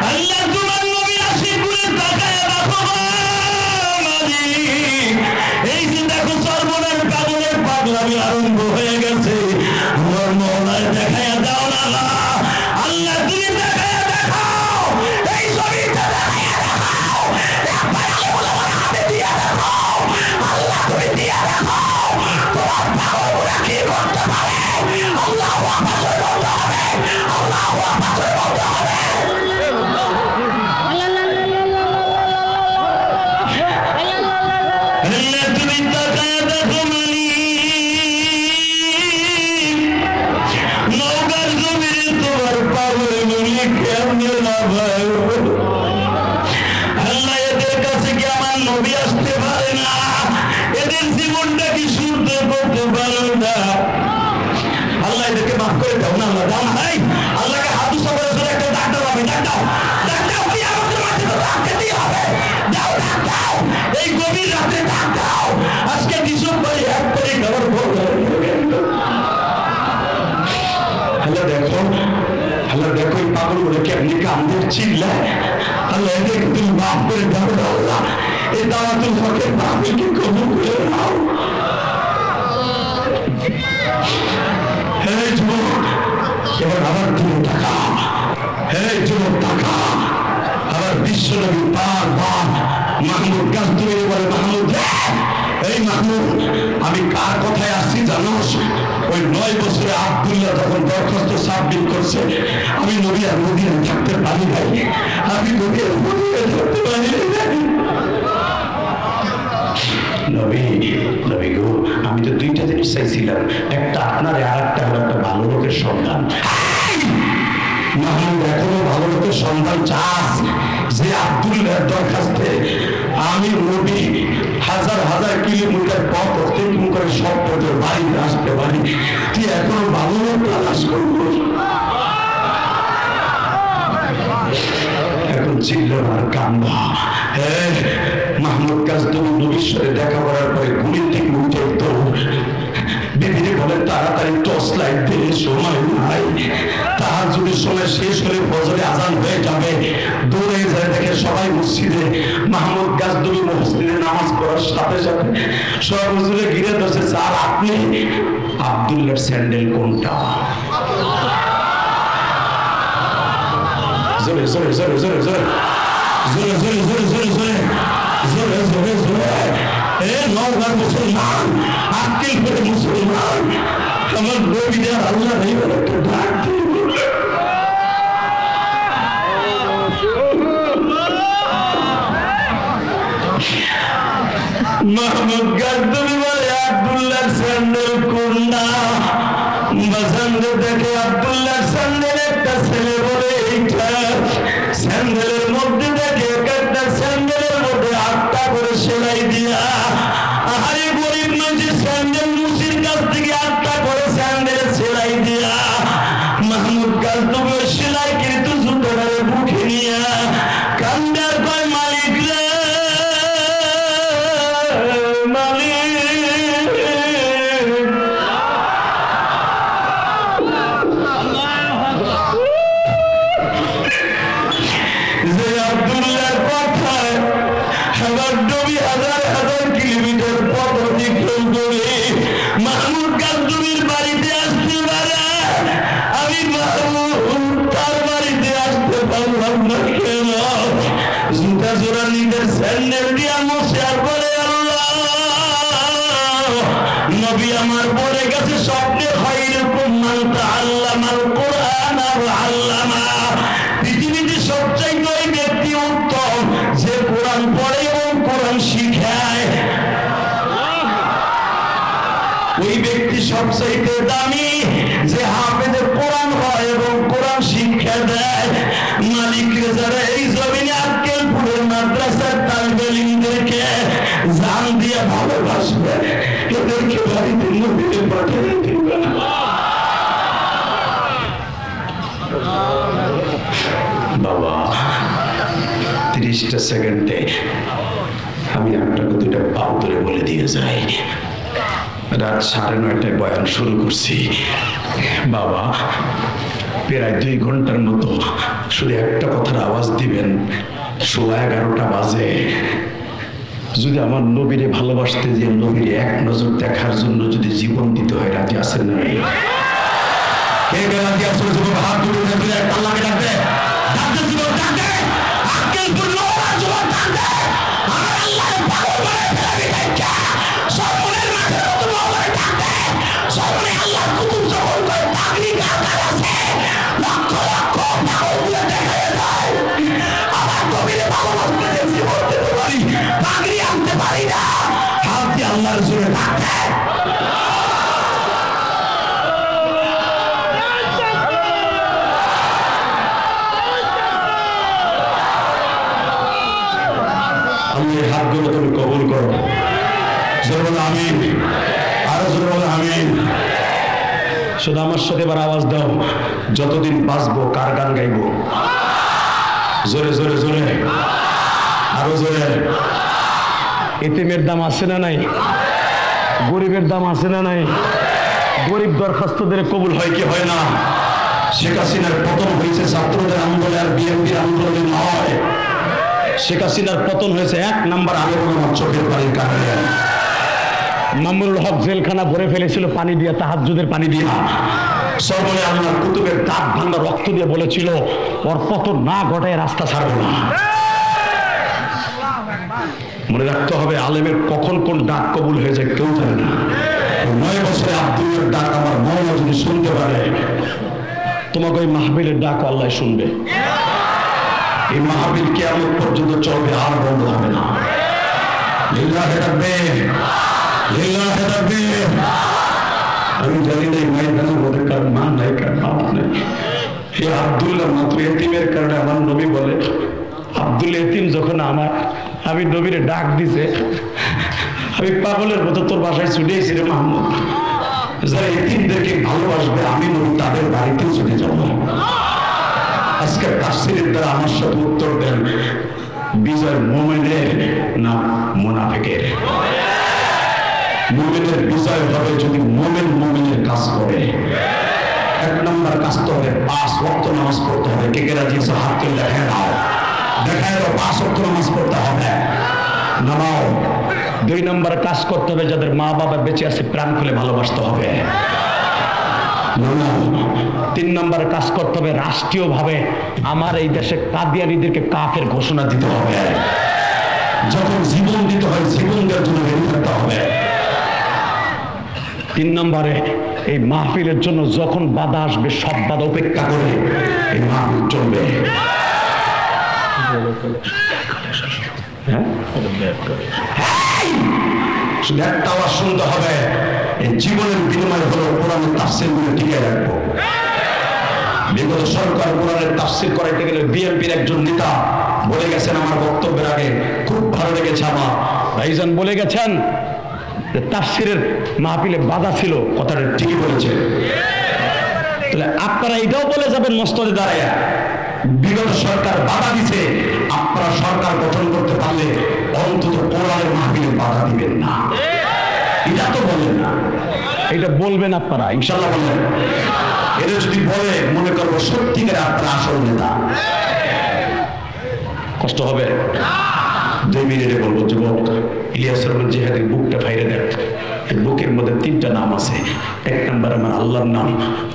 আল্লাহ তোমার নবী আসে ঘুরে তাকায় রাখো, আল্লাহ এদের কাছে কি আমার নবী আসতে পারে না? এদের জীবনটা কি শুদ্ধ করতে পারে না? আল্লাহ এদেরকে মাফ করে দাও না, আল্লাহ দাও নাই। আল্লাহকে হাত সবার জন্য একটা ডাক দাও, আমি ডাক দাও, ডাক দাও, কি আমাদের মাঝে তো ডাক দিতেই হবে। দাও, ডাক দাও, এই গভীর রাতে ডাক দাও। আজকে ডিসেম্বর 1 তারিখ আমার আল্লাহ দেখো, আল্লাহ দেখো এই পাগলগুলো কেমনি কান্দে চিল্লায়। আল্লাহ এদেরকে তুমি মাফ করে দাও আল্লাহ। এই দাওয়াতুল হকের মাহফিলকে কবুল করে নাও। হে যুবক, এবার আবার তুমি টাকা, হে যুবক টাকা। আবার বিশ্বনবী বারবার মাহমুদ গাজতুমি বলে, মাহমুদ এই মাহমুদ, আমি কার কথায় আসছি জানোস? ওই 9 বছরে আব্দুল্লাহ যখন দরখাস্ত সাবমিট করছে, আমি নবী আর মদিনায় থাকতে পারি নাই, আমি নবী আর মদিনায় থাকতে পারি নাই। নবী, নবী গো, আমি তো 2টা জিনিস চাইছিলাম, একটা আপনার আর একটা হলো একটা ভালো লোকের সন্ধান। মাহমুদ এখনো ভালো লোকের সন্ধান চাস? যে আব্দুল্লাহর দরখাস্তে আমি নবী হাজার হাজার কিলোমিটার পথ অতিক্রম করে সব পথের বাড়িতে আসতে পারি, তুই এখনো ভালো লোক তালাশ করব? এখন চিল্লো আর কান্দা। মাহমুদ গাজতুমি নবীর সাথে দেখা করার পরে ঘুমের থেকে উঠে দৌড়। বিবিরে বলে তাড়াতাড়ি টর্চ লাইট দিয়ে, সময় নাই, তাহাজ্জুদের সময় শেষ হলে ফজরে আজান হয়ে যাবে। দৌড়ে যায়, দেখে সবাই মসজিদে। মাহমুদ গাজতুমি মসজিদে নামাজ পড়ার সাথে সাথে সব হুজুরে ঘিরে ধরছে, স্যার আপনি? আব্দুল্লাহর স্যান্ডেল কোনটা? জোরে জোরে জোরে জোরে জোরে জোরে জোরে জোরে জোরে জোরে জোরে জোরে জোরে। এ নওগাঁর মুসলমান, আক্কেল করে মুসলমান, আমার নবীদের আল্লাহ নেই বলে একটা ডাক দিয়ে মাহমুদ গাজতুমি বলে, আব্দুল্লাহর স্যান্ডেল কোনটা? বাজানরে দেখে আব্দুল্লাহর স্যান্ডেল, একটা ছেলে বলে এইটা। স্যান্ডেলের মধ্যে দেখে একটা স্যান্ডেলের মধ্যে 8টা করে সেলাই দিয়া। আরে গরিব মানুষ স্যান্ডেল মুসির কাছ থেকে 8টা করে স্যান্ডেল সেলাই দিয়া। মাহমুদ গাজতুমি সেলাই কিন্তু জুতোটারে বুকে নিয়া কান্দার কয়, মালিক রে আমার পরে গেছে স্বপ্নে খায়রুকুম মান তাআল্লামাল কুরআন ওয়া আল্লামা। পৃথিবীতে সবচেয়ে ওই ব্যক্তি উত্তম যে কোরআন পড়ে এবং কোরআন শিখায়। ওই ব্যক্তি সবচেয়ে দামি যে হাফেজে কোরআন হয় এবং কোরআন শিক্ষা দেয়। মালিক যারা এই জমিনে আক্কেলপুরের মাদ্রাসার তালিবে ইলমদেরকে জান দিয়ে ভালোবাসবে, এদেরকে বাড়িতে নবীকে পাঠিয়ে দিবে। বাবা 30টা সেকেন্ডে আমি আপনাকে 2টা পাও ধরে বলে দিয়ে যাই। রাত 9:30টায় বয়ান শুরু করছি। বাবা প্রায় 2 ঘন্টার মতো শুধু একটা কথার আওয়াজ দিবেন। 11:15 বাজে। যদি আমার নবীরে ভালোবাসতে, যে নবীর এক নজর দেখার জন্য যদি জীবন দিতে হয়, রাজি আছেন না? কে কে রাজি আছেন? যুবক হাত তুলে আল্লাহকে ডাকবে, ডাকতে যুবক ডাকবে, আক্কেলপুর নওগাঁ যুবক ডাকবে। আমার আল্লাহর পাগল করে ফেলাবি দেখা সর্বনের মাঠে নতুন নওগাঁ ডাকবে। সর্বনে আল্লাহর কুতুব যখন করে পাগলি কার আছে, লক্ষ লক্ষ পাগলগুলো দেখা যায়। আমার নবীরে ভালোবাসতে যে জীবন দিতে পারি, পাগলি আনতে পারি না, হাত দিয়ে আল্লাহর জোরে ডাকবে। আমিন, আরো জোরে বলেন আমিন। শুধু আমার সাথে এবার আওয়াজ দাও, যতদিন বাঁচবো কার গান গাইবো? জোরে জোরে জোরে, আরো জোরে। এতিমের দাম আছে না নাই? গরিবের দাম আছে না নাই? গরিব দরখাস্তদের কবুল হয় কি হয় না? শেখ হাসিনার পতন হয়েছে ছাত্রদের আন্দোলনে আর বিএনপির আন্দোলনে নয়। শেখ হাসিনার পতন হয়েছে 1 নাম্বার আলোড়ন আমার চোখের পানির কারণে। মামুনুল হক জেলখানা ভরে ফেলেছিল পানি দিয়া, তাহাজ্জুদের পানি দিয়া। সরবরে আল্লাহর কুতুবের দাঁত ভাঙা রক্ত দিয়ে বলেছিল ওর পতন না ঘটায় রাস্তা ছাড়বো না। মনে রাখতে হবে, আলেমের কখন কোন ডাক কবুল হয়ে যায় কেউ জানে না। 9 বছরে আব্দুলের ডাক আমার মৌলা যদি শুনতে পারে, তোমাকে ওই মাহফিলের ডাক আল্লাহ শুনবে। এই মাহফিল কিয়ামত পর্যন্ত চলবে, আর বন্ধ হবে না। লিল্লাহি তাকবীর, লিল্লাহি তাকবীর। আমি জানি না এই ময়দানের মধ্যে কার মা নাই, কার বাপ নাই। এই আব্দুল্লাহ মাত্র এতিমের কারণে আমার নবী বলে, আব্দুল এতিম যখন আমি নবীরে ডাক দিছে, আমি পাগলের মতো তোর বাসায় ছুটে এসেছি রে মাহমুদ। যারা এতিমদেরকে ভালোবাসবে আমি নবী তাদের বাড়িতেও ছুটে যাব। আজকে তাফসীরের দ্বারা আমার সাথে উত্তর দেন, বিজয় মুমিনের না মুনাফিকের? মুমিনের বিজয় হবে যদি মুমিন মুমিনের কাজ করে। 1 নম্বর কাজ তো হবে 5 ওয়াক্ত নামাজ পড়তে হবে। কে কে রাজি আছে হাত তুলে দেখায় দাও, দেখায় দাও 5 ওয়াক্ত নামাজ পড়তে হবে। নামাও। 2 নম্বর কাজ করতে হবে যাদের মা বাবা বেঁচে আছে প্রাণ খুলে ভালোবাসতে হবে। 3 নম্বর কাজ করতে হবে রাষ্ট্রীয়ভাবে আমার এই দেশে কাদিয়ানীদেরকে কাফের ঘোষণা দিতে হবে। যখন জীবন দিতে হয় জীবন দেওয়ার জন্য রেডি থাকতে হবে। 3 নম্বরে এই মাহফিলের জন্য যখন বাধা আসবে সব বাধা উপেক্ষা করে এই মাহফিল চলবে। শুধু একটা আওয়াজ শুনতে হবে, এই জীবনের বিনিময় হলো কোরআনের তাফসীরগুলো টিকে রাখবো। বিগত সরকার কোরআনের তাফসীর করাইতে গেলে বিএনপির একজন নেতা বলে গেছেন আমার বক্তব্যের আগে, খুব ভালো লেগেছে আমার ভাইজান বলে গেছেন যে তাফসীরের মাহফিলে বাধা ছিল, কথাটা ঠিকই বলেছেন। তাহলে আপনারা এটাও বলে যাবেন মসনদে দাঁড়ায়া, বিগত সরকার বাধা দিছে, আপনারা সরকার গঠন করতে পারলে অন্তত কোরআনের মাহফিলে বাধা দিবেন না। এটা তো বলেন না, এটা বলবেন আপনারা ইনশাআল্লাহ বলেন। এটা যদি বলে মনে করবো সত্যিকারে আপনারা আসল নেতা। কষ্ট হবে? 2 মিনিটে বলবো, যুবক ইলিয়াস রহমান জিহাদের বুকটা ফাইরে দেখ। এই বুকের মধ্যে 3টা নাম আছে। 1 নম্বর আমার আল্লাহর নাম,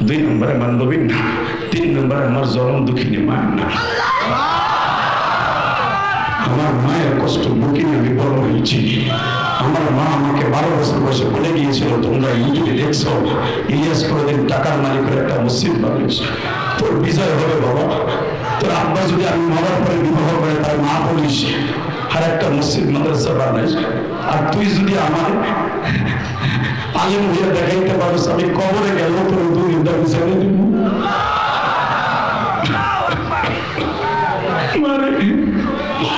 2 নম্বর আমার নবীর নাম, 3 নম্বর আমার জনম দুঃখিনী মায়ের নাম। আমার মায়ের কষ্ট বুকে আমি বড় হয়েছি। আমার মা আমাকে 12 বছর বয়সে বলে গিয়েছিল, তোমরা ইউটিউবে দেখছো ইলিয়াস কোনদিন টাকার মালিকের একটা মসজিদ বানিয়েছে, তোর বিজয় হবে বাবা। তোর আব্বা যদি আমি মরার পরে বিবাহ করে তার মা বলিস আর একটা মসজিদ মাদ্রাসা বানাইস, আর তুই যদি আমার আলেম হয়ে দেখাইতে পারিস, আমি কবরে গেল তোর 2 দিন বিচারে দিব।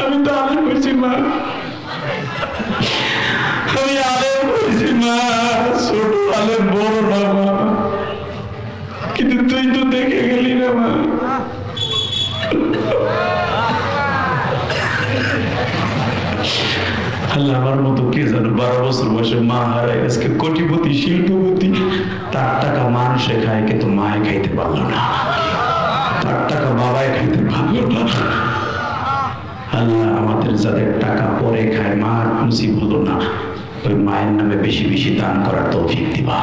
আমি তো আলেম হয়েছি মা, আমি আলেম হয়েছি মা, ছোট আলেম বড় না মা, কিন্তু তুই তো দেখে গেলি না মা। আল্লাহ আমার মতো কে জানো 12 বছর বয়সে মা হারায় আজকে কোটিপতি শিল্পপতি, তার টাকা মানুষে খায় কিন্তু মায়ে খাইতে পারলো না, তার টাকা বাবায় খাইতে পারলো না। আল্লাহ আমাদের যাদের টাকা পরে খায় মার নসিব হলো না, ওই মায়ের নামে বেশি বেশি দান করার তৌফিক দিবা।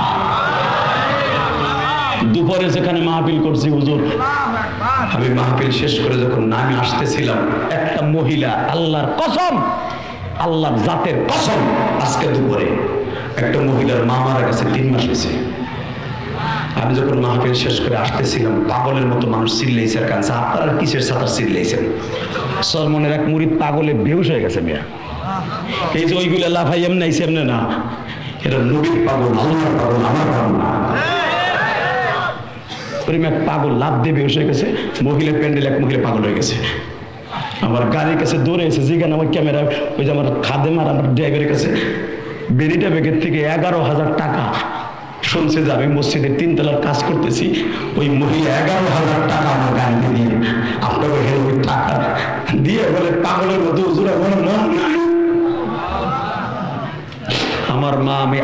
দুপুরে যেখানে মাহফিল করছি হুজুর, আমি মাহফিল শেষ করে যখন নামে আসতেছিলাম, একটা মহিলা, আল্লাহর কসম, আল্লাহর জাতের কসম, আজকে দুপুরে একটা মহিলার মা মারা গেছে, 3 মাস হয়েছে। আমি যখন মাহফিল শেষ করে আসতেছিলাম, পাগলের মতো মানুষ চিল্লাইছে আর কাঁদছে। আপনারা কিসের সাথে চিল্লাইছেন? সলমনের এক মুরিদ পাগলে বেহুশ হয়ে গেছে মিয়া। এই যে ওইগুলো লাফাই এমনি আইছে এমনি না, এটা নবীর পাগল, আল্লাহর পাগল, আমার পাগল না। পাগল লাভ দিয়ে বেহুশ হয়ে গেছে। মহিলা প্যান্ডেল এক মহিলা পাগল হয়ে গেছে। আমার গাড়ির কাছে দৌড়ে এসে জিগান আমার ক্যামেরা, ওই যে আমার খাদেম আর আমার ড্রাইভারের কাছে, বেরিটা ব্যাগের থেকে 11,000 টাকা শুনছে যে আমি মসজিদের 3 তলার কাজ করতেছি, ওই মহিলা 11,000 টাকা আমার গাড়িতে দিয়ে আপনাকে ওই টাকা দিয়ে বলে পাগলের মতো হুজুর আমার মা নাই।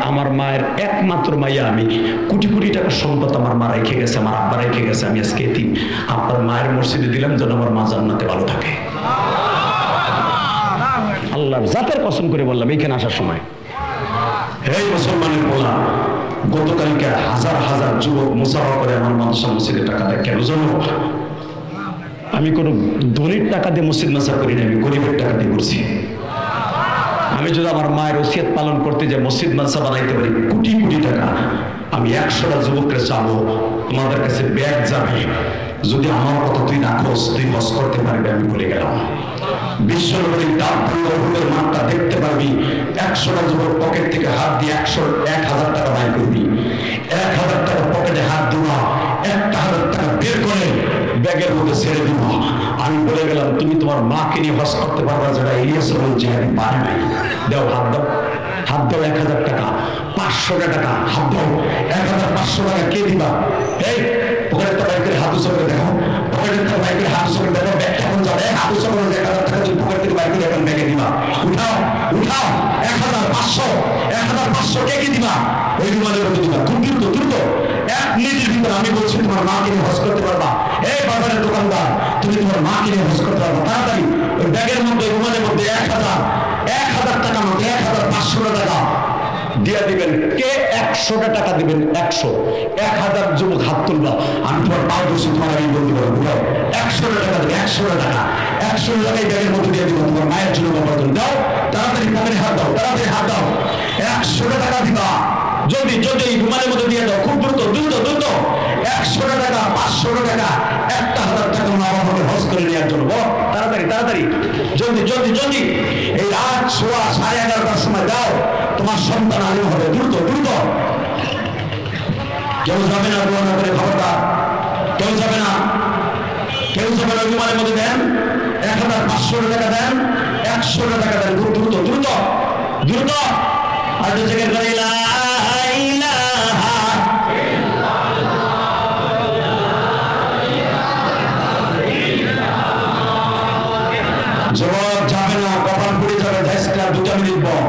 আমার মায়ের একমাত্র মাইয়া, আমি কোটি কোটি টাকার সম্পদ আমার মা রেখে গেছে, আমার আব্বা রেখে গেছে, আমি আজকে এতিম। আপনার মায়ের মসজিদে দিলাম যেন আমার মা জান্নাতে ভালো থাকে। আল্লাহর জাতের কসম করে বললাম এইখানে আসার সময়, এই মুসলমানের বলা গতকালকে হাজার হাজার যুবক মুসাফা করে আমার মাদ্রাসা মসজিদে টাকা দেয়। কেন জানো? আমি কোনো ধনীর টাকা দিয়ে মসজিদ মাসা করি না, আমি গরিবের টাকা দিয়ে করছি। আমি যদি আমার মায়ের ওসিয়ত পালন করতে যে মসজিদ মাদ্রাসা বানাইতে পারি কোটি কোটি টাকা, আমি 100টা যুবককে চাবো তোমাদের কাছে ব্যাগ যাবে, যদি আমার কথা তুই রাখোস তুই হজ করতে পারবি। আমি বলে গেলাম বিশ্বনবীর দাঁতের মানটা দেখতে পারবি। 100টা যুবক পকেট থেকে হাত দিয়ে 1,000 টাকা ব্যয় করবি, 1,000 টাকা পকেটে হাত দিবা, 1,000 টাকা বের করে ব্যাগের মধ্যে ছেড়ে দিব। আমি বলে গেলাম তুমি তোমার মাকে নিয়ে হজ করতে পারবা, যারা ইলিয়াস রহমান জিহাদি পারে নাই। দাও হাত দাও, হাত দাও। 1,000 টাকা, 500 টাকা হাত দাও। 1,500 টাকা কে দিবা? এই পকেটের তো বাইকের হাত উঁচু করে দেখো, পকেটের তো বাইকের হাত উঁচু করে দেখো, ব্যাগটা কোন যাবে? হাত উঁচু করে 1,000 টাকা তুমি পকেট থেকে বাইকের এখন ব্যাগে দিবা। উঠাও উঠাও, 1,500 1,500 কে কি দিবা? ওই রুমালের মধ্যে দিবা। খুব দ্রুত দ্রুত 1 মিনিটের ভিতরে। আমি বলছি তোমার মাকে নিয়ে হজ করতে পারবা। এই বাজারের দোকানদার তুমি তোমার মাকে নিয়ে হজ করতে পারবা। তাড়াতাড়ি ওই ব্যাগের মধ্যে রুমালের মধ্যে 1,000 টাকা মধ্যে 1,500 টাকা দিয়ে দিবেন। কে 100টা টাকা দিবেন? 100 যুবক হাত তুলবা। আমি তোমার পাও বসে তোমার আমি বলতে পারবো 100টা টাকা দেবে, 100টা টাকা 100 টাকাই ব্যাগের মধ্যে দিয়ে দিবা তোমার মায়ের জন্য। বাবার জন্য দাও, তাড়াতাড়ি পকেটে হাত দাও, তাড়াতাড়ি হাত দাও। 100টা টাকা দিবা, যদি যদি রুমালের মধ্যে দিয়ে দাও। খুব দ্রুত দ্রুত দ্রুত। 100টা টাকা, 500 টাকা, 1,000 টাকা আমার আমাকে হজ করে নেওয়ার জন্য। বল তাড়াতাড়ি তাড়াতাড়ি, জলদি জলদি জলদি। এই রাত 11:30টার সময় দাও, তোমার সন্তান আলিম হবে। দ্রুত দ্রুত। কেউ যাবে না দোয়া না করে, খবরদার কেউ যাবে না, কেউ যাবে না। রুমালের মধ্যে দেন 1,500 টাকা দেন, 100টা টাকা দেন। খুব দ্রুত দ্রুত দ্রুত। আর জায়গায় গাইলা জবাব যাবে না, কপাল পড়ে যাবে। 2 মিনিট পর,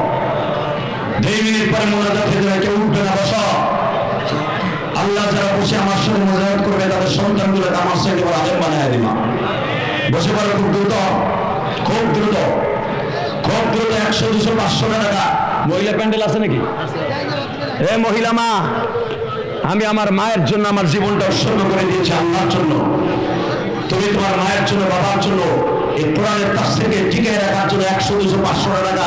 2 মিনিট পরে মোনাজাত হয়ে যাবে। কেউ উঠবে না, বসো। আল্লাহ যারা বসে আমার সঙ্গে মোনাজাত করবে তাদের সন্তানগুলো আমার সঙ্গে আলেম বানায় দিবা। বসে পড়ে খুব দ্রুত, খুব দ্রুত, খুব দ্রুত। 100 200 500 টাকা। মহিলা প্যান্ডেল আছে নাকি? এ মহিলা মা, আমি আমার মায়ের জন্য আমার জীবনটা উৎসর্গ করে দিয়েছি আল্লাহর জন্য। তুমি তোমার মায়ের জন্য, বাবার জন্য এই কোরআনের তাফসীরকে টিকিয়ে রাখার জন্য 100 200 500 টাকা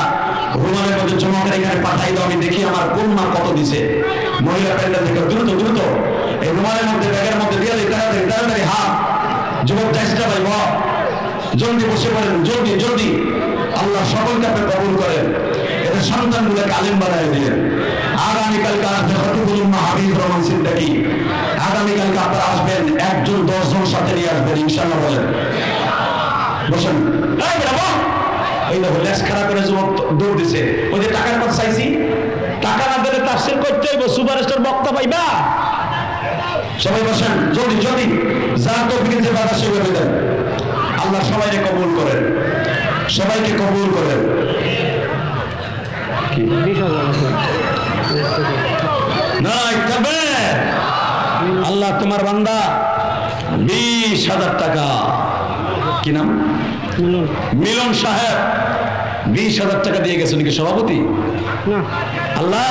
রুমালের মধ্যে জমা করে এখানে পাঠাই দাও। আমি দেখি আমার কোন মা কত দিছে। মহিলা প্যান্ডেল থেকে দ্রুত দ্রুত এই রুমালের মধ্যে ব্যাগের মধ্যে দিয়ে দিই। তাড়াতাড়ি তাড়াতাড়ি হাত। যুবক চেষ্টা ভাই বা জলদি বসে পড়েন, জলদি জলদি। আল্লাহ সকলকে আপনি কবুল করেন, এদের সন্তানগুলোকে আলেম বানায় দিলেন। আগামীকালকে আসবে খতিবুল উম্মাহ হাবিবুর রহমান সিদ্দিকী। আগামীকালকে আপনারা আসবেন, 1 জন 10 জন সাথে নিয়ে আসবেন ইনশাআল্লাহ। বলেন বসেন। এই দেখো লেস খারাপ করে যুবক দৌড় দিছে। ওই যে টাকার কথা চাইছি, টাকা না দিলে তাফসীর করতে হইব, সুপারস্টার বক্তা পাইবা। সবাই বসেন, জলদি জলদি। যার তৌফিকে যে বাধা সে করে দেন। আল্লাহ সবাইকে কবুল করেন, সবাইকে কবুল করেন। আল্লাহ তোমার বান্দা 20,000 টাকা। কি নাম? মিলন সাহেব 20,000 টাকা দিয়ে গেছে নাকি সভাপতি? আল্লাহ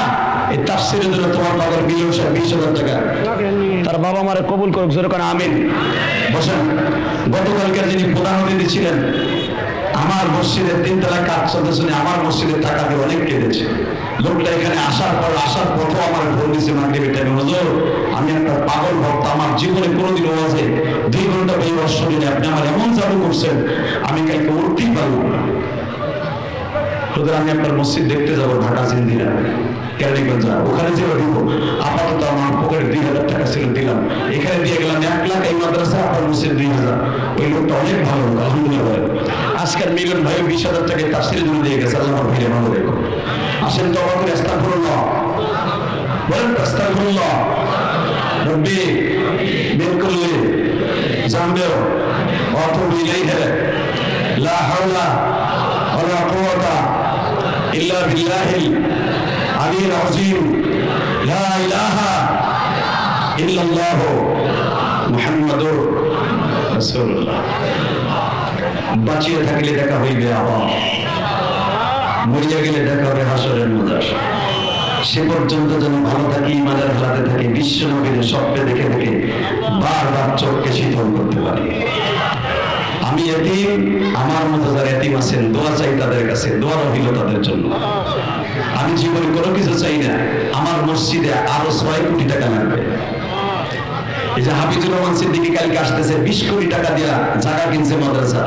এই তাফসীরের জন্য তোমার বাবার মিলন সাহেব 20,000 টাকা। তার বাবা মারে কবুল করুক, জোরে করে আমিন। বসেন। গতকালকে যিনি প্রধান অতিথি ছিলেন, আমার মসজিদের 3 তলায় কাজ চলতেছে, আমার মসজিদের টাকা দিয়ে অনেক কেঁদেছে। লোকটা এখানে আসার পথও আমার ফোন দিয়েছে মাগরিবের টাইমে, হুজুর আমি একটা পাগল ভক্ত, আমার জীবনে কোনোদিন ওয়াজে 2 ঘন্টা বেশি দিনে আপনি আমার এমন চালু করছেন আমি কালকে উঠতেই পারবো না। হুজুর আমি আপনার মসজিদ দেখতে যাবো ঢাকা জিন্দিরা কেরানীগঞ্জ, ওখানে যে দিব আপাতত আমার পকেটে 2000 টাকা ছিল দিলাম, এখানে দিয়ে গেলাম 1 লাখ, এই মাদ্রাসা আপনার মসজিদ 2000। ওই লোকটা অনেক ভালো লোক আলহামদুলিল্লাহ। আজকাল মিলন ভাই 20,000 টাকা তাফসীরের জন্য দিয়ে গেছে, আল্লাহ আমার ভাইরে ভালো রেখো। আসেন তো আমাকে আস্তাগফিরুল্লাহ বলেন, আস্তাগফিরুল্লাহ রব্বি মিন কুল্লি যামবিন ওয়া আতুবু ইলাইহি লা হাওলা ওয়ালা কুওয়াতা ইল্লা বিল্লাহিল আলিয়্যিল আযীম লা ইলাহা ইল্লাল্লাহ মুহাম্মাদুর রাসূলুল্লাহ। বাঁচিয়ে থাকলে দেখা হইবে আবার, মরিয়া গেলে দেখা হবে হাসরের ময়দান। সে পর্যন্ত যেন ভালো থাকি, ইমানের হালাতে থাকি, বিশ্ব নবীর স্বপ্নে দেখে দেখে বারবার চোখকে শীতল করতে পারি। আমি এতিম, আমার মতো যারা এতিম আছেন দোয়া চাই তাদের কাছে, দোয়া রহিল তাদের জন্য। আমি জীবনে কোনো কিছু চাই না, আমার মসজিদে আরো 6 কোটি টাকা লাগবে। এই যে হাফিজুর রহমান সিদ্দিকী কালকে আসতেছে, 20 কোটি টাকা দিয়া জায়গা কিনছে মাদ্রাসা।